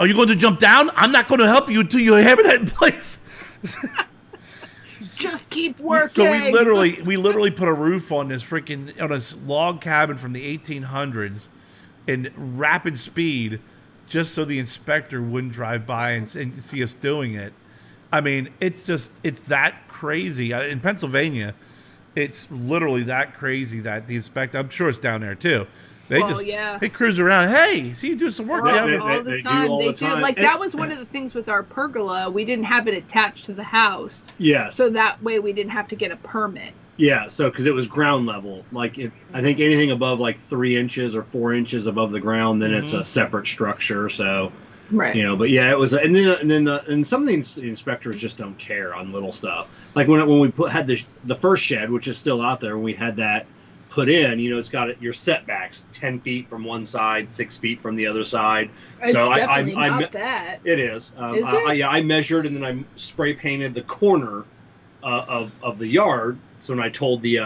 S2: you going to jump down? I'm not going to help you until you hammer that in place.
S5: Just keep working.
S2: So we literally put a roof on this log cabin from the 1800s in rapid speed, just so the inspector wouldn't drive by and see us doing it. I mean, it's that crazy. In Pennsylvania, it's literally that crazy that the inspector, I'm sure it's down there too. They cruise around. Hey, see you doing some work.
S5: All
S3: They
S5: the
S3: do
S5: time.
S3: all
S5: They
S3: the
S5: do.
S3: time.
S5: Like, that was one of the things with our pergola. We didn't have it attached to the house.
S3: Yes.
S5: So that way we didn't have to get a permit.
S3: Yeah, so because it was ground level, like I think anything above like 3 inches or 4 inches above the ground, then it's a separate structure. So,
S5: right.
S3: But yeah, it was, and some of the inspectors just don't care on little stuff. Like when we had the first shed, which is still out there, when we had that put in, it's got your setbacks 10 feet from one side, 6 feet from the other side.
S5: It's
S3: so
S5: definitely not that.
S3: It is.
S5: Is it?
S3: I measured, and then I spray painted the corner of the yard. So when I told the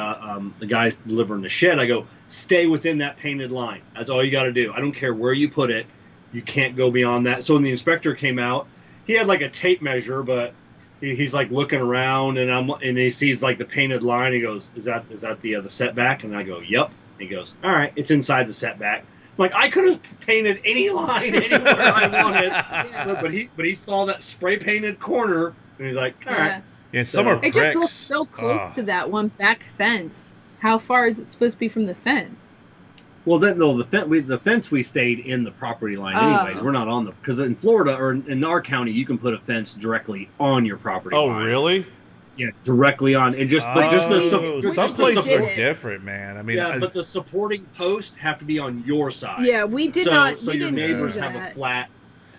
S3: guys delivering the shed, I go, stay within that painted line. That's all you got to do. I don't care where you put it. You can't go beyond that. So when the inspector came out, he had like a tape measure, but he's like looking around, and he sees like the painted line. He goes, "Is that the setback?" And I go, "Yep." And he goes, "All right, it's inside the setback." I'm like, I could have painted any line anywhere I wanted, but he saw that spray painted corner, and he's like, "All right."
S2: Yeah, some are
S5: It
S2: bricks.
S5: just looks so close to that one back fence. How far is it supposed to be from the fence?
S3: Well, the fence we stayed in the property line anyways. We're not on because in Florida or in our county you can put a fence directly on your property line.
S2: Oh, really?
S3: Yeah, directly on. And
S2: some places are different, man. I mean,
S3: but the supporting posts have to be on your side.
S5: Yeah, we did not.
S3: So
S5: we
S3: your
S5: didn't
S3: neighbors
S5: do
S3: have
S5: that.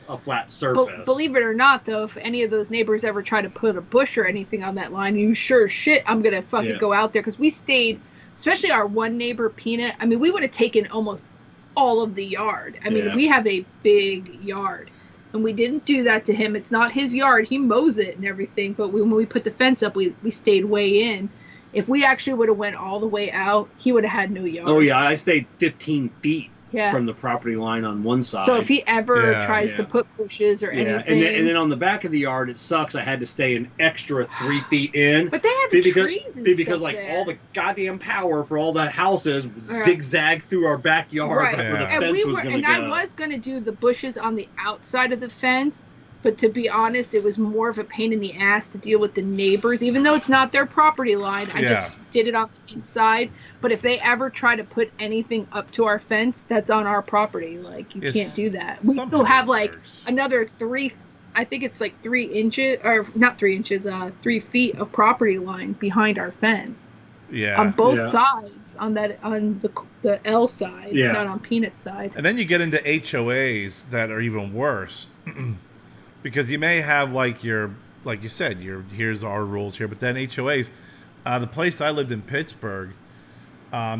S3: a flat surface.
S5: Believe it or not, though, if any of those neighbors ever try to put a bush or anything on that line, you sure as shit I'm gonna fucking go out there, because we stayed. Especially our one neighbor, Peanut. I mean, we would have taken almost all of the yard. I mean, we have a big yard. And we didn't do that to him. It's not his yard. He mows it and everything. But when we put the fence up, we stayed way in. If we actually would have went all the way out, he would have had no yard.
S3: Oh, yeah. I stayed 15 feet
S5: yeah.
S3: from the property line on one side.
S5: So if he ever tries to put bushes or anything.
S3: And then on the back of the yard, it sucks. I had to stay an extra 3 feet in.
S5: But they have trees and
S3: because
S5: stuff
S3: like
S5: there.
S3: all the goddamn power for all that houses zigzag through our backyard.
S5: Right.
S3: Where the
S5: And
S3: fence was going to go.
S5: I was going to do the bushes on the outside of the fence. But to be honest, it was more of a pain in the ass to deal with the neighbors, even though it's not their property line. I just did it on the inside. But if they ever try to put anything up to our fence, that's on our property. Like, you can't do that. We still have like another 3 I think it's like 3 inches, or not 3 inches, 3 feet of property line behind our fence.
S2: Yeah.
S5: On both
S3: Yeah.
S5: sides, on the L side,
S3: Yeah.
S5: not on Peanut's side.
S2: And then you get into HOAs that are even worse. Because you may have like you said, here's our rules here, but then HOAs, the place I lived in Pittsburgh,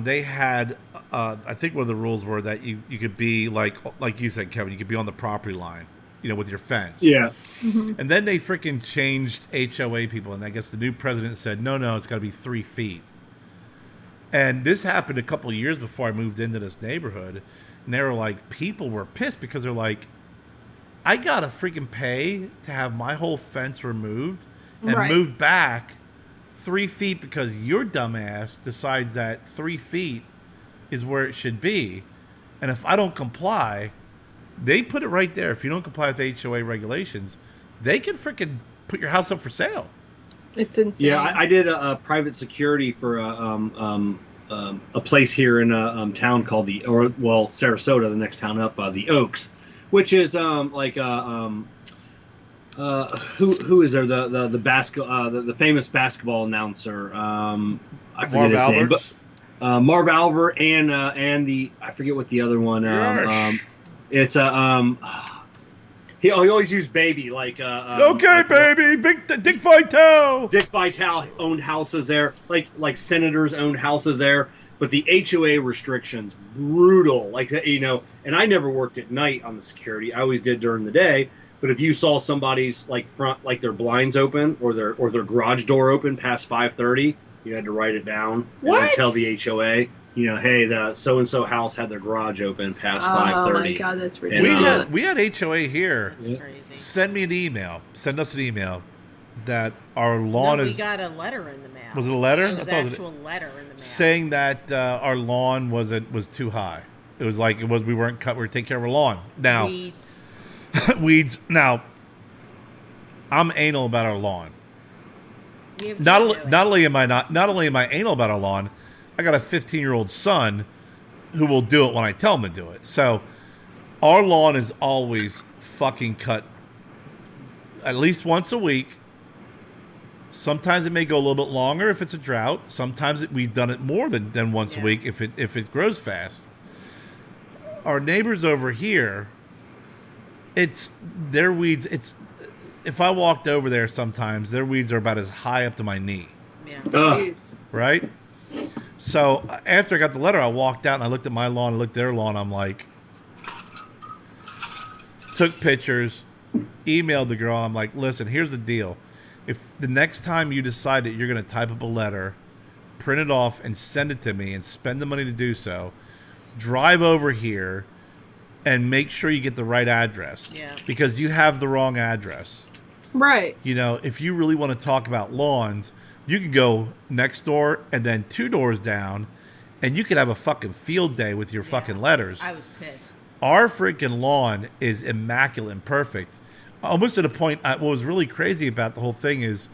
S2: they had, I think one of the rules were that you could be like you said, Kevin, you could be on the property line, with your fence.
S3: Yeah.
S2: And then they freaking changed HOA people, and I guess the new president said, no, it's got to be 3 feet. And this happened a couple of years before I moved into this neighborhood, and they were like, people were pissed because they're like, I gotta freaking pay to have my whole fence removed and
S5: Right.
S2: moved back 3 feet because your dumbass decides that 3 feet is where it should be. And if I don't comply, they put it right there. If you don't comply with HOA regulations, they can freaking put your house up for sale.
S5: It's insane.
S3: Yeah, I did a private security for a place here in a town called Sarasota, the next town up, the Oaks, which is who is there, the famous basketball announcer, I forget
S2: Marv
S3: his name,
S2: Alberts?
S3: but Marv Albert and the, I forget what the other one, it's he always used baby, like
S2: Okay, baby, Dick Vitale.
S3: Dick Vitale owned houses there, like senators owned houses there, but the HOA restrictions brutal. And I never worked at night on the security. I always did during the day. But if you saw somebody's front, their blinds open or their garage door open past 5:30, you had to write it down and then tell the HOA, hey, the so and so house had their garage open past 5:30.
S5: Oh my god, that's ridiculous.
S2: We had HOA here.
S4: That's crazy.
S2: Send us an email that our lawn
S4: We
S2: is.
S4: got a letter in the mail.
S2: Was it a letter?
S4: It was
S2: I
S4: an
S2: thought it was-
S4: actual letter in the mail.
S2: saying that our lawn was too high. It was we weren't cut. We were taking care of our lawn. Now
S4: Weeds.
S2: weeds. Now I'm anal about our lawn.
S4: We have
S2: Not
S4: to
S2: only,
S4: do it.
S2: not only am I anal about our lawn, I got a 15-year-old son who will do it when I tell him to do it. So our lawn is always fucking cut at least once a week. Sometimes it may go a little bit longer if it's a drought. Sometimes we've done it more than once a week if it grows fast. Our neighbors over here, it's their weeds. If I walked over there, sometimes their weeds are about as high up to my knee,
S4: Yeah.
S5: Jeez.
S2: right? So after I got the letter, I walked out and I looked at my lawn, I looked at their lawn. I'm like, took pictures, emailed the girl. I'm like, listen, here's the deal. If the next time you decide that you're going to type up a letter, print it off and send it to me and spend the money to do so, drive over here and make sure you get the right address.
S4: Yeah.
S2: Because you have the wrong address.
S5: Right.
S2: If you really want to talk about lawns, you can go next door and then 2 doors down, and you could have a fucking field day with your fucking letters.
S4: I was pissed.
S2: Our freaking lawn is immaculate and perfect. Almost to the point, what was really crazy about the whole thing is,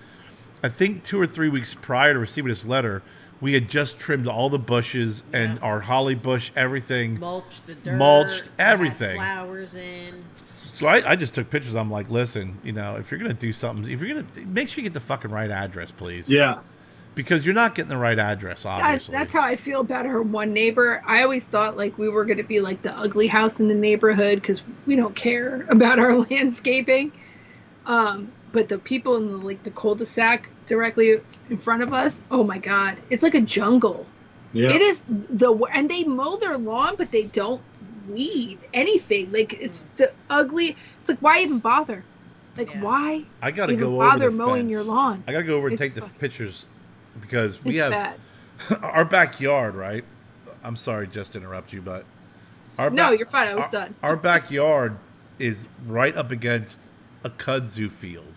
S2: I think 2 or 3 weeks prior to receiving this letter, we had just trimmed all the bushes and our holly bush, everything.
S4: Mulched the dirt.
S2: Mulched
S4: had
S2: everything.
S4: Flowers in.
S2: So I just took pictures. I'm like, listen, if you're going to do something, if you're going to, make sure you get the fucking right address, please.
S3: Yeah.
S2: Because you're not getting the right address, obviously.
S5: That's how I feel about our one neighbor. I always thought we were going to be the ugly house in the neighborhood because we don't care about our landscaping. But the people in the cul-de-sac directly in front of us, oh my god, it's like a jungle.
S3: Yeah.
S5: It is and they mow their lawn, but they don't weed anything. It's the ugly. It's why even bother? Why?
S2: I got to
S5: even
S2: go
S5: bother
S2: over the
S5: mowing
S2: fence.
S5: your lawn?
S2: I got to go over and
S5: It's
S2: take the
S5: fu-
S2: pictures because we
S5: It's
S2: have
S5: bad.
S2: our backyard, right? I'm sorry just to interrupt you, but
S5: No, you're fine. I was done.
S2: Our backyard is right up against a kudzu field,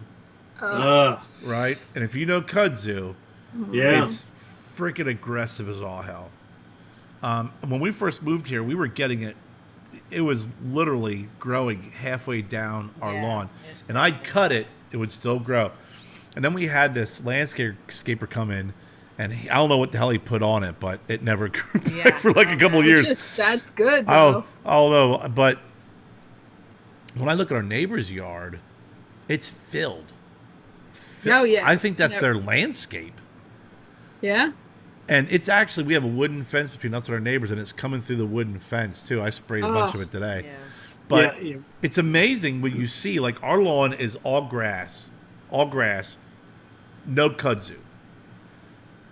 S2: right? And if you know kudzu,
S3: Yeah.
S2: it's freaking aggressive as all hell. When we first moved here, we were getting it. It was literally growing halfway down our lawn, and I'd cut it; it would still grow. And then we had this landscaper come in, and I don't know what the hell he put on it, but it never grew back for a couple of years.
S5: That's good, though.
S2: I don't know, but when I look at our neighbor's yard, It's filled.
S5: Oh, yeah.
S2: I think
S5: It's
S2: that's
S5: never-
S2: their landscape.
S5: Yeah.
S2: And it's actually, we have a wooden fence between us and our neighbors, and it's coming through the wooden fence, too. I sprayed a bunch of it today.
S4: Yeah.
S2: But
S3: Yeah.
S2: it's amazing when you see, like, our lawn is all grass, no kudzu.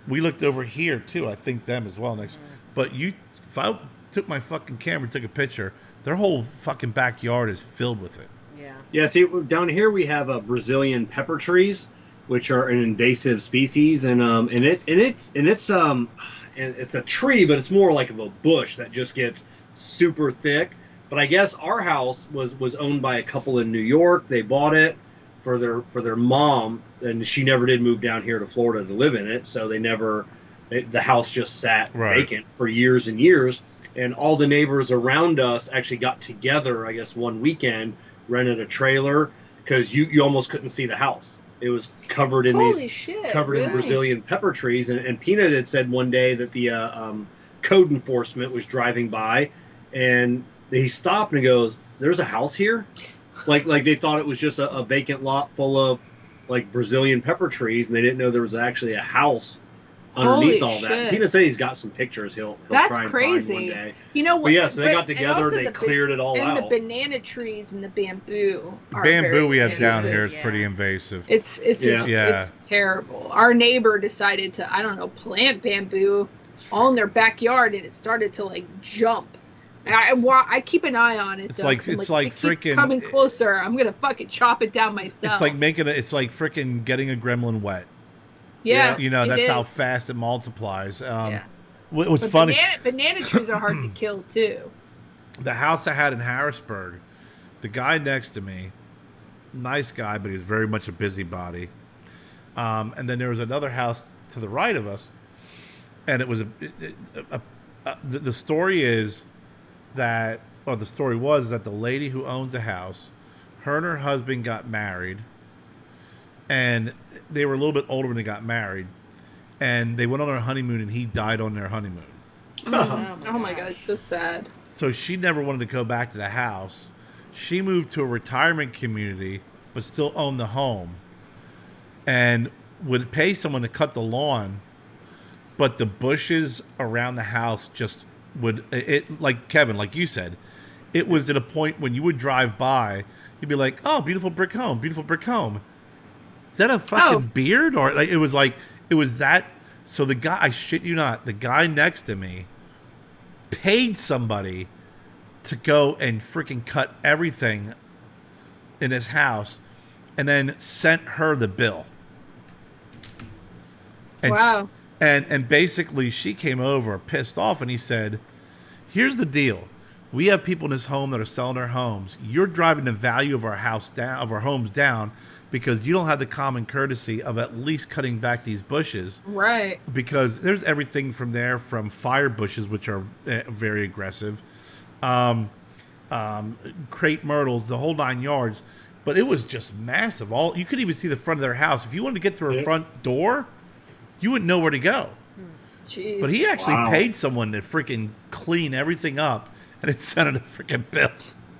S2: We looked over here, too. I think them as well next. But if I took my fucking camera and took a picture, their whole fucking backyard is filled with it.
S4: Yeah.
S3: Yeah, see, down here we have Brazilian pepper trees, which are an invasive species, and it's a tree, but it's more like of a bush that just gets super thick. But I guess our house was owned by a couple in New York. They bought it for their mom, and she never did move down here to Florida to live in it, so the house just sat vacant for years and years. And all the neighbors around us actually got together, I guess, one weekend, rented a trailer, because you almost couldn't see the house. It was covered in in Brazilian pepper trees. And Peanut had said one day that the code enforcement was driving by, and he stopped and goes, "There's a house here?" Like they thought it was just a vacant lot full of like Brazilian pepper trees, and they didn't know there was actually a house underneath all that.
S5: Shit.
S3: Peanut said he's got some pictures he'll
S5: That's
S3: try and
S5: crazy.
S3: find one day.
S5: You know what?
S3: But yeah, so they got
S5: and
S3: together
S5: also
S3: and they cleared it all
S5: and
S3: out.
S5: the banana trees and the bamboo.
S2: The
S5: are
S2: bamboo
S5: very
S2: we have down
S5: invasive.
S2: here is
S4: Yeah.
S2: pretty invasive.
S5: It's
S2: Yeah.
S5: terrible. Our neighbor decided to, I don't know, plant bamboo all in their backyard, and it started to like jump. I keep an eye on it.
S2: It's
S5: though,
S2: like-
S5: 'cause I'm
S2: it's like
S5: if it keeps
S2: freaking-
S5: coming closer. I'm gonna fucking chop it down myself.
S2: It's like freaking getting a gremlin wet.
S5: yeah,
S2: You know,
S5: it
S2: that's
S5: is.
S2: how fast it multiplies.
S5: Yeah.
S2: What was
S5: But
S2: funny,
S5: banana trees are hard to kill too.
S2: the house I had in Harrisburg, the guy next to me, nice guy, but he was very much a busybody. And then there was another house to the right of us, and it was the story is that, or the story was that the lady who owns the house, her and her husband got married, and they were a little bit older when they got married, and they went on their honeymoon, and he died on their honeymoon.
S5: Oh my god, it's so sad.
S2: So she never wanted to go back to the house. She moved to a retirement community, but still owned the home, and would pay someone to cut the lawn, but the bushes around the house just it like Kevin, like you said, it was to the point when you would drive by, you'd be like, "Oh, beautiful brick home, beautiful brick home." Is that a fucking beard? Or like it was that. So the guy, I shit you not, the guy next to me paid somebody to go and freaking cut everything in his house, and then sent her the bill. And
S5: Wow.
S2: And basically she came over pissed off, and he said, "Here's the deal. We have people in this home that are selling their homes. You're driving the value of our house down, of our homes down, because you don't have the common courtesy of at least cutting back these bushes."
S5: Right.
S2: Because there's everything from there, from fire bushes, which are very aggressive, crepe myrtles, the whole 9 yards. But it was just massive. You could even see the front of their house. If you wanted to get to her front door, you wouldn't know where to go.
S5: Jeez.
S2: But he actually paid someone to freaking clean everything up, and it sent it a freaking bill.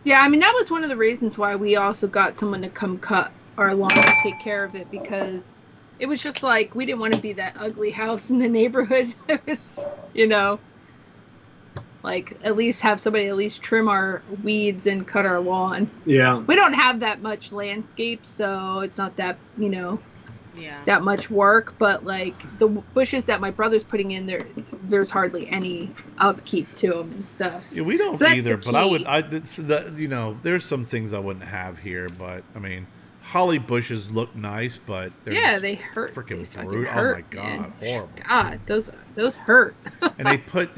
S5: Yeah, I mean, that was one of the reasons why we also got someone to come cut our lawn and take care of it, because it was just like, we didn't want to be that ugly house in the neighborhood. It was, like, at least have somebody at least trim our weeds and cut our lawn.
S3: Yeah.
S5: We don't have that much landscape, so it's not that,
S4: Yeah.
S5: that much work, but like the bushes that my brother's putting in there, there's hardly any upkeep to them and stuff.
S2: Yeah, we don't
S5: So that's
S2: either,
S5: the
S2: but
S5: key.
S2: there's some things I wouldn't have here, but I mean, holly bushes look nice, but they're
S5: Yeah,
S2: just
S5: they hurt.
S2: freaking
S5: They fucking
S2: brutal.
S5: hurt,
S2: Oh my god,
S5: man.
S2: horrible.
S5: God, those hurt.
S2: And they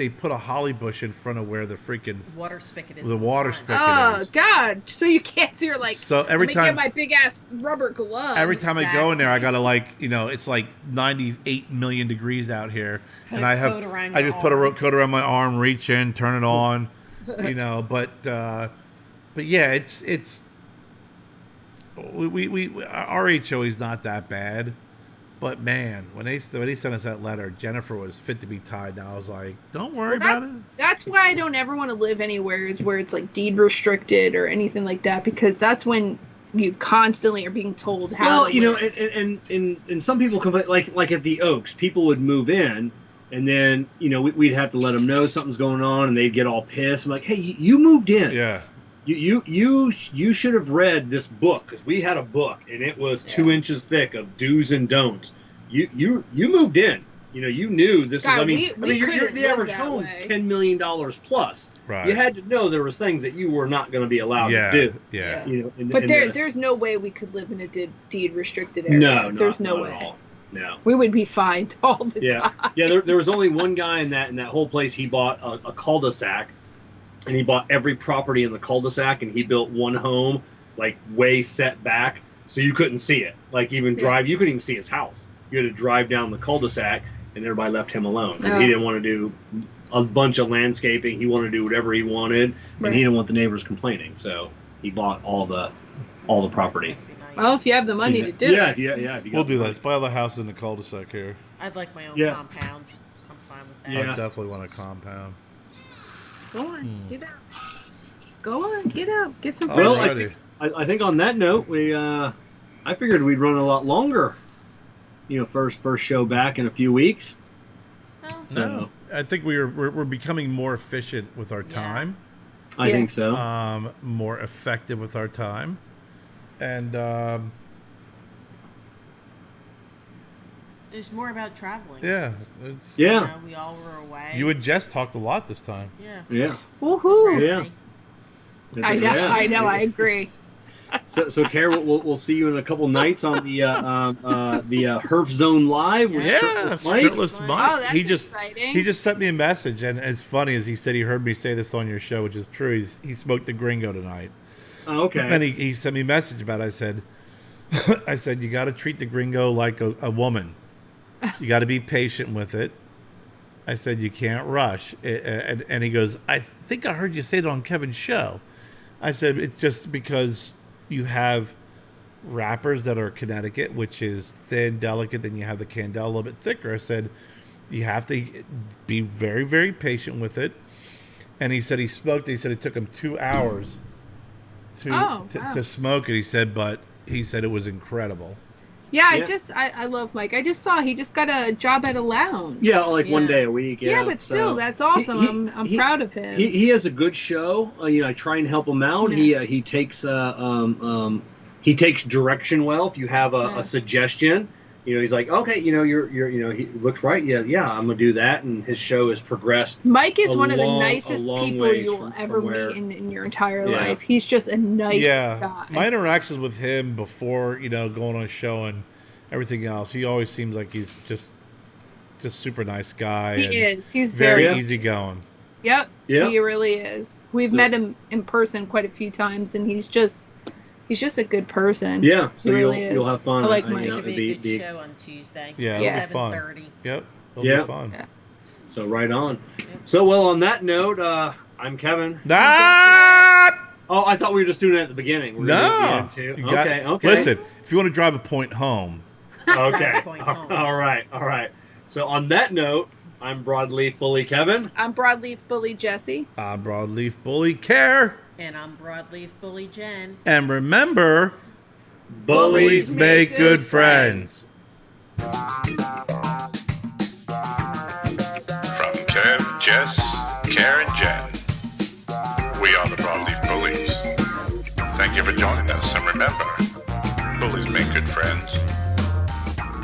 S2: put a holly bush in front of where the freaking
S4: Water spigot is.
S2: the water spigot
S5: Oh
S2: is.
S5: God! So you can't. So you're like.
S2: So every
S5: Let me
S2: time-
S5: get my big ass rubber glove.
S2: Every time I go in there, I
S4: Exactly.
S2: gotta it's like 98 million degrees out here,
S4: Put
S2: and
S4: a
S2: I
S4: coat around
S2: I
S4: your
S2: just put a
S4: arm.
S2: coat around my arm, reach in, turn it on, but yeah, it's our HOE is not that bad, but man, when they sent us that letter, Jennifer was fit to be tied. And I was like, don't worry about it.
S5: That's why I don't ever want to live anywhere is where it's like deed restricted or anything like that, because that's when you constantly are being told how.
S3: Well,
S5: to
S3: you know,
S5: live.
S3: and some people complain, like at the Oaks, people would move in, and then we'd have to let them know something's going on, and they'd get all pissed. I'm like, hey, you moved in.
S2: Yeah.
S3: You should have read this book, because we had a book and it was 2 inches thick of do's and don'ts. You moved in. You knew this
S5: God,
S3: was. I mean, you're
S5: couldn't
S3: the
S5: live
S3: average
S5: that
S3: home
S5: way.
S3: $10 million plus.
S2: Right.
S3: You had to know there was things that you were not going to be allowed
S2: Yeah.
S3: to do.
S2: Yeah.
S5: But there's no way we could live in a deed restricted area.
S3: No,
S5: there's no
S3: not
S5: way.
S3: at all. No.
S5: We would be fined all the time.
S3: Yeah. There was only one guy in that whole place. He bought a cul-de-sac, and he bought every property in the cul-de-sac, and he built one home like way set back, so you couldn't see it. Like even drive, you couldn't even see his house. You had to drive down the cul-de-sac, and everybody left him alone because he didn't want to do a bunch of landscaping. He wanted to do whatever he wanted, and he didn't want the neighbors complaining. So he bought all the property.
S4: Must be nice.
S5: Well, if you have the money to do it.
S3: Yeah. If you
S2: We'll
S3: got
S2: do
S3: the
S2: that.
S3: money.
S2: Let's buy the house in the cul-de-sac here.
S4: I'd like my own
S3: Yeah.
S4: compound. I'm fine with that.
S3: Yeah.
S2: I definitely want a compound.
S5: Go on, get out. Go on, get out. Get some
S3: Well,
S5: food.
S3: I think on that note, I figured we'd run a lot longer. First show back in a few weeks.
S4: Oh,
S3: So
S2: No, I think we're becoming more efficient with our time,
S3: I think so.
S2: more effective with our time, and
S4: there's more about traveling.
S2: yeah,
S4: We all were away.
S2: You and Jess talked a lot this time.
S4: Yeah.
S3: Yeah.
S5: Woohoo!
S3: Yeah.
S5: I know, I agree.
S3: So Kerr, we'll see you in a couple nights on the Herf Zone Live with Shirtless Mike.
S2: Shirtless Mike.
S5: Oh, that's exciting.
S2: He just sent me a message, and as funny as he said he heard me say this on your show, which is true. He smoked the gringo tonight.
S3: Oh, okay.
S2: And he sent me a message about it. I said, you got to treat the gringo like a woman. You got to be patient with it. I said, you can't rush. And he goes, I think I heard you say it on Kevin's show. I said, it's just because you have wrappers that are Connecticut, which is thin, delicate, then you have the Candel a little bit thicker. I said, you have to be very, very patient with it. And he said he smoked it. He said it took him 2 hours to smoke it. He said it was incredible.
S5: Yeah, I love Mike. I just saw he just got a job at a lounge.
S3: Yeah, like 1 day a week.
S5: Yeah, but still, that's awesome. I'm proud of him.
S3: He has a good show. I try and help him out.
S5: Yeah.
S3: He takes direction well. If you have a suggestion, he's like, okay, he looks right. Yeah, I'm gonna do that. And his show has progressed.
S5: Mike is one of the nicest people
S3: way
S5: you will ever
S3: where-
S5: meet in your entire life. He's just a nice guy.
S2: My interactions with him before, going on a show and everything else, he always seems like he's just super nice guy.
S5: He
S2: and
S5: is. He's
S2: very
S5: very
S2: easygoing.
S5: Yep.
S3: Yeah.
S5: He really is. We've met him in person quite a few times, and he's just a good person.
S3: Yeah, so
S5: he really is.
S3: you'll have fun.
S5: I like
S3: you
S5: Mike.
S3: know,
S4: Should be a good
S3: the-
S4: show on Tuesday.
S2: Yeah,
S5: Yeah.
S2: it'll be fun.
S4: 7:30.
S2: Yep, it'll
S3: Yeah.
S2: be fun.
S5: Yeah.
S3: So right on. So well, on that note, I'm Kevin. Oh, I thought we were just doing it at the beginning. We're gonna do it at the
S2: No.
S3: end, too.
S2: You got-
S3: Okay.
S2: Listen, if you want to drive a point home,
S3: Okay.
S4: Point home.
S3: All right. So on that note, I'm Broadleaf Bully Kevin.
S5: I'm Broadleaf Bully Jessie.
S2: Broadleaf Bully Kerr.
S4: And I'm Broadleaf Bully Jen.
S2: And remember,
S3: Bullies
S2: make good friends.
S6: From Kev, Jess, Kerr, and Jen, we are the Broadleaf Bullies. Thank you for joining us, and remember, bullies make good friends.